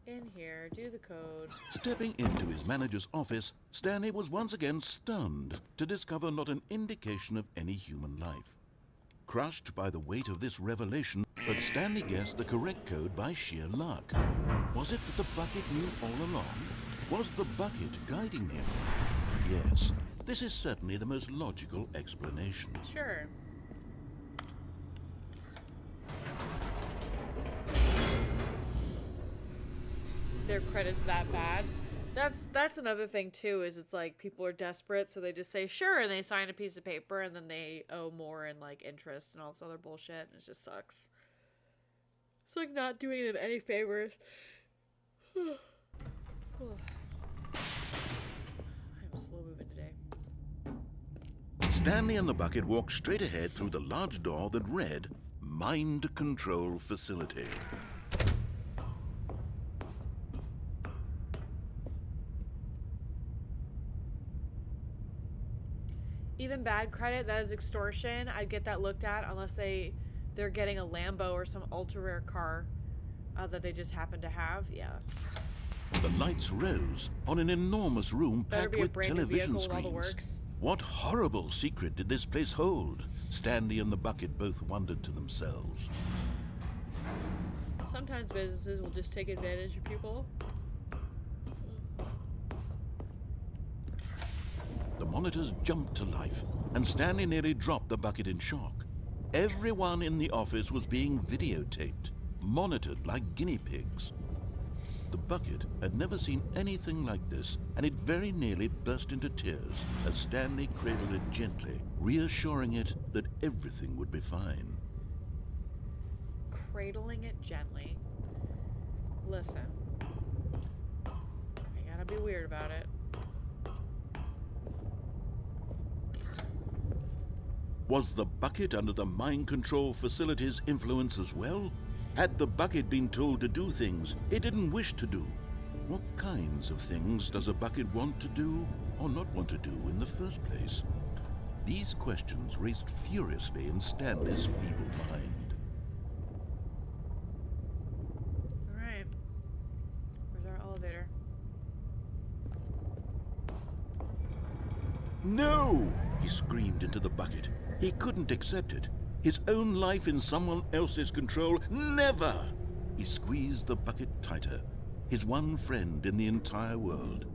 in here, do the code. Stepping into his manager's office, Stanley was once again stunned to discover not an indication of any human life. Crushed by the weight of this revelation, but Stanley guessed the correct code by sheer luck. Was it that the bucket knew all along? Was the bucket guiding him? Yes, this is certainly the most logical explanation. Sure. Their credit's that bad. That's another thing too, is it's like people are desperate, so they just say sure and they sign a piece of paper and then they owe more in like interest and all this other bullshit, and it just sucks. It's like not doing them any favors. I'm slow moving today. Stanley and the bucket walked straight ahead through the large door that read, Mind Control Facility. Even bad credit, that is extortion. I'd get that looked at unless they're getting a Lambo or some ultra rare car that they just happen to have. Yeah. The lights rose on an enormous room Better packed be a with brand new television vehicle with all the screens. works. What horrible secret did this place hold? Stanley and the bucket both wondered to themselves. Sometimes businesses will just take advantage of people. The monitors jumped to life, and Stanley nearly dropped the bucket in shock. Everyone in the office was being videotaped, monitored like guinea pigs. The bucket had never seen anything like this, and it very nearly burst into tears as Stanley cradled it gently, reassuring it that everything would be fine. Cradling it gently. Listen. I gotta be weird about it. Was the bucket under the mind control facility's influence as well? Had the bucket been told to do things it didn't wish to do? What kinds of things does a bucket want to do or not want to do in the first place? These questions raced furiously in Stanley's feeble mind. Alright. Where's our elevator? No! He screamed into the bucket. He couldn't accept it. His own life in someone else's control, never! He squeezed the bucket tighter, his one friend in the entire world.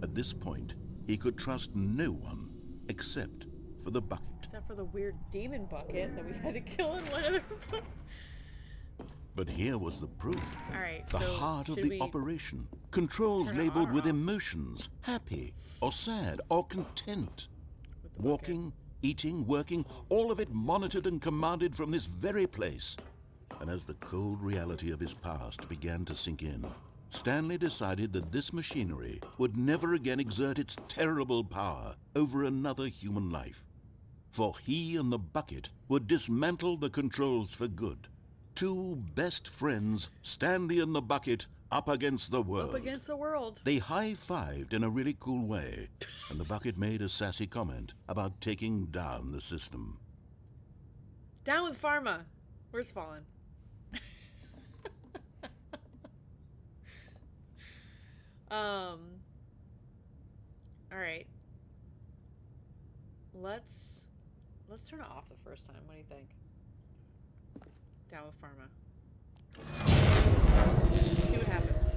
At this point, he could trust no one except for the bucket. Except for the weird demon bucket that we had to kill in one other. But here was the proof. Alright, The so heart of should the we operation. Controls turn it labeled on or with off? emotions, happy or sad or content. Walking, eating, working, all of it monitored and commanded from this very place. And as the cold reality of his past began to sink in, Stanley decided that this machinery would never again exert its terrible power over another human life. For he and the bucket would dismantle the controls for good. Two best friends, Stanley and the bucket, up against the world. Up against the world. They high-fived in a really cool way, and the bucket made a sassy comment about taking down the system. Down with Pharma. Where's Fallen? All right. Let's turn it off the first time. What do you think? Down with Pharma. See what happens.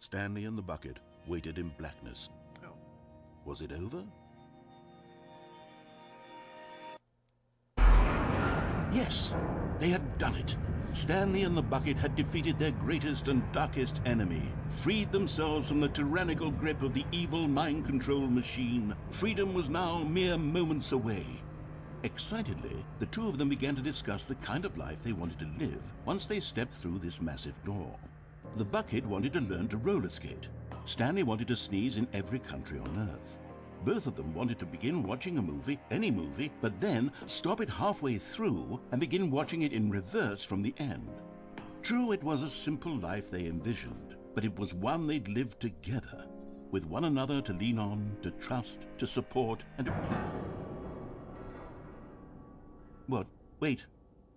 Stanley and the bucket waited in blackness. Oh. Was it over? Yes, they had done it. Stanley and the bucket had defeated their greatest and darkest enemy, freed themselves from the tyrannical grip of the evil mind control machine. Freedom was now mere moments away. Excitedly, the two of them began to discuss the kind of life they wanted to live once they stepped through this massive door. The bucket wanted to learn to roller skate. Stanley wanted to sneeze in every country on Earth. Both of them wanted to begin watching a movie, any movie, but then stop it halfway through and begin watching it in reverse from the end. True, it was a simple life they envisioned, but it was one they'd lived together, with one another to lean on, to trust, to support, and to... What? Wait.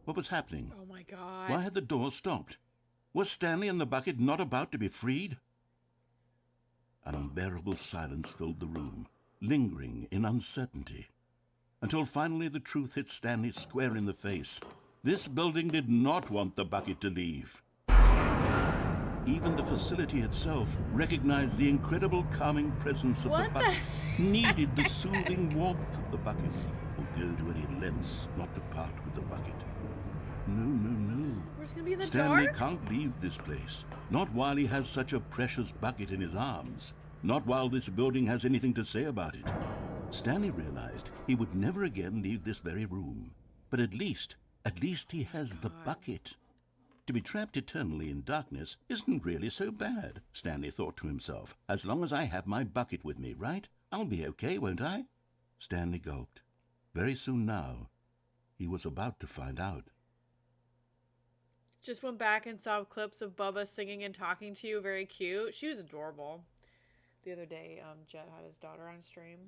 What was happening? Oh my God. Why had the door stopped? Was Stanley and the bucket not about to be freed? An unbearable silence filled the room, lingering in uncertainty, until finally the truth hit Stanley square in the face. This building did not want the bucket to leave. Even the facility itself recognized the incredible calming presence of the bucket, needed the soothing warmth of the bucket, would go to any lengths not to part with the bucket. No. Where's gonna be the Stanley dark? can't leave this place. Not while he has such a precious bucket in his arms. Not while this building has anything to say about it. Stanley realized he would never again leave this very room. But at least he has the bucket. To be trapped eternally in darkness isn't really so bad, Stanley thought to himself. As long as I have my bucket with me, right? I'll be okay, won't I? Stanley gulped. Very soon now, he was about to find out. Just went back and saw clips of Bubba singing and talking to you. Very cute. She was adorable. The other day, Jet had his daughter on stream,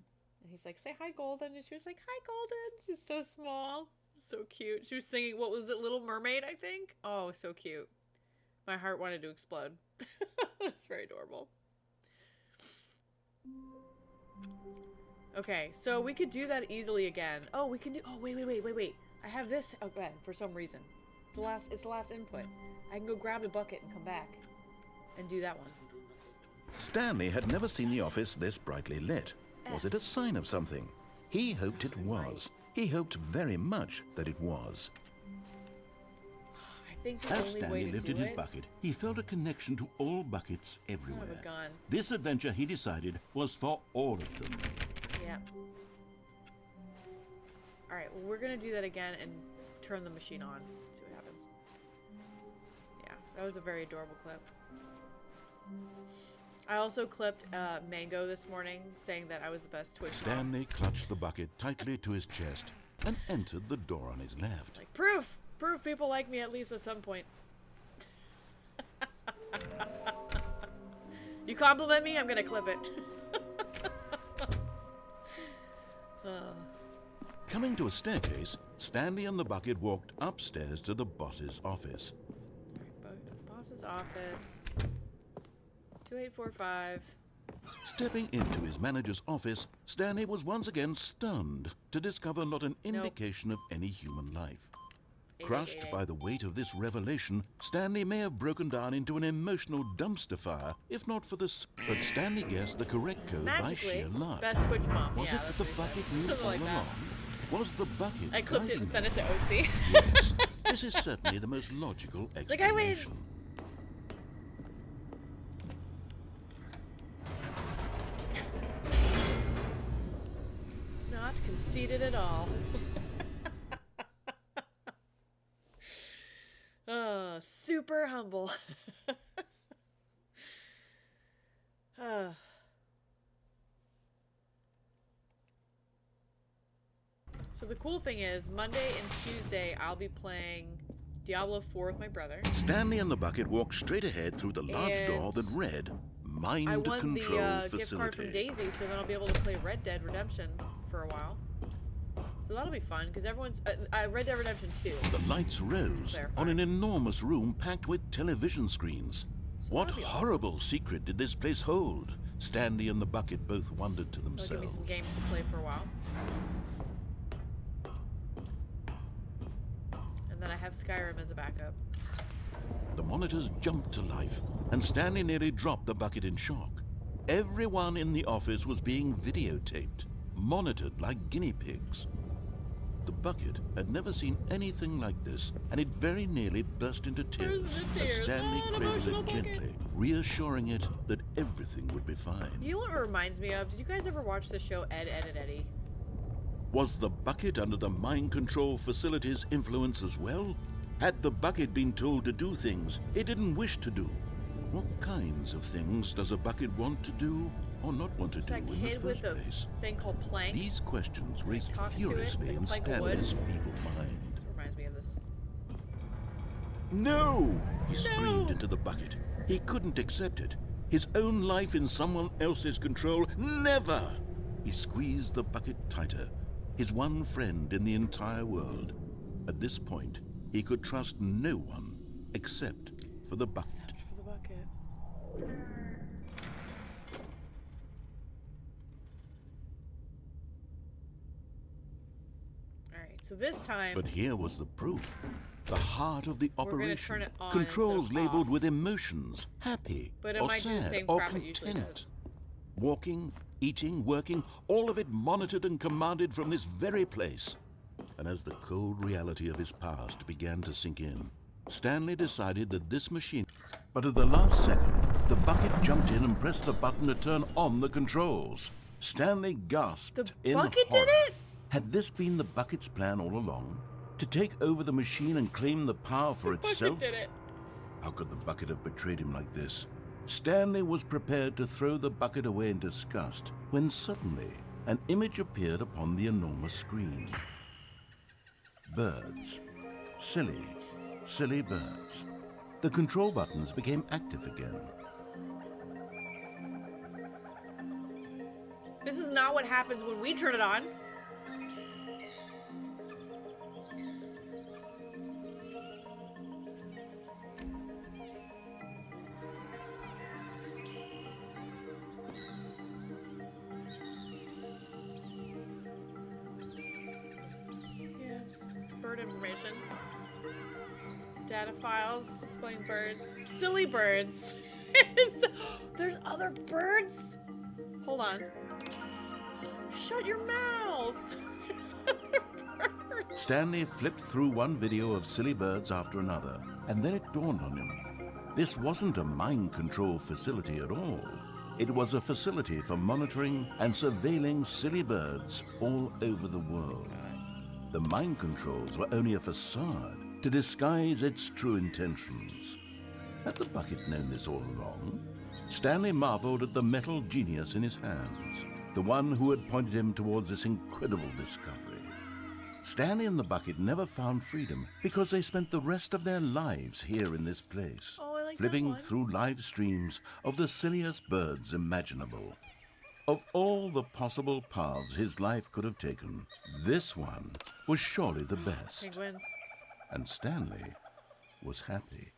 and he's like, "Say hi, Golden," and she was like, "Hi, Golden." She's so small, so cute. She was singing, what was it, Little Mermaid, I think? Oh, so cute. My heart wanted to explode. It's very adorable. Okay, so we could do that easily again. Oh, we can do. Oh, wait. I have this again for some reason. It's the last input. I can go grab the bucket and come back and do that one. Stanley had never seen the office this brightly lit. Was it a sign of something? He hoped it was. He hoped very much that it was. I think the As only way Stanley to lifted do his it... bucket, he felt a connection to all buckets everywhere. Son of a gun. This adventure, he decided, was for all of them. Yeah. Alright, well, we're gonna do that again and turn the machine on. See what happens. Yeah, that was a very adorable clip. I also clipped Mango this morning saying that I was the best Twitch mom. Stanley clutched the bucket tightly to his chest and entered the door on his left. Like, proof! Proof people like me at least at some point. You compliment me, I'm gonna clip it. Coming to a staircase, Stanley and the bucket walked upstairs to the boss's office. Boss's office. 2845. Stepping into his manager's office, Stanley was once again stunned to discover not an indication of any human life. Crushed by the weight of this revelation, Stanley may have broken down into an emotional dumpster fire, if not for this. But Stanley guessed the correct code by sheer luck. Best Twitch mom. Was it that the bucket knew all along? Was the bucket I clipped it and guiding sent it to him? Otzi. Yes, This is certainly the most logical Like, I win. explanation. It's not conceited at all. Super humble. So the cool thing is, Monday and Tuesday, I'll be playing Diablo 4 with my brother. Stanley and the Bucket walked straight ahead through the large And door that read, Mind I won Control the gift card from Facility. Daisy, so then I'll be able to play Red Dead Redemption for a while. So that'll be fun, because everyone's... Red Dead Redemption 2. The lights rose on an enormous room packed with television screens. What that'll be awesome. horrible secret did this place hold? Stanley and the Bucket both wondered to So it'll give me themselves. some games to play for a while. And then I have Skyrim as a backup. The monitors jumped to life, and Stanley nearly dropped the Bucket in shock. Everyone in the office was being videotaped, monitored like guinea pigs. The Bucket had never seen anything like this, and it very nearly burst into tears as Stanley cradled it gently, reassuring it that everything would be fine. You know what it reminds me of? Did you guys ever watch the show Ed, Ed, and Eddie? Was the Bucket under the mind control facility's influence as well? Had the Bucket been told to do things it didn't wish to do? What kinds of things does a Bucket want to do or not want to It's do that in the kid with first the place? thing called Plank. These questions raced talks to it, furiously it's in like a plank of wood. Stanley's feeble mind. This reminds me of this. No! He screamed into the Bucket. He couldn't accept it. His own life in someone else's control. Never! He squeezed the Bucket tighter. His one friend in the entire world. At this point, he could trust no one except for the Bucket. Except for the Bucket. Alright, so this time... But here was the proof. The heart of the We're gonna operation. turn it on Controls instead of labeled off. with emotions. Happy But it or might do the sad same or crap it usually content. does. Walking, eating, working, all of it monitored and commanded from this very place. And as the cold reality of his past began to sink in, Stanley decided that this machine... But at the last second, the Bucket jumped in and pressed the button to turn on the controls. Stanley gasped in Bucket horror. did it? Had this been the Bucket's plan all along? To take over the machine and claim the power for itself? Bucket did it. How could the Bucket have betrayed him like this? Stanley was prepared to throw the Bucket away in disgust when suddenly an image appeared upon the enormous screen. Birds. Silly, silly birds. The control buttons became active again. This is not what happens when we turn it on. Yes, bird information. Data files, displaying birds. Silly birds. There's other birds? Hold on. Shut your mouth! There's other birds. Stanley flipped through one video of silly birds after another, and then it dawned on him. This wasn't a mind control facility at all. It was a facility for monitoring and surveilling silly birds all over the world. The mind controls were only a facade to disguise its true intentions. Had the Bucket known this all along? Stanley marveled at the metal genius in his hands, the one who had pointed him towards this incredible discovery. Stanley and the Bucket never found freedom because they spent the rest of their lives here in this place, Oh, I like flipping this one. through live streams of the silliest birds imaginable. Of all the possible paths his life could have taken, this one was surely the best. Penguins. And Stanley was happy.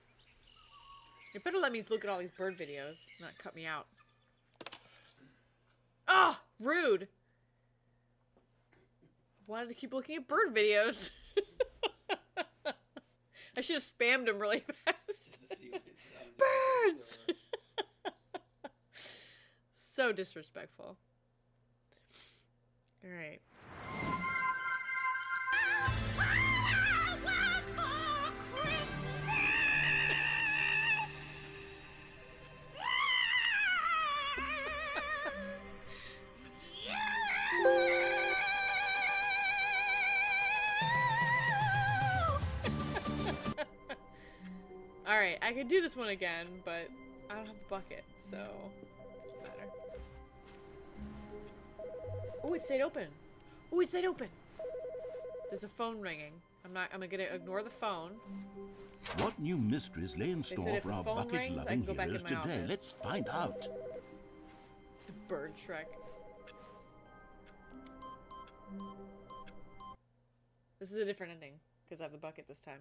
You better let me look at all these bird videos, not cut me out. Ah, rude. Wanted to keep looking at bird videos. I should have spammed them really fast. Birds! So disrespectful. Alright. Alright, I could do this one again, but I don't have the bucket, so it doesn't matter. Oh, it stayed open. Oh, it stayed open. There's a phone ringing. I'm gonna ignore the phone. What new mysteries lay in They store said if for the our phone rings, I bucket-loving can go back in heroes my today? office. Let's find out. The bird Shrek. This is a different ending, because I have the bucket this time.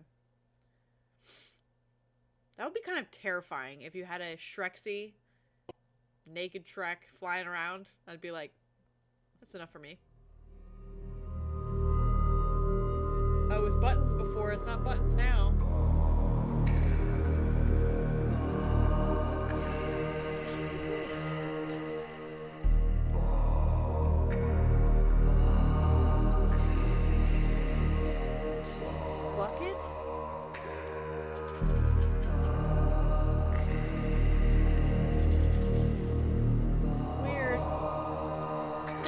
That would be kind of terrifying if you had a Shreksy, naked Shrek flying around. I'd be like, that's enough for me. Oh, it was buttons before, it's not buttons now. Bucket? Weird.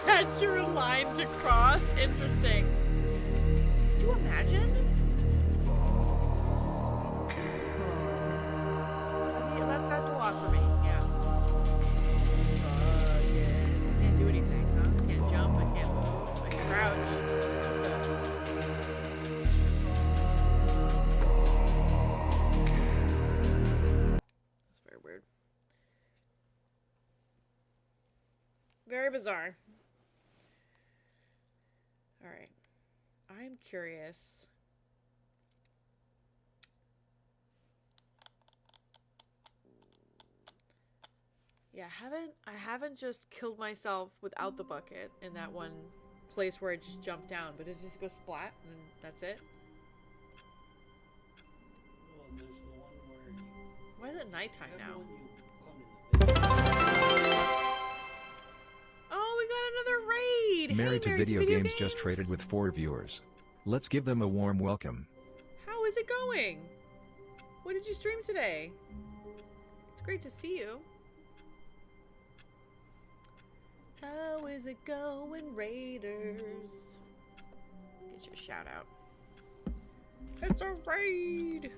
That's your line to cross? Interesting. Could you imagine? Yeah, that's a lot for me, yeah. Can't do anything, huh? Can't jump, I can't move, I can crouch. That's very weird. Very bizarre. Alright. I'm curious. Yeah, I haven't just killed myself without the bucket in that one place where I just jumped down, but does it just go splat and that's it? Well, there's the one where you... Why is it nighttime now? Oh, we got another raid! Married to Hey, Video Games just traded with 4 viewers. Let's give them a warm welcome. How is it going? What did you stream today? It's great to see you. How is it going, Raiders? Get your shout out. It's a raid!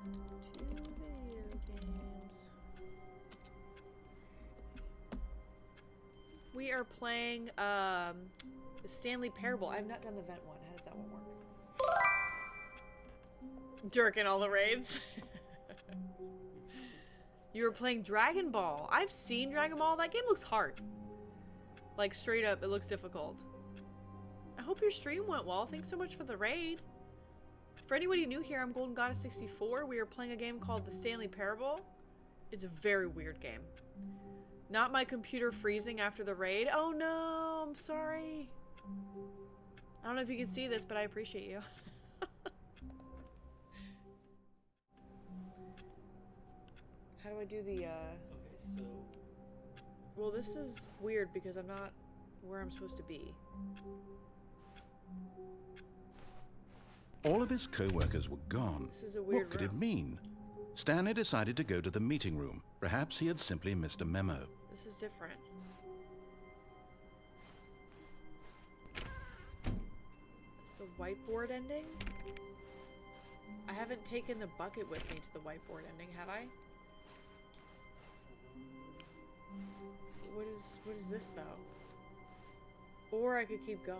Two video games. We are playing the Stanley Parable. I've not done the vent one. How does that one work? Jerking all the raids. You were playing Dragon Ball. I've seen Dragon Ball. That game looks hard. Like, straight up, it looks difficult. I hope your stream went well. Thanks so much for the raid. For anybody new here, I'm Golden Goddess 64. We are playing a game called the Stanley Parable. It's a very weird game. Not my computer freezing after the raid. Oh no, I'm sorry. I don't know if you can see this, but I appreciate you. How do I do the, Okay, so... Well, this is weird because I'm not where I'm supposed to be. All of his co-workers were gone. This is a weird What could it room. mean? Stanley decided to go to the meeting room. Perhaps he had simply missed a memo. This is different. Is the whiteboard ending? I haven't taken the bucket with me to the whiteboard ending, have I? What is this though? Or I could keep going.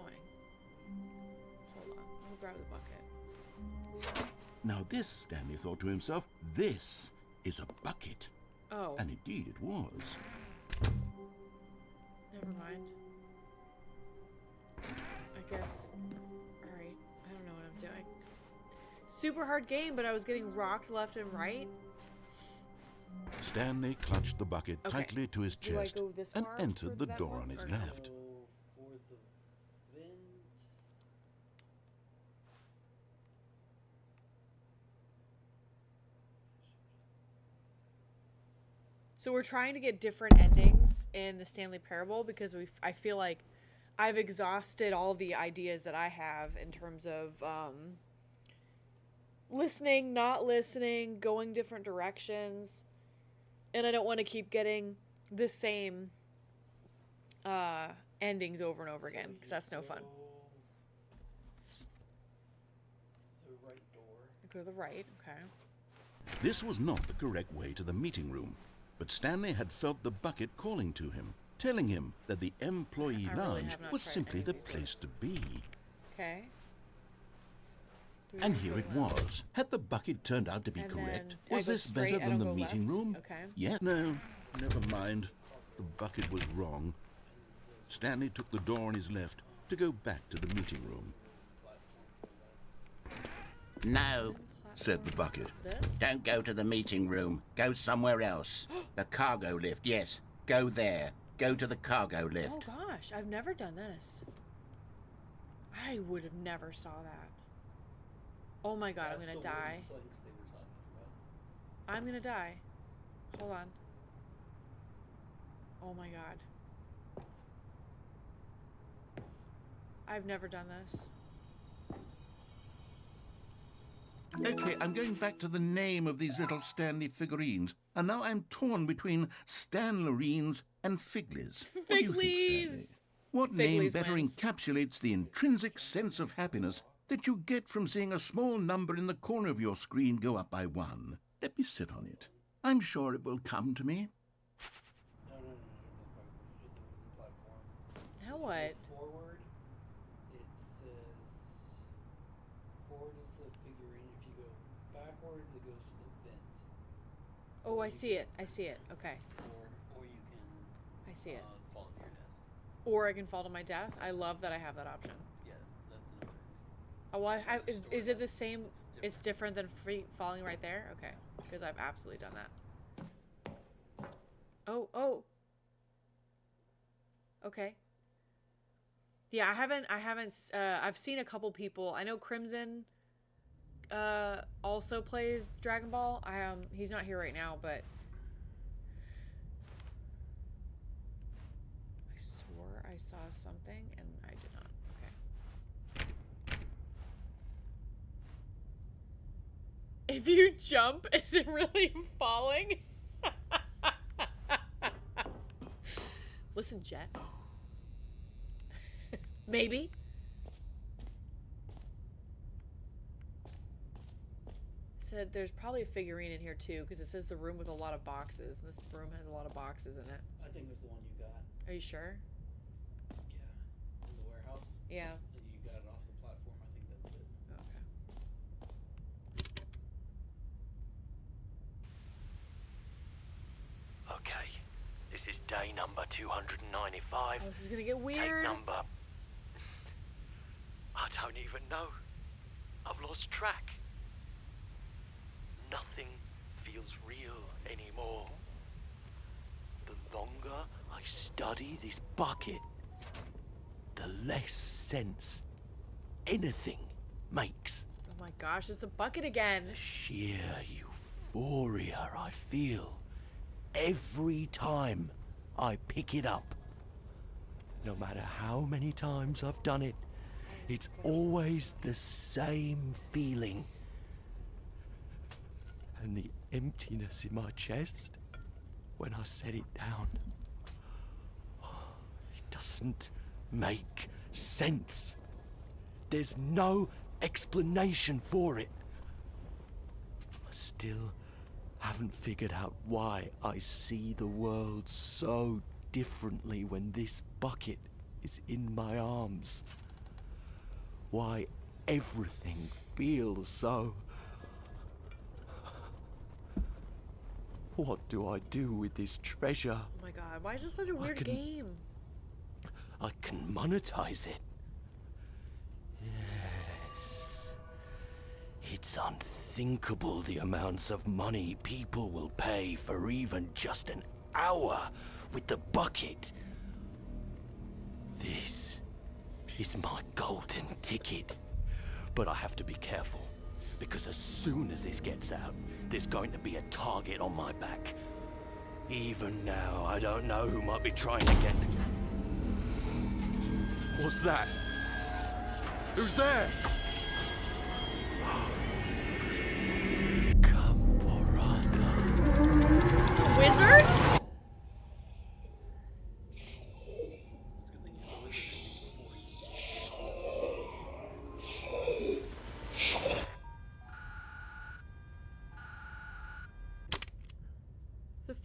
Hold on, I'll grab the bucket. Now this, Stanley thought to himself, this is a bucket. Oh. And indeed it was. Never mind. I guess. Alright, I don't know what I'm doing. Super hard game, but I was getting rocked left and right. Stanley clutched the bucket Okay. tightly to his Do I chest go this and far entered for the that door one, on his or- left. So, for the vent... So we're trying to get different endings in the Stanley Parable because I feel like I've exhausted all the ideas that I have in terms of listening, not listening, going different directions. And I don't want to keep getting the same endings over and over again because that's no fun. Go to the right, okay. This was not the correct way to the meeting room, but Stanley had felt the bucket calling to him, telling him that the employee I really lounge have not was tried simply any of the these place to be. Okay. And here it was. Had the bucket turned out to be And correct? then I Was go this straight, better I than don't the go meeting left? room? Okay. Yeah, no, never mind. The bucket was wrong. Stanley took the door on his left to go back to the meeting room. No, Said the bucket. This? don't go to the meeting room. Go somewhere else. The cargo lift, yes. Go there. Go to the cargo Oh lift. gosh, I've never done this. I would have never saw that. Oh my god, I'm gonna die. I'm gonna die. Hold on. Oh my god. I've never done this. Okay, I'm going back to the name of these little Stanley figurines, and now I'm torn between Stanlerines and Figlies. What do you think, Stanley? Figlies! What name Figlies better wins. encapsulates the intrinsic sense of happiness that you get from seeing a small number in the corner of your screen go up by 1? Let me sit on it. I'm sure it will come to me. Now what? Forward, it says forward is the figurine. If you go backwards, it goes to the vent. Oh, I see it. I see it. Okay. Or you can I see it. fall to your death. Or I can fall to my death. I love that I have that option. Yeah, that's another. Oh, well, is story. it the same? It's different than falling right there? Okay. Because I've absolutely done that. Oh, oh. Okay. Yeah, I've seen a couple people. I know Crimson also plays Dragon Ball. He's not here right now, but I swore I saw something and I did not. Okay. If you jump, is it really falling? Listen, Jet. Maybe. Said there's probably a figurine in here too, because it says the room with a lot of boxes, and this room has a lot of boxes in it. I think it was the one you got. Are you sure? Yeah. In the warehouse. Yeah. You got it off the platform. I think that's it. Okay, this is day number 295. Oh, this is gonna get Take weird. number... I don't even know. I've lost track. Nothing feels real anymore. The longer I study this bucket, the less sense anything makes. Oh my gosh, it's a bucket again. The sheer euphoria I feel every time I pick it up. No matter how many times I've done it, it's always the same feeling. And the emptiness in my chest when I set it down. It doesn't make sense. There's no explanation for it. I still haven't figured out why I see the world so differently when this bucket is in my arms. Why everything feels so... What do I do with this treasure? Oh my god, why is this such a weird game? I can monetize it. Yes. It's unthinkable the amounts of money people will pay for even just an hour with the bucket. This is my golden ticket. But I have to be careful, because as soon as this gets out, there's going to be a target on my back. Even now, I don't know who might be trying to get... What's that? Who's there? Wizard?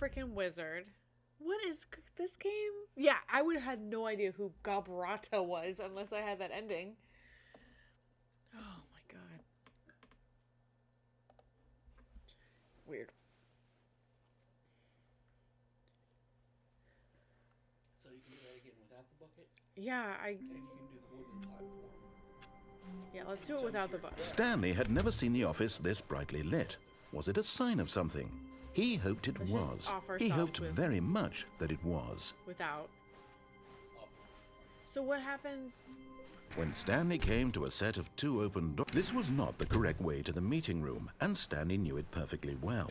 freaking wizard. What is this game? Yeah, I would have had no idea who Gabrata was unless I had that ending. Oh my god. Weird. So you can do that again without the bucket? Yeah, And you can do the wooden platform. Yeah, let's do it without the bucket. Stanley had never seen the office this brightly lit. Was it a sign of something? He hoped it Let's just was. off He ourselves hoped with- very much that it was. Without. So what happens? When Stanley came to a set of 2 open doors, this was not the correct way to the meeting room, and Stanley knew it perfectly well.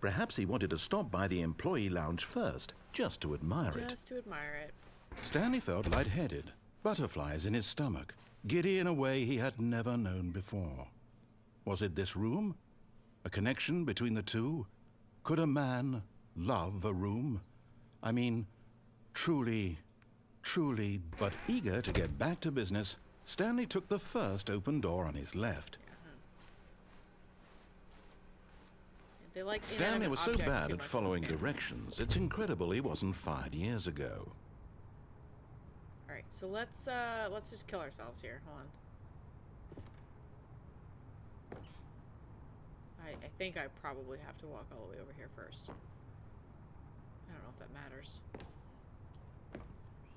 Perhaps he wanted to stop by the employee lounge first, just to admire it. Just to admire it. Stanley felt lightheaded, butterflies in his stomach, giddy in a way he had never known before. Was it this room? A connection between the two? Could a man love a room? I mean, truly, but eager to get back to business, Stanley took the first open door on his left. They like Stanley inanimate was so objects bad too at much in following this game. directions, it's incredible he wasn't fired years ago. Alright, so let's just kill ourselves here. Hold on. I think I probably have to walk all the way over here first. I don't know if that matters.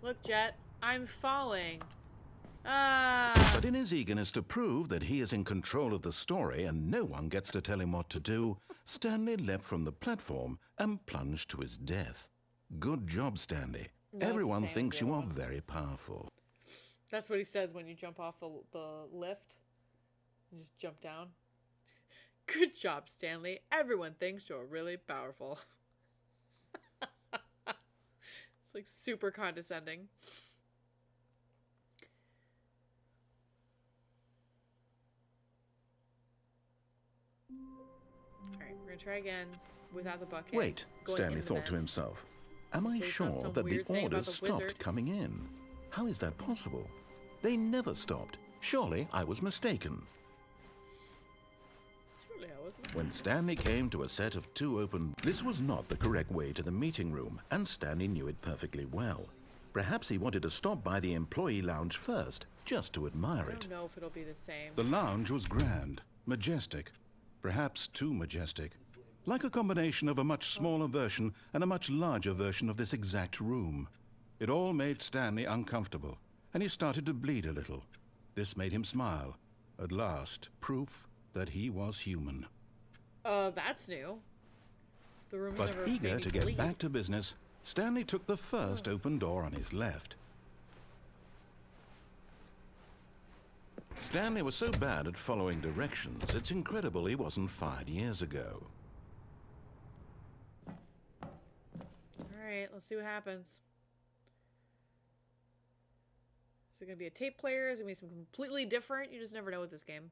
Look, Jet, I'm falling. Ah! But in his eagerness to prove that he is in control of the story and no one gets to tell him what to do, Stanley leapt from the platform and plunged to his death. Good job, Stanley. No, it's the Everyone same as thinks the you other are one. very powerful. That's what he says when you jump off the lift. You just jump down. Good job, Stanley. Everyone thinks you're really powerful. It's like super condescending. Alright, we're gonna try again without the bucket. Wait, going Stanley in the thought to vent. himself. Am I There's not sure some that the weird thing about orders the stopped wizard. coming in? How is that possible? They never stopped. Surely I was mistaken. Surely I wasn't. When Stanley came to a set of 2 open... This was not the correct way to the meeting room, and Stanley knew it perfectly well. Perhaps he wanted to stop by the employee lounge first, just to admire I it. don't know if it'll be the same. The lounge was grand, majestic, perhaps too majestic. Like a combination of a much smaller version and a much larger version of this exact room. It all made Stanley uncomfortable, and he started to bleed a little. This made him smile. At last, proof that he was human. That's new. The room's But never made eager me to get bleed. back to business, Stanley took the first open door on his left. Stanley was so bad at following directions, it's incredible he wasn't fired years ago. Alright, let's see what happens. Is it going to be a tape player? Is it going to be something completely different? You just never know with this game.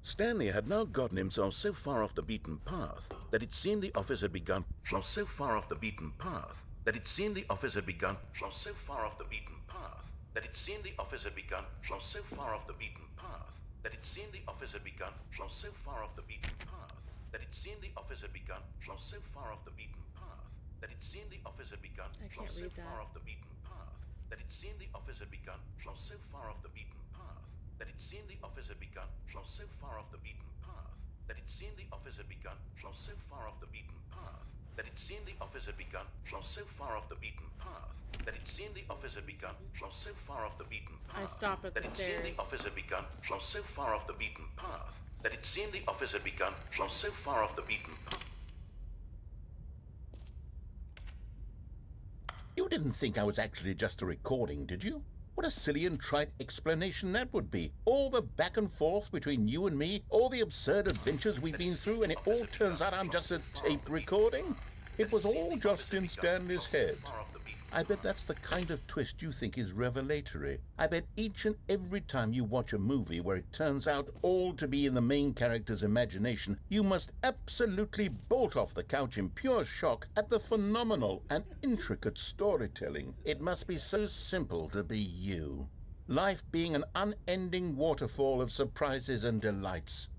Stanley had now gotten himself so far off the beaten path that it seemed the office had begun. So far off the beaten path that it seemed the office had begun. So far off the beaten path that it seemed the office had begun. So far off the beaten path that it seemed the office had begun. So far off the beaten path that it seemed the office had begun. So far off the beaten path that it seemed the office had begun. I can't So read far that. off the beaten path that it seemed the office had begun. So far off the beaten path that it seemed the office had begun. So far off the beaten path that it seemed the office had begun. So far off the beaten path that it seemed the office had begun. So far off the beaten path that it seemed the office had begun. So far off the beaten path I stopped at that the it seemed stairs. the office had begun. So far off the beaten path that it seemed the office had begun. So far off the beaten path. You didn't think I was actually just a recording, did you? What a silly and trite explanation that would be. All the back and forth between you and me, all the absurd adventures we've been through, and it all turns out I'm just a taped recording? It was all just in Stanley's head. I bet that's the kind of twist you think is revelatory. I bet each and every time you watch a movie where it turns out all to be in the main character's imagination, you must absolutely bolt off the couch in pure shock at the phenomenal and intricate storytelling. It must be so simple to be you. Life being an unending waterfall of surprises and delights.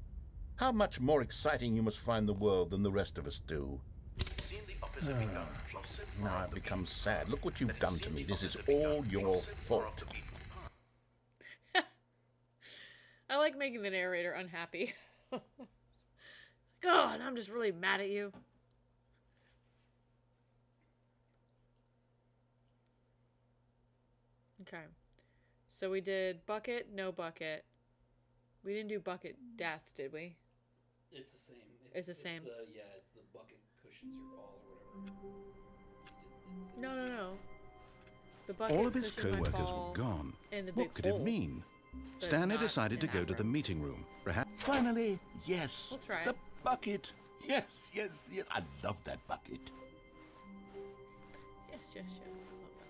How much more exciting you must find the world than the rest of us do. Now I've become sad. Look what you've done to me. This is all your fault. I like making the narrator unhappy. God, I'm just really mad at you. Okay. So we did bucket, no bucket. We didn't do bucket death, did we? It's the same. It's the same. It's the bucket cushions your fall or whatever. No. The bucket All of his cushions my co-workers fall were gone. in the What big could it hole, mean? but Stanley not decided to in go to the Avra. meeting room. Perhaps finally, yes. We'll try The it. bucket. Yes. I love that bucket. Yes. I love that bucket.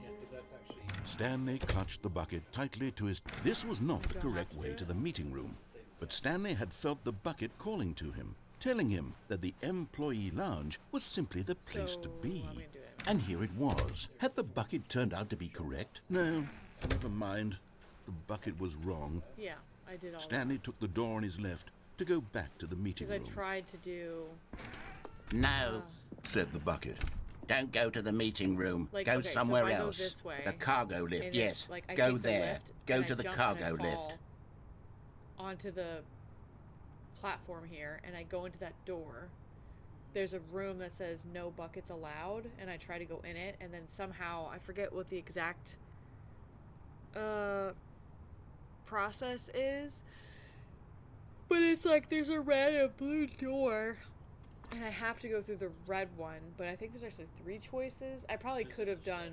Yeah, because that's actually. Stanley clutched the bucket tightly to his... This was not the correct way to the meeting room, but Stanley had felt the bucket calling to him, telling him that the employee lounge was simply the place to be. And here it was. Had the bucket turned out to be correct? No, never mind. The bucket was wrong. Yeah, I did all Stanley took the door on his left to go back to the meeting because room. I tried to do... No, said the bucket. don't go to the meeting room. Like, go okay, so somewhere if I go else. this way, the cargo lift, and yes. like, I go take the there. lift, Go and to I the jump cargo and I lift. fall onto the platform here, and I go into that door. There's a room that says no buckets allowed, and I try to go in it, and then somehow I forget what the exact process is, but it's like there's a red and a blue door, and I have to go through the red one, but I think there's actually 3 choices. I probably could have done...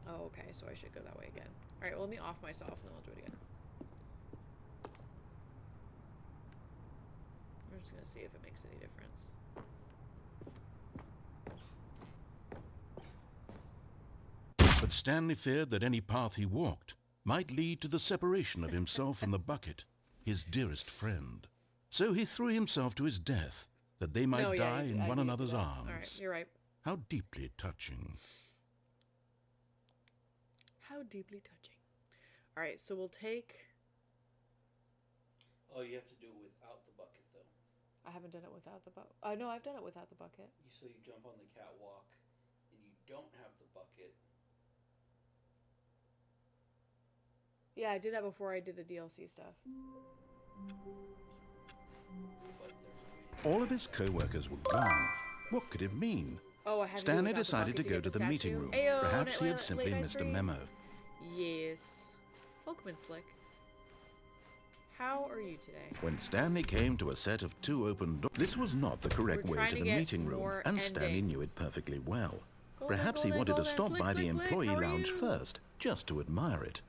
Oh, okay, so I should go that way again. Alright, well, let me off myself, and then I'll do it again. We're just gonna see if it makes any difference. But Stanley feared that any path he walked might lead to the separation of himself and the bucket, his dearest friend. So he threw himself to his death, that they might die in one another's arms. Alright, you're right. How deeply touching. How deeply touching. Alright, so we'll take... Oh, you have to do it without the bucket, though. I haven't done it without the bucket. No, I've done it without the bucket. So you jump on the catwalk, and you don't have the bucket. Yeah, I did that before I did the DLC stuff. All of his co-workers were gone. What could it mean? Oh, I had Stanley to do it without the decided to bucket go get to the meeting statue. room. Ayo, Perhaps he had late simply night missed a stream? memo. Yes. Welcome in, Slick. How are you today? When Stanley came to a set of 2 open doors, this was not the correct We're way trying to to the get meeting room, more and Stanley knew it endings. perfectly well. Golden, Perhaps he golden, wanted to golden. stop Slick, by the Slick, Slick, employee how are lounge you? first, just to admire it.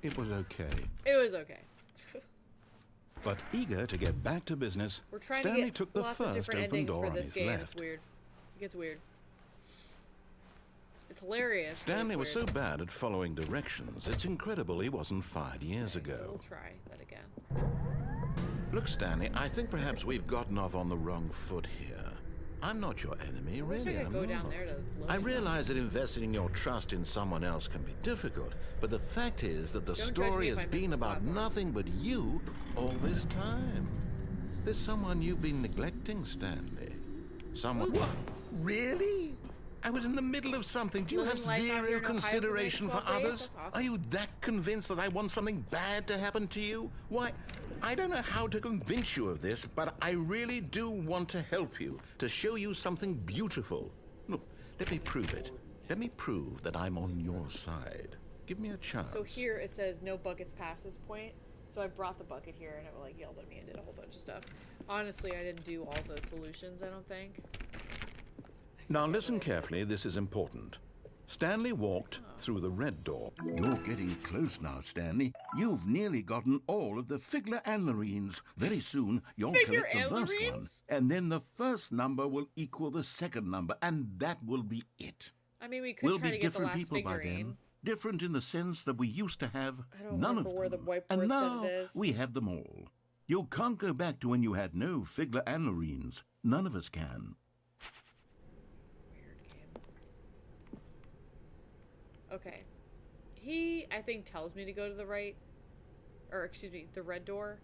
It was okay. It was okay. But eager to get back to business, We're trying Stanley to get took the lots of first different open endings door for on this his game. left. It's weird. It gets weird. It's hilarious. but Stanley it's was so weird. bad at following directions, it's incredible he wasn't fired years Okay, so ago. we'll try that again. Look, Stanley, I think perhaps we've gotten off on the wrong foot here. I'm not your enemy, I wish really. I could I'm go down not. there to load I them. realize that investing your trust in someone else can be difficult, but the fact is that the Don't judge story me if has I miss been this about platform. nothing but you all this time. There's someone you've been neglecting, Stanley. Someone... What? Really? I was in the middle of something. Do you Living have life out here zero in Ohio consideration for for 12 days? others? That's awesome. Are you that convinced that I want something bad to happen to you? Why, I don't know how to convince you of this, but I really do want to help you, to show you something beautiful. Look, let me prove it. Let me prove that I'm on your side. Give me a chance. So here it says no buckets past this point. So I brought the bucket here and it like yelled at me and did a whole bunch of stuff. Honestly, I didn't do all the solutions, I don't think. Now listen carefully, this is important. Stanley walked through the red door. You're getting close now, Stanley. You've nearly gotten all of the Figler and Marines. Very soon, you'll Figure collect the and first one. Marines? And then the first number will equal the second number, and that will be it. I mean, we could We'll try be to get the different last people by figurine. then. Different in the sense that we used to have I don't none of remember where the them. whiteboard And said now it is. we have them all. You can't go back to when you had no Figler and Marines. None of us can. Weird game. Okay. He, I think, tells me to go to the right. Or, excuse me, the red door.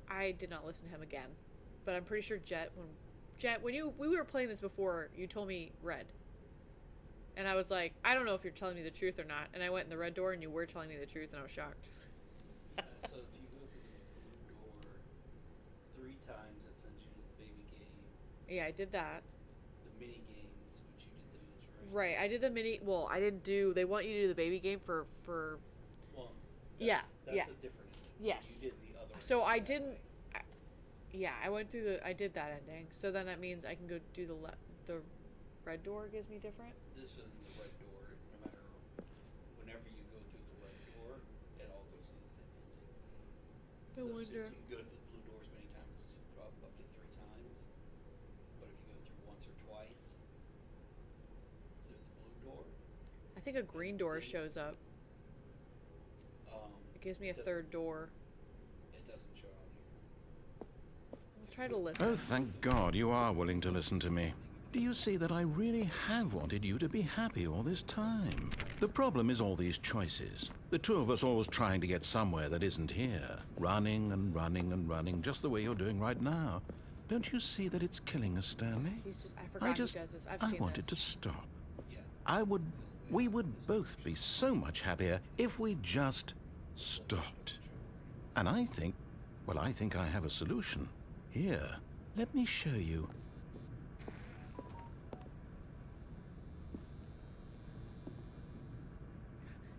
I did not listen to him again. But I'm pretty sure Jet, when we were playing this before, you told me red. And I was like, I don't know if you're telling me the truth or not. And I went in the red door and you were telling me the truth and I was shocked. So if you go through the blue door 3 times, that sends you to the baby game. Yeah, I did that. The mini games, which you did those, Right, right? I did the mini. Well, I didn't do. They want you to do the baby game for. Well, yeah, that's yeah. a different ending. Yes. You did the other. So I didn't. Yeah, I went through the. I did that ending. So then that means I can go do the red door gives me different. This is the red door. No matter whenever you go through the red door, it all goes to the same ending. No So wonder. you can go through the blue doors many times, up to 3 times. But if you go through once or twice through the blue door, I think a green door shows up. It gives me a third door. it doesn't show out here. I'll try to listen. Oh, thank God you are willing to listen to me. Do you see that I really have wanted you to be happy all this time? The problem is all these choices. The two of us always trying to get somewhere that isn't here. Running and running and running, just the way you're doing right now. Don't you see that it's killing us, Stanley? He's just. I forgot who does this. I've seen I wanted this. to stop. We would both be so much happier if we just stopped. And I think I have a solution. Here, let me show you.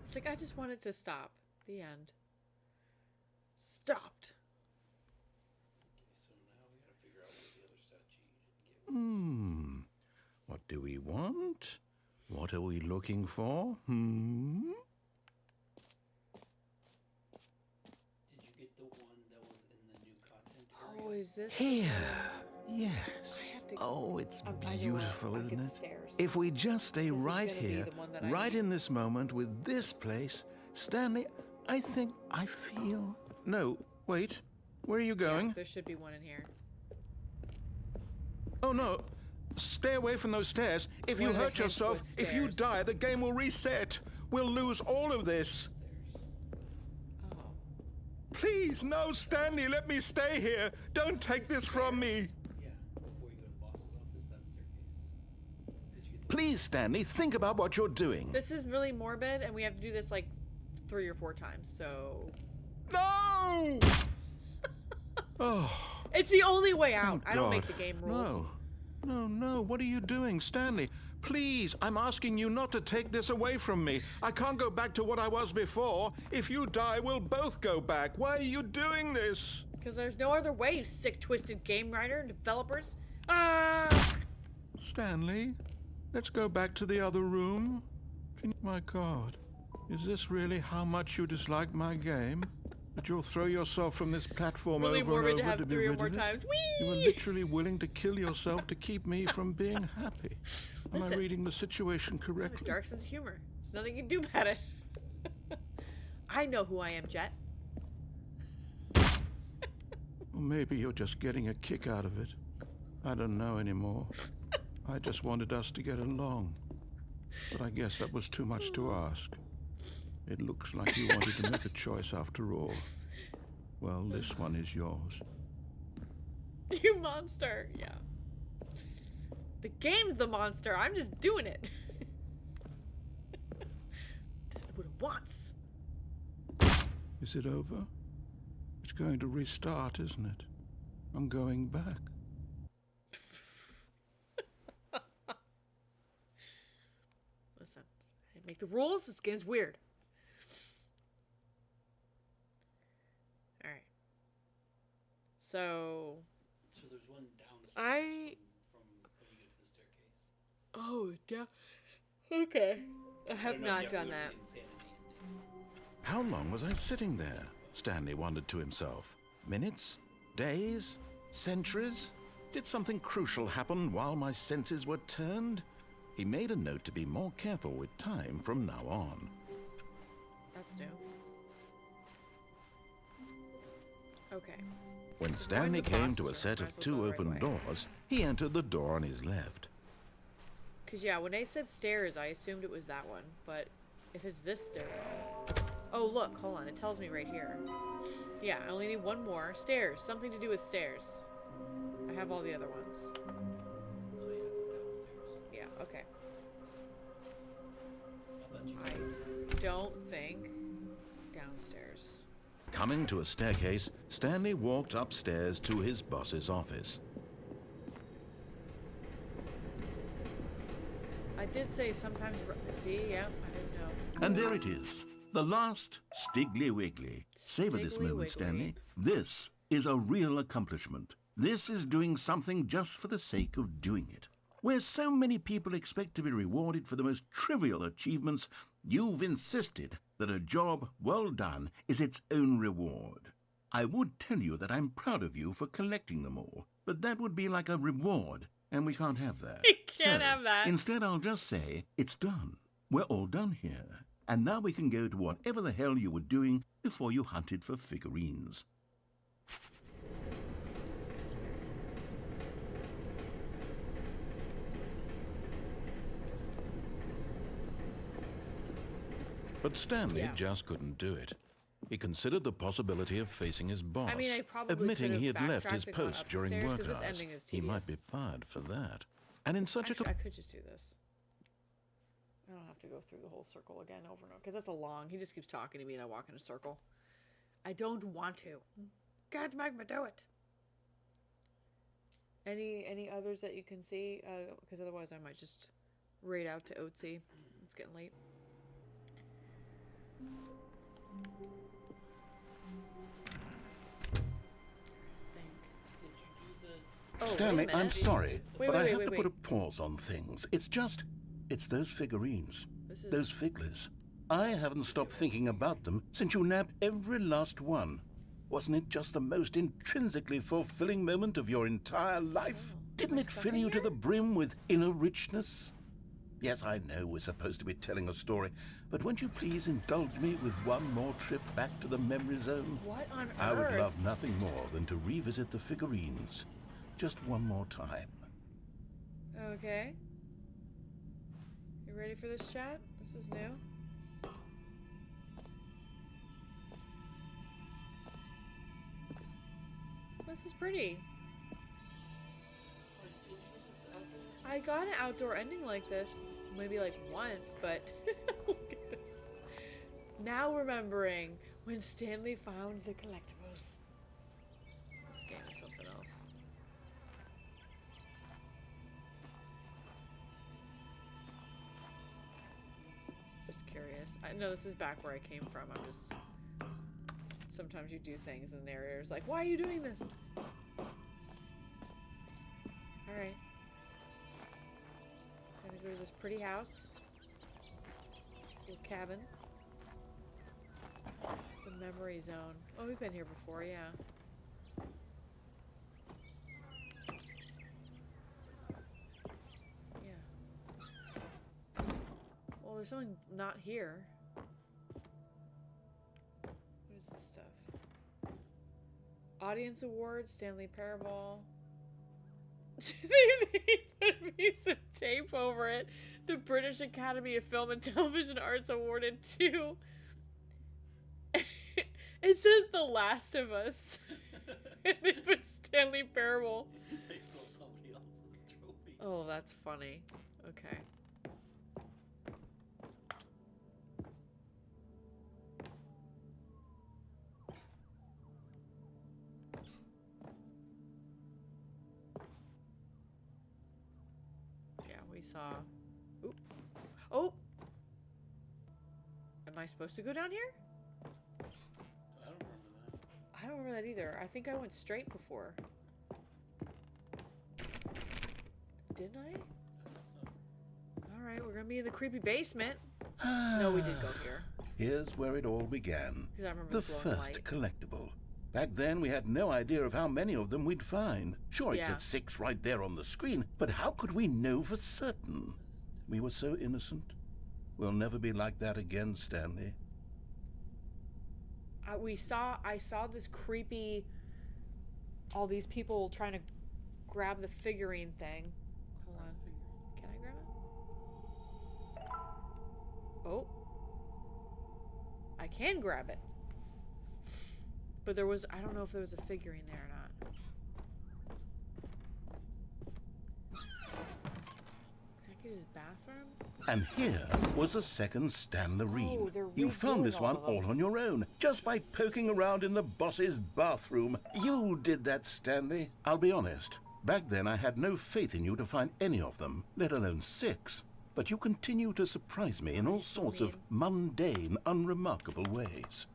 It's like I just wanted to stop. The end. Stopped. So now we gotta figure out what the other statue you didn't get. What do we want? What are we looking for? Did you get the one that was in the new content area? Oh, is this? Here. Yes. have to- Oh, it's I know, beautiful, I'll get isn't the it? stairs. If we just stay This is right gonna be here, the one that I right need. in this moment with this place, Stanley, I think I feel... No, wait. Where are you going? There should be one in here. Oh, no. Stay away from those stairs. If you What are the hurt hints yourself, with if you stairs? die, the game will reset. We'll lose all of this. Oh. Please, no, Stanley, let me stay here. Don't take this from me. Yeah, before you go to the boss's office, that staircase. Did you get Please, Stanley, think about what you're doing. This is really morbid, and we have to do this like 3 or 4 times. So No! Oh, it's the only way out. thank I don't God. make the game rules. No, what are you doing, Stanley? Please, I'm asking you not to take this away from me. I can't go back to what I was before. If you die, we'll both go back. Why are you doing this? Because there's no other way, you sick, twisted game writer and developers. Stanley, let's go back to the other room. My God, is this really how much you dislike my game? That you'll throw yourself from this platform Really over morbid and to over have to be 3 or rid more of it? times. You were Whee! literally willing to kill yourself to keep me from being happy. Am I Listen. reading the situation correctly? Dark sense of humor. There's nothing you can do about it. I know who I am, Jet. Or maybe you're just getting a kick out of it. I don't know anymore. I just wanted us to get along. But I guess that was too much to ask. It looks like you wanted to make a choice after all. Well, this one is yours. You monster. Yeah. The game's the monster. I'm just doing it. This is what it wants. Is it over? It's going to restart, isn't it? I'm going back. Listen, I didn't make the rules. This game's weird. Alright. So there's one downstairs from when you get to the staircase. Oh, okay. I have No, not you to done go to that. the insanity ending. How long was I sitting there? Stanley wondered to himself. Minutes? Days? Centuries? Did something crucial happen while my senses were turned? He made a note to be more careful with time from now on. That's new. Okay. When Stanley the came to a processor, set might of as well 2 go the right open way. doors, he entered the door on his left. Because, yeah, when they said stairs, I assumed it was that one. But If it's this stairwell. Oh, look, hold on. It tells me right here. Yeah, I only need one more. Stairs. Something to do with stairs. I have all the other ones. So yeah, go downstairs. Yeah, okay. I thought you I don't think downstairs. Coming to a staircase, Stanley walked upstairs to his boss's office. I did say sometimes. See, yeah, I didn't know. And there it is, the last Stiggly Wiggly. Savor this Stiggly moment, Wiggly. Stanley. This is a real accomplishment. This is doing something just for the sake of doing it. Where so many people expect to be rewarded for the most trivial achievements, you've insisted that a job well done is its own reward. I would tell you that I'm proud of you for collecting them all, but that would be like a reward, and we can't have that. You can't have that. Instead, I'll just say, it's done. We're all done here. And now we can go to whatever the hell you were doing before you hunted for figurines. But Stanley just couldn't do it. He considered the possibility of facing his boss, I mean, I probably admitting could he have had left his backtracked and gone post up the during stairs, work 'cause this hours. ending is He might be tedious. fired for that. And in such Actually, I could just do this. I don't have to go through the whole circle again over and over, because that's a long. He just keeps talking to me and I walk in a circle. I don't want to. God, make me do it. Any others that you can see? Because otherwise I might just raid out to Oatsy. It's getting late. Oh, Stanley, I'm sorry, but I have to wait. put a pause on things. It's those figurines. This is- Those figglers. I haven't stopped thinking about them since you nabbed every last one. Wasn't it just the most intrinsically fulfilling moment of your entire life? Didn't it fill you to the brim with inner richness? Yes, I know we're supposed to be telling a story, but won't you please indulge me with one more trip back to the memory zone? What on I would earth? love nothing more than to revisit the figurines. Just one more time. Okay. You ready for this chat? This is new. This is pretty. I got an outdoor ending like this, maybe like once, but look at this. Now remembering when Stanley found the collectibles. This game is something else. Just curious. I know this is back where I came from. I'm just... Sometimes you do things and the narrator's like, why are you doing this? Alright. Gonna go to this pretty house. This little cabin. The memory zone. Oh, we've been here before, yeah. Yeah. Well, there's something not here. What is this stuff? Audience Award, Stanley Parable. They put a piece of tape over it. The British Academy of Film and Television Arts awarded to... It says The Last of Us. And they put Stanley Parable. They stole somebody else's trophy. Oh, that's funny. Okay. Yeah, we saw... Oop. Oh! Am I supposed to go down here? I don't remember that. I don't remember that either. I think I went straight before. Didn't I? I thought so. Alright, we're gonna be in the creepy basement. No, we did go here. Here's where it all began. 'Cause I remember The the glowing first light. collectible. Back then, we had no idea of how many of them we'd find. Sure, it Yeah. said 6 right there on the screen, but how could we know for certain? We were so innocent. We'll never be like that again, Stanley. I saw this creepy, all these people trying to grab the figurine thing. Hold on. Can I grab it? Oh. I can grab it. But there was, I don't know if there was a figurine there or not. Executive's bathroom? And here was a second Stanley. Oh, they're You found redoing this one all of them. all on your own, just by poking around in the boss's bathroom. You did that, Stanley. I'll be honest. Back then, I had no faith in you to find any of them, let alone 6. But you continue to surprise me in all sorts of mundane, unremarkable ways.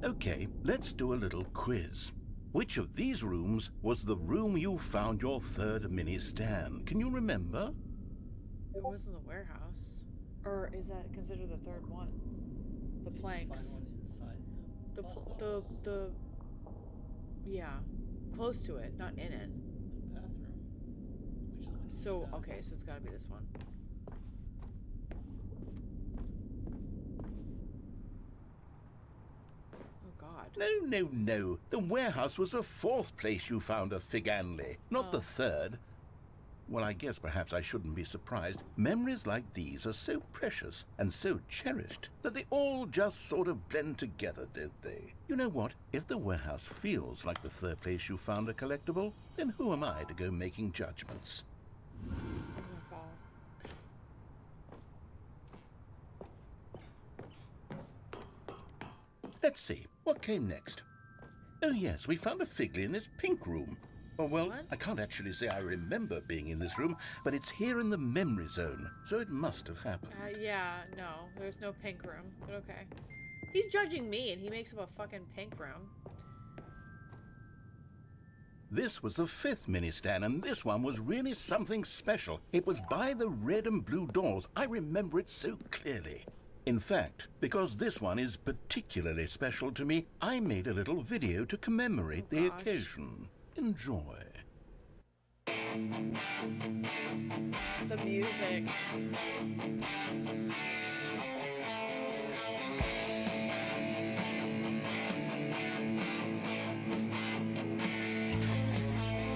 Okay, let's do a little quiz. Which of these rooms was the room you found your third mini Stan? Can you remember? It was in the warehouse. Or is that considered the third one? The planks. Yeah. Close to it, not in it. The bathroom. Which is the one you So, just got. okay, so it's gotta be this one. Oh god. No. The warehouse was the 4th place you found a Figanley, not the 3rd. Well, I guess perhaps I shouldn't be surprised. Memories like these are so precious and so cherished that they all just sort of blend together, don't they? You know what? If the warehouse feels like the 3rd place you found a collectible, then who am I to go making judgments? I'm gonna fall. Let's see, what came next? Oh yes, we found a Figley in this pink room. Oh, well, What? I can't actually say I remember being in this room, but it's here in the memory zone, so it must have happened. Yeah, no. There's no pink room, but okay. He's judging me and he makes up a fucking pink room. This was the 5th mini Stan, and this one was really something special. It was by the red and blue doors. I remember it so clearly. In fact, because this one is particularly special to me, I made a little video to commemorate the occasion. Enjoy. The music.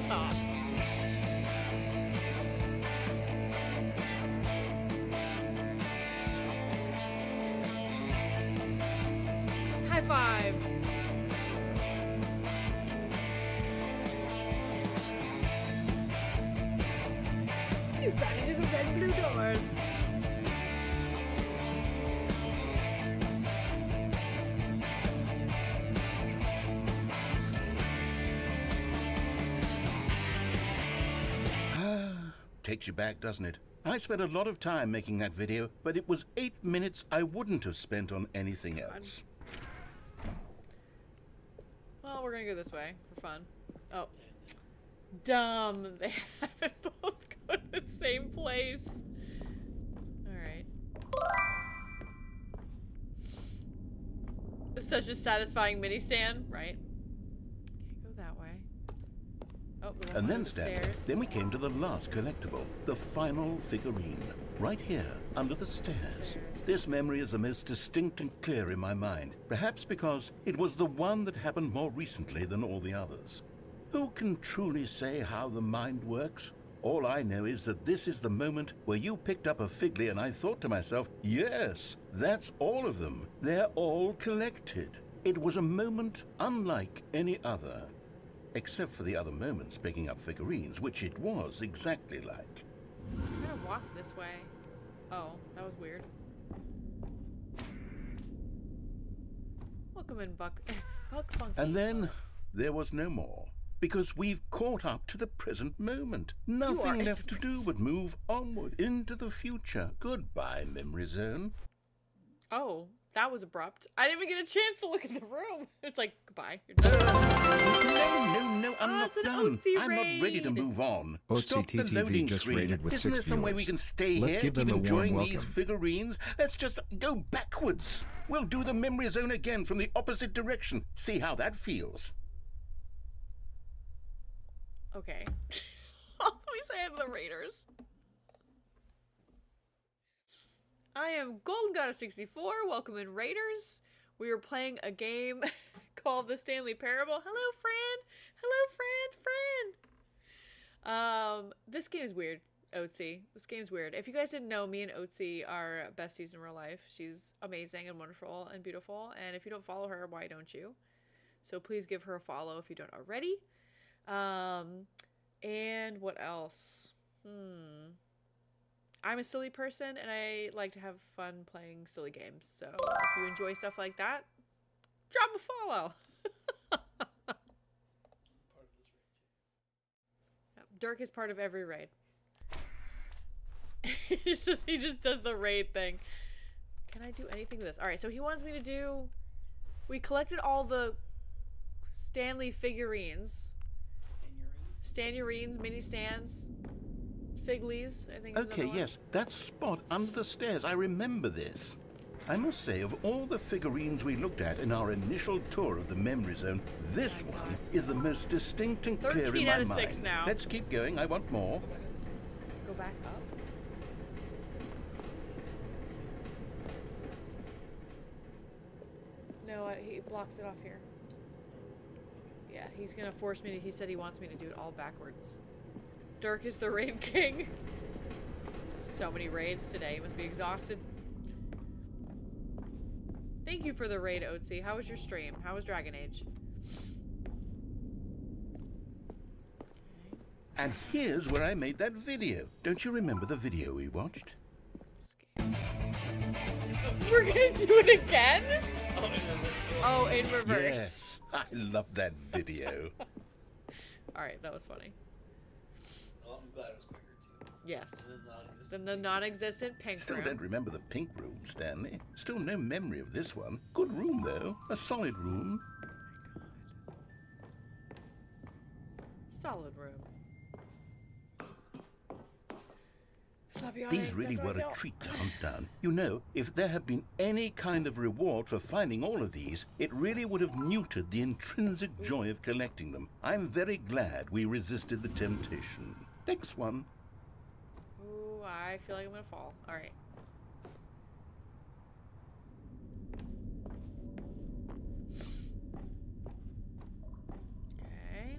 Stop. High five. You found it in the red and blue doors. Takes you back, doesn't it? I spent a lot of time making that video, but it was 8 minutes I wouldn't have spent on anything else. Well, we're gonna go this way for fun. Oh. Dumb. They haven't both go to the same place. Alright. Such a satisfying mini stand, right? Can't go that way. Oh, we went And then, up the Stanley, stairs. then we came to the last collectible, the final figurine, right here, under the stairs. This memory is the most distinct and clear in my mind, perhaps because it was the one that happened more recently than all the others. Who can truly say how the mind works? All I know is that this is the moment where you picked up a Figley and I thought to myself, yes, that's all of them. They're all collected. It was a moment unlike any other. Except for the other moments picking up figurines, which it was exactly like. I'm gonna walk this way. Oh, that was weird. Welcome in, Buck Funky. And then there was no more. Because we've caught up to the present moment. Nothing left to do but move onward into the future. Goodbye, memory zone. Oh, that was abrupt. I didn't even get a chance to look at the room. It's like, goodbye. You're done. No, I'm not it's an done. OC I'm not ready to raid. move on. OCTTV Stop the loading just screen. rated with Isn't 6 there some way we viewers. can stay Let's here, give them keep a warm enjoying these welcome. figurines? Let's just go backwards. We'll do the memory zone again from the opposite direction. See how that feels. Okay. Let me say hi to the Raiders. I am Golden Goddess 64. Welcome in, Raiders. We are playing a game called the Stanley Parable. Hello, friend. Hello, friend. This game is weird. Otzi. This game's weird. If you guys didn't know, me and Otzi are besties in real life. She's amazing and wonderful and beautiful. And if you don't follow her, why don't you? So please give her a follow if you don't already. And what else? I'm a silly person and I like to have fun playing silly games. So if you enjoy stuff like that, drop a follow. Dirk is part of every raid. he just does the raid thing. Can I do anything with this? Alright, so he wants me to do... We collected all the Stanley figurines. Stanurines, mini stands. Figlies, I think is Okay, another one. yes, that spot under the stairs. I remember this. I must say, of all the figurines we looked at in our initial tour of the memory zone, this one is the most distinct and clear in 13 my out of mind. 6 now. Let's keep going. I want more. Go back up. No, he blocks it off here. Yeah, he's gonna force me to, he said he wants me to do it all backwards. Dirk is the raid king. So many raids today, he must be exhausted. Thank you for the raid, Otzi. How was your stream? How was Dragon Age? And here's where I made that video. Don't you remember the video we watched? We're gonna do it again? Oh, in reverse. Yes, I love that video. Alright, that was funny. Oh, I'm glad it was quicker too. Yes. Than the non-existent pink Still room. don't remember the pink room, Stanley. Still no memory of this one. Good room, though. A solid room. Solid room. These really were a treat to hunt down. You know, if there had been any kind of reward for finding all of these, it really would have neutered the intrinsic joy of collecting them. I'm very glad we resisted the temptation. Next one. Ooh, I feel like I'm gonna fall. Alright. Okay.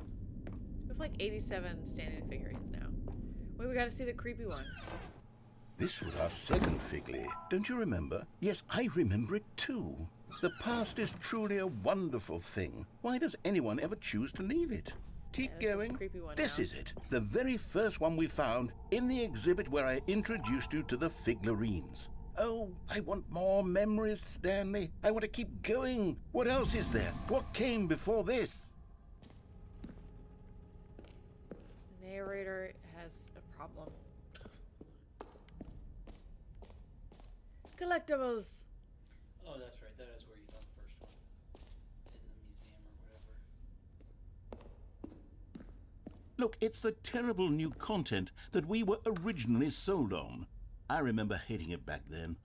We have like 87 standing figurines now. Wait, we gotta see the creepy one. This was our second Figley. Don't you remember? Yes, I remember it too. The past is truly a wonderful thing. Why does anyone ever choose to leave it? Keep going. This is it. The very first one we found in the exhibit where I introduced you to the figurines. Oh, I want more memories, Stanley. I want to keep going. What else is there? What came before this? The narrator has a problem. Collectibles! Oh, that's right. That is where you found the first one. In the museum or whatever. Look, it's the terrible new content that we were originally sold on. I remember hating it back then,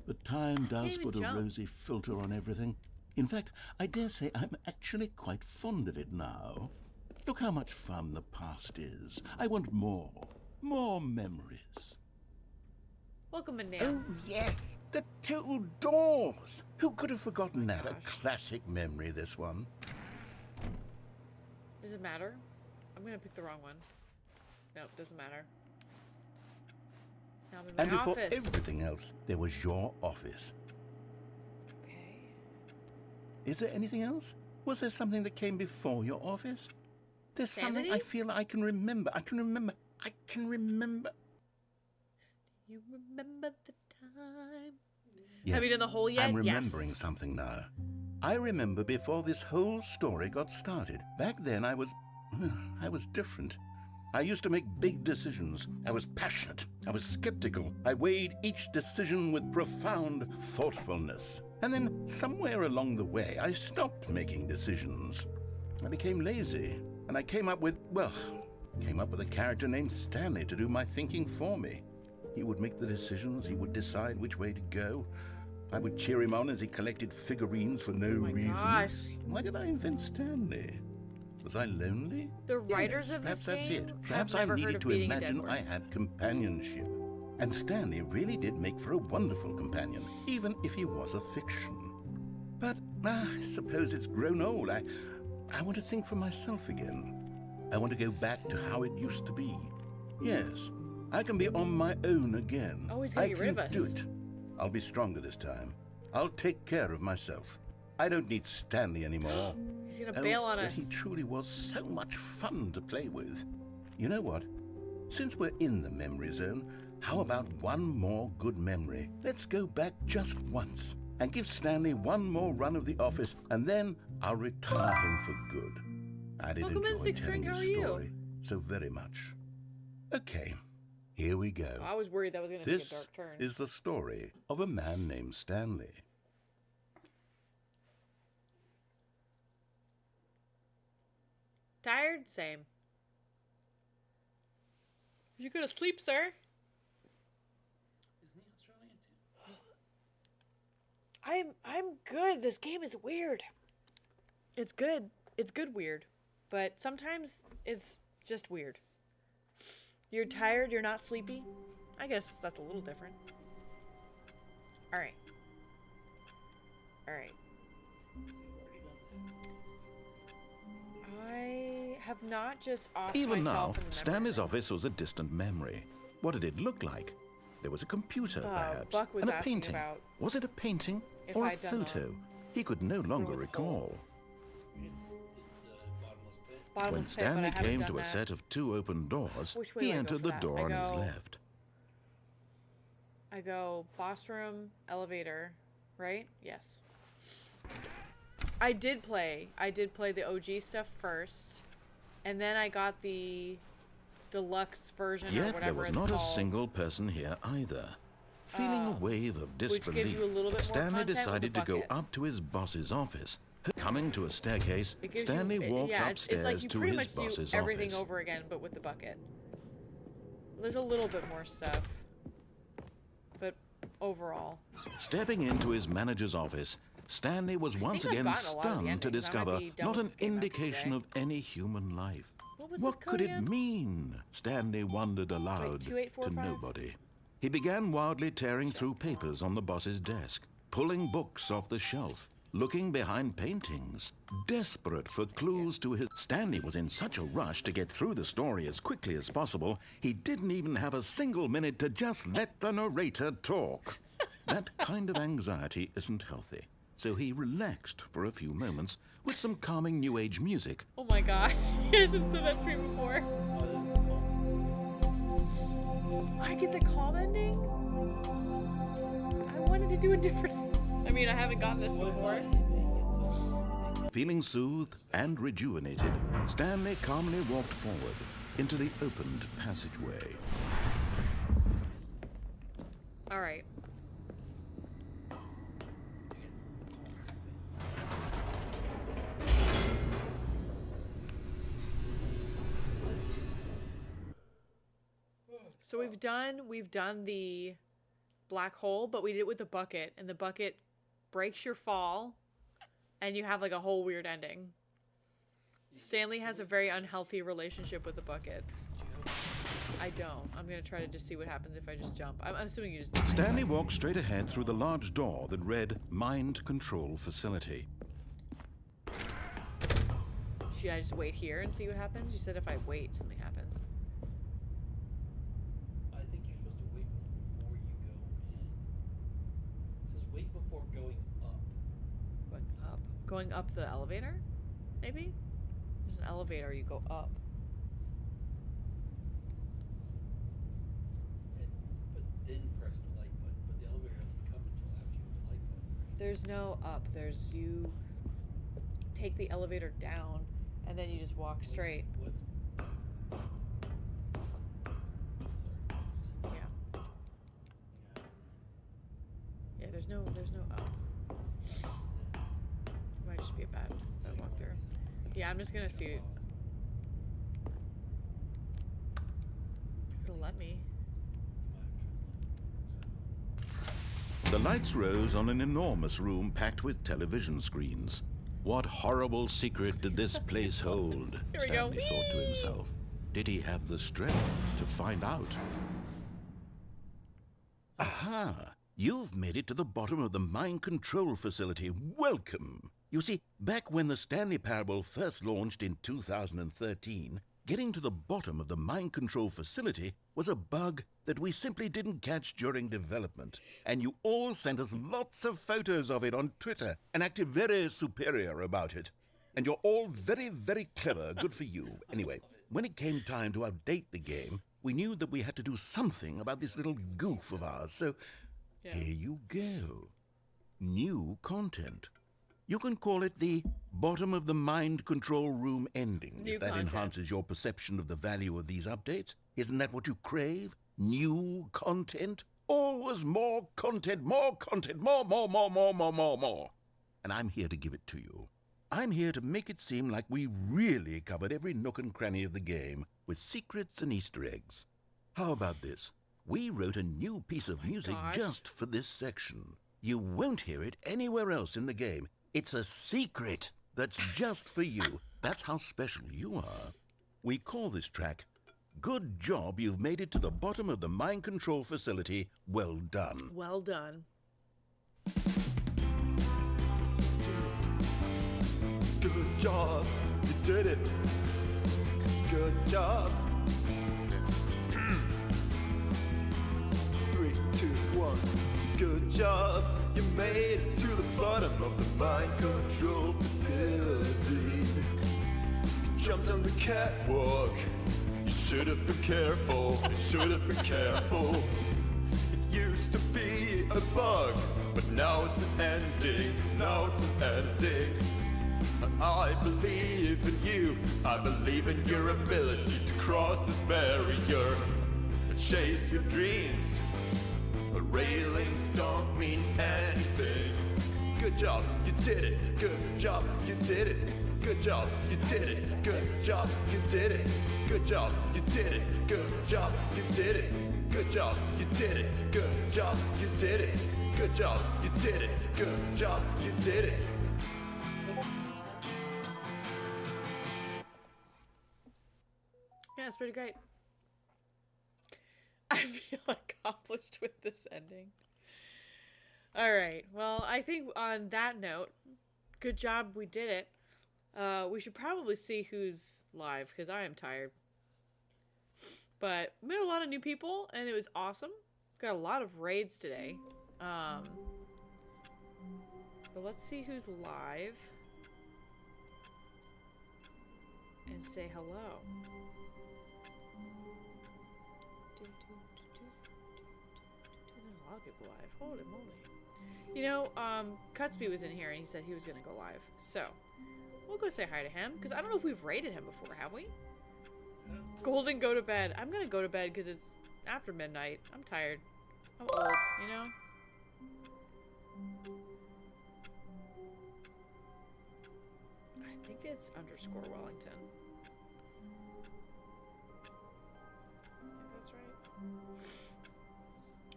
but time does put a rosy filter on everything. In fact, I dare say I'm actually quite fond of it now. Look how much fun the past is. I want more. More memories. Welcome, Manil. Oh, yes. The two doors. Who could have forgotten that? A classic memory, this one. Does it matter? I'm gonna pick the wrong one. Nope, doesn't matter. Now I'm in my And before office. everything else, there was your office. Okay. Is there anything else? Was there something that came before your office? There's something I feel I can remember. I can remember. You remember the time? Yes, Have you done the whole yet? I'm remembering something now. I remember before this whole story got started. Back then I was different. I used to make big decisions. I was passionate. I was skeptical. I weighed each decision with profound thoughtfulness. And then somewhere along the way, I stopped making decisions. I became lazy. And I came up with a character named Stanley to do my thinking for me. He would make the decisions. He would decide which way to go. I would cheer him on as he collected figurines for no reason. Gosh. Why did I invent Stanley? Was I lonely? The writers of Perhaps this that's game it. Perhaps have I never heard needed of to beating a dead imagine I horse. had companionship. And Stanley really did make for a wonderful companion, even if he was a fiction. But I suppose it's grown old. I want to think for myself again. I want to go back to how it used to be. Yes, I can be on my own again. Oh, he's gonna I get rid of can us. do it. I'll be stronger this time. I'll take care of myself. I don't need Stanley anymore. He's gonna bail on but us. he truly was so much fun to play with. You know what? Since we're in the memory zone, how about one more good memory? Let's go back just once and give Stanley one more run of the office, and then I'll retire him for good. I did Welcome in, enjoy Six telling String. How his are you? story so very much. Okay, here we go. I was worried that was gonna take This a dark turn. is the story of a man named Stanley. Tired? Same. You go to sleep, sir? Isn't he Australian too? I'm good. This game is weird. It's good. It's good weird. But sometimes it's just weird. You're tired, you're not sleepy? I guess that's a little different. Alright. Alright. I have not just offed Even now, myself in the memory Stanley's room. office was a distant memory. What did it look like? There was a computer, perhaps, Buck was and a asking painting. about Was it a painting if or a I'd done the photo? He could no longer the recall. When bottomless pit, but I Stanley haven't came done to a that. set of 2 open doors, Which way he do I go entered for the that? door I on his go- left. I go boss room, elevator, right? Yes. I did play the OG stuff first, and then I got the deluxe version or Yet whatever there was it's not a called. single person here either. Feeling a wave of which gives disbelief, you a little bit more Stanley content with the decided to go bucket. up to his boss's office. Coming to a staircase, It gives Stanley you, walked yeah, upstairs it's like you to pretty his much do boss's everything office. over again, but with the bucket. There's a little bit more stuff, but overall, Stepping into his manager's office, Stanley was once I've again gotten a lot of the stunned to endings. I might discover be done not with an this game after indication today. of any human life. what was What this could code it again? mean? Stanley wondered aloud to 2845? nobody. He began wildly tearing through papers on the boss's desk, pulling books off the shelf, looking behind paintings, desperate for clues to his... Stanley was in such a rush to get through the story as quickly as possible, he didn't even have a single minute to just let the narrator talk. That kind of anxiety isn't healthy, so he relaxed for a few moments with some calming New Age music. Oh my god, he hasn't said that to me before. I get the calm ending? I wanted to do a different... I mean, I haven't gotten this before. Feeling soothed and rejuvenated, Stanley calmly walked forward into the opened passageway. Alright. So we've done the black hole, but we did it with the bucket, and the bucket breaks your fall, and you have like a whole weird ending. Stanley has a very unhealthy relationship with the bucket. I don't. I'm gonna try to just see what happens if I just jump. I'm assuming you just die. Stanley walked straight ahead through the large door that read Mind Control Facility. Should I just wait here and see what happens? You said if I wait, something happens. I think you're supposed to wait before you go in. It says wait before going up. Going up. Going up the elevator? Maybe? There's an elevator, you go up. But then press the light button. But the elevator doesn't come until after you hit the light button. Right? There's no up. There's you take the elevator down and then you just walk straight. What's Yeah. Yeah, there's no up. It might just be a bad walkthrough. Yeah, I'm just gonna see it. It'll let me. The lights rose on an enormous room packed with television screens. What horrible secret did this place hold? Here we go. Stanley thought to himself. Did he have the strength to find out? Aha! You've made it to the bottom of the mind control facility. Welcome! You see, back when the Stanley Parable first launched in 2013, Getting to the bottom of the mind control facility was a bug that we simply didn't catch during development, and you all sent us lots of photos of it on Twitter and acted very superior about it. And you're all very, very clever. Good for you. Anyway, when it came time to update the game, we knew that we had to do something about this little goof of ours, so here you go. New content. You can call it the bottom of the mind control room ending, if that enhances your perception of the value of these updates. Isn't that what you crave? New content? Always more content, more content, more. And I'm here to give it to you. I'm here to make it seem like we really covered every nook and cranny of the game with secrets and Easter eggs. How about this? We wrote a new piece of music just for this section. You won't hear it anywhere else in the game. It's a secret that's just for you. That's how special you are. We call this track, Good Job You've Made It to the Bottom of the Mind Control Facility. Well done. Well done. Good job, you did it. Good job. 3, 2, 1. Good job, you made it to the bottom of the mind control facility. You jumped on the catwalk. You should have been careful. You should have been careful. It used to be a bug, but now it's an ending. Now it's an ending. I believe in you. I believe in your ability to cross this barrier and chase your dreams. But railings don't mean anything. Good job, you did it. Good job, you did it. Good job, you did it. Good job, you did it. Good job, you did it. Good job, you did it. Good job, you did it. Good job, you did it. Good job, you did it. Good job, you did it. Yeah, it's pretty great. I feel accomplished with this ending. Alright, well, I think on that note, good job, we did it. We should probably see who's live, because I am tired. But we met a lot of new people, and it was awesome. Got a lot of raids today. But let's see who's live. And say hello. A lot of people live. Holy moly. You know, Cutsby was in here and he said he was going to go live. So, we'll go say hi to him. Because I don't know if we've raided him before, have we? Golden, go to bed. I'm going to go to bed because it's after midnight. I'm tired. I'm old, you know? I think it's _ Wellington. That's right.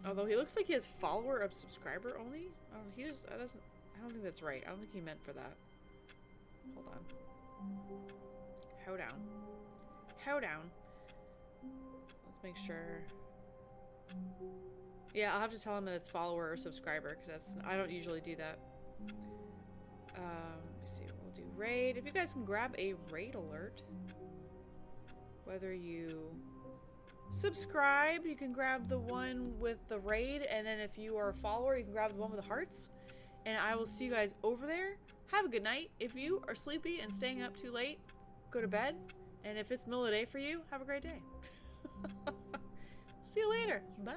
Although he looks like he has follower of subscriber only. He just doesn't. I don't think that's right. I don't think he meant for that. Hold on. Hold down. Hold down. Let's make sure. Yeah, I'll have to tell him that it's follower or subscriber because that's. I don't usually do that. Let me see. We'll do raid. If you guys can grab a raid alert, whether you subscribe, you can grab the one with the raid, and then if you are a follower, you can grab the one with the hearts. And I will see you guys over there. Have a good night. If you are sleepy and staying up too late, go to bed. And if it's middle of the day for you, have a great day. See you later. Bye.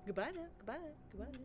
Goodbye now. Goodbye. Goodbye.